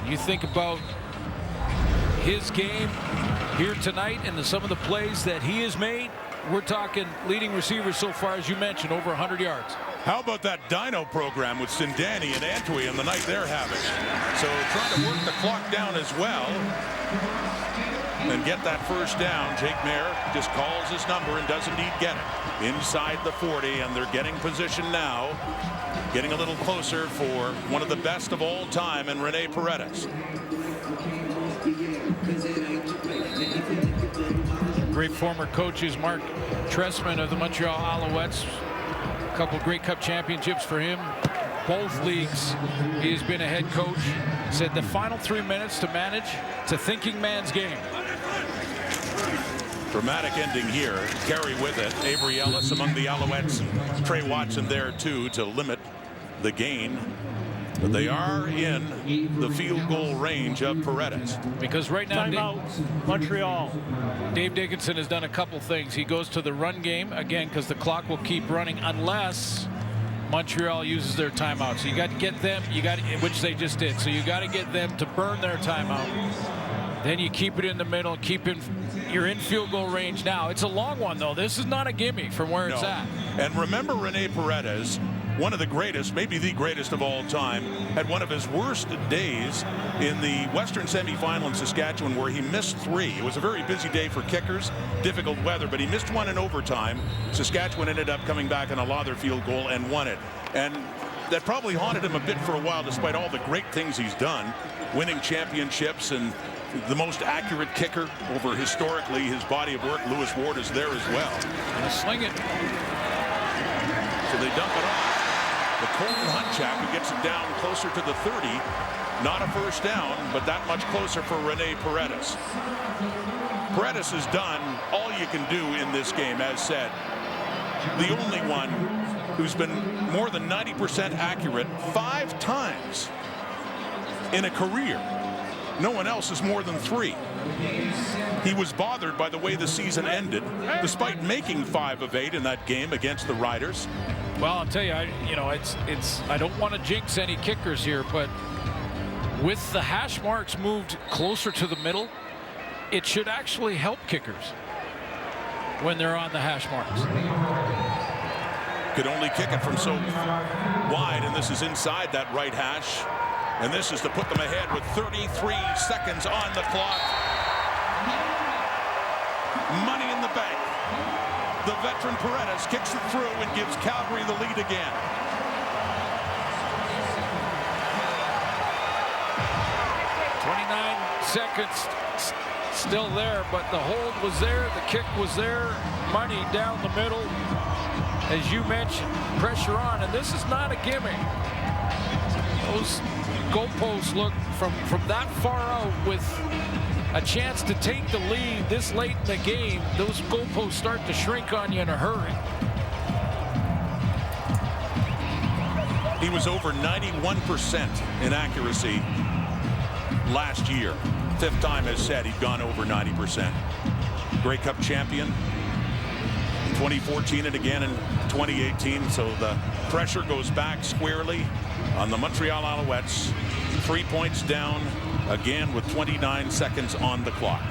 You think about his game here tonight and some of the plays that he has made. We're talking leading receivers so far, as you mentioned, over 100 yards. How about that Dino program with Sindani and Antwi and the night they're having? So trying to work the clock down as well and get that first down. Jake Mayer just calls his number and does indeed get it inside the 40, and they're getting position now, getting a little closer for one of the best of all time in Rene Paredes. Great former coaches, Mark Trestman of the Montreal Alouettes. A couple Grey Cup championships for him. Both leagues, he has been a head coach. Said the final 3 minutes to manage, it's a thinking man's game. Dramatic ending here. Carry with it. Avery Ellis among the Alouettes. Trey Watson there too to limit the gain. But they are in the field goal range of Paredes. Because right now, Timeout, Montreal. Dave Dickinson has done a couple things. He goes to the run game, again, because the clock will keep running unless Montreal uses their timeout. So you got to get them, which they just did. So you got to get them to burn their timeout. Then you keep it in the middle, you're in field goal range now. It's a long one, though. This is not a gimme from where it's at. And remember Rene Paredes, one of the greatest, maybe the greatest of all time, had one of his worst days in the Western semifinal in Saskatchewan where he missed 3. It was a very busy day for kickers, difficult weather, but he missed 1 in overtime. Saskatchewan ended up coming back on a Lawther field goal and won it. And that probably haunted him a bit for a while, despite all the great things he's done, winning championships and the most accurate kicker over historically his body of work. Lewis Ward is there as well. And sling it. So they dump it off. The Colton Hunchak, who gets it down closer to the 30. Not a first down, but that much closer for Rene Paredes. Paredes has done all you can do in this game, as said. The only one who's been more than 90% accurate 5 times in a career. No one else is more than 3. He was bothered by the way the season ended, despite making 5 of 8 in that game against the Riders. Well, I'll tell you, I don't want to jinx any kickers here, but with the hash marks moved closer to the middle, it should actually help kickers when they're on the hash marks. Could only kick it from so wide, and this is inside that right hash. And this is to put them ahead with 33 seconds on the clock. Money in the bank. The veteran Paredes kicks it through and gives Calgary the lead again. Seconds still there, but the hold was there, the kick was there, money down the middle. As you mentioned, pressure on, and this is not a gimme. Those goalposts look from that far out with a chance to take the lead this late in the game, those goalposts start to shrink on you in a hurry. He was over 91% in accuracy last year. 5th time, as said, he'd gone over 90%. Grey Cup champion in 2014 and again in 2018. So the pressure goes back squarely on the Montreal Alouettes. 3 points down again with 29 seconds on the clock.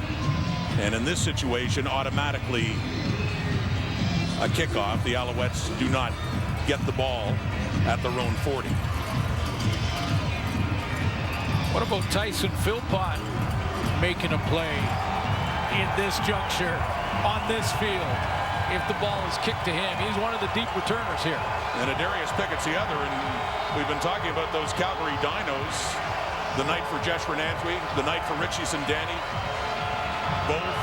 And in this situation, automatically a kickoff. The Alouettes do not get the ball at their own 40. What about Tyson Philpott making a play in this juncture on this field? If the ball is kicked to him, he's one of the deep returners here. And Darius Pickett's the other, and we've been talking about those Calgary Dinos. The night for Jesh Renantwi, the night for Richie Sindani. Both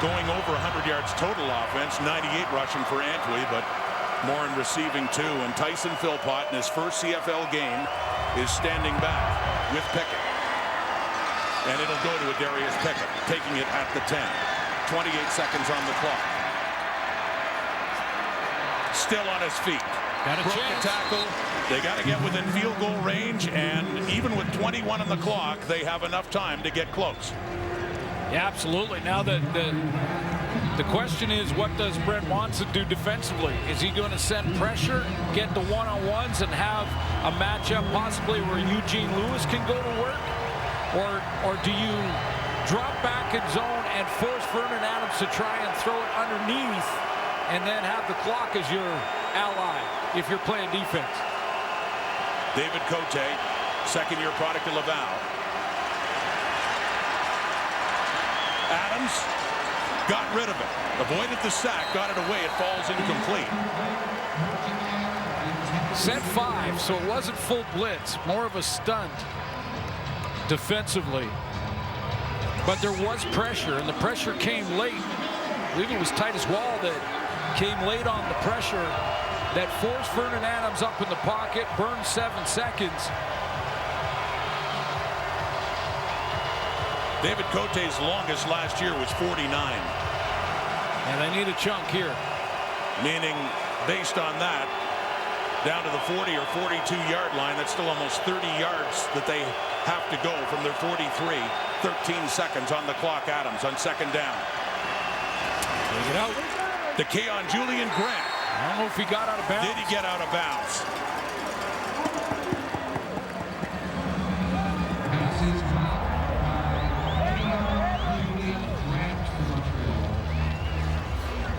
going over 100 yards total offense, 98 rushing for Antwi, but more in receiving too. And Tyson Philpott in his first CFL game is standing back with Pickett. And it'll go to Darius Pickett, taking it at the 10. 28 seconds on the clock. Still on his feet. Broke the tackle. They got to get within field goal range, and even with 21 on the clock, they have enough time to get close. Yeah, absolutely. Now the question is, what does Brent Watson do defensively? Is he going to send pressure, get the one-on-ones, and have a matchup possibly where Eugene Lewis can go to work? Or do you drop back in zone and force Vernon Adams to try and throw it underneath and then have the clock as your ally if you're playing defense? David Cote, second-year product of Laval. Adams got rid of it. Avoided the sack, got it away. It falls incomplete. Set 5, so it wasn't full blitz, more of a stunt defensively. But there was pressure, and the pressure came late. I believe it was Titus Wall that came late on the pressure that forced Vernon Adams up in the pocket, burned 7 seconds. David Cote's longest last year was 49. And they need a chunk here. Meaning, based on that, down to the 40 or 42-yard line, that's still almost 30 yards that they have to go from their 43. 13 seconds on the clock. Adams on second down. Take it out. To Keon Julian Grant. I don't know if he got out of bounds. Did he get out of bounds?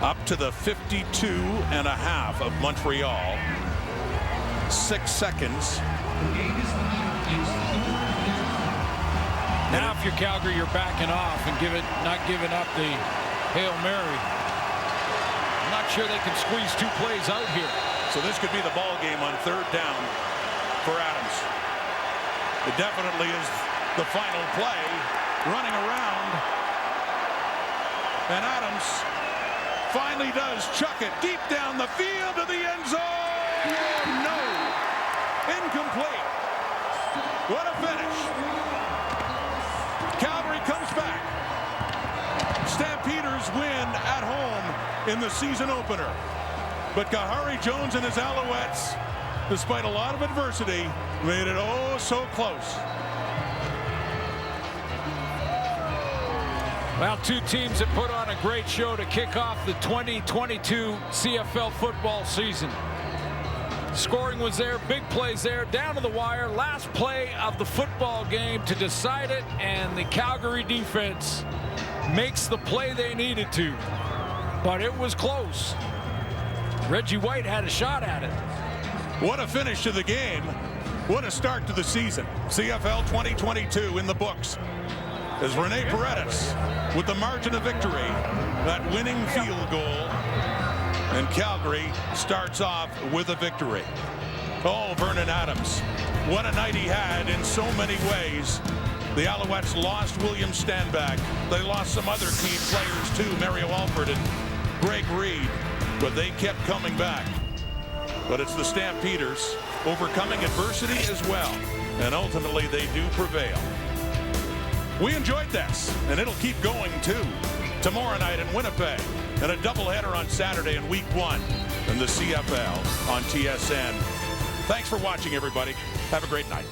Up to the 52.5 of Montreal. 6 seconds. Now if you're Calgary, you're backing off and not giving up the Hail Mary. I'm not sure they can squeeze 2 plays out here. So this could be the ball game on 3rd down for Adams. It definitely is the final play. Running around. And Adams finally does chuck it deep down the field to the end zone. No. Incomplete. What a finish. Calgary comes back. Stampeders win at home in the season opener. But Kahari Jones and his Alouettes, despite a lot of adversity, made it oh so close. Well, 2 teams that put on a great show to kick off the 2022 CFL football season. Scoring was there, big plays there, down to the wire. Last play of the football game to decide it, and the Calgary defense makes the play they needed to. But it was close. Reggie White had a shot at it. What a finish to the game. What a start to the season. CFL 2022 in the books. As Rene Paredes with the margin of victory, that winning field goal. And Calgary starts off with a victory. Oh, Vernon Adams. What a night he had in so many ways. The Alouettes lost William Stanback. They lost some other key players too, Mario Alford and Greg Reed. But they kept coming back. But it's the Stampeders overcoming adversity as well. And ultimately they do prevail. We enjoyed this, and it'll keep going too. Tomorrow night in Winnipeg, and a doubleheader on Saturday in Week 1 in the CFL on TSN. Thanks for watching, everybody. Have a great night.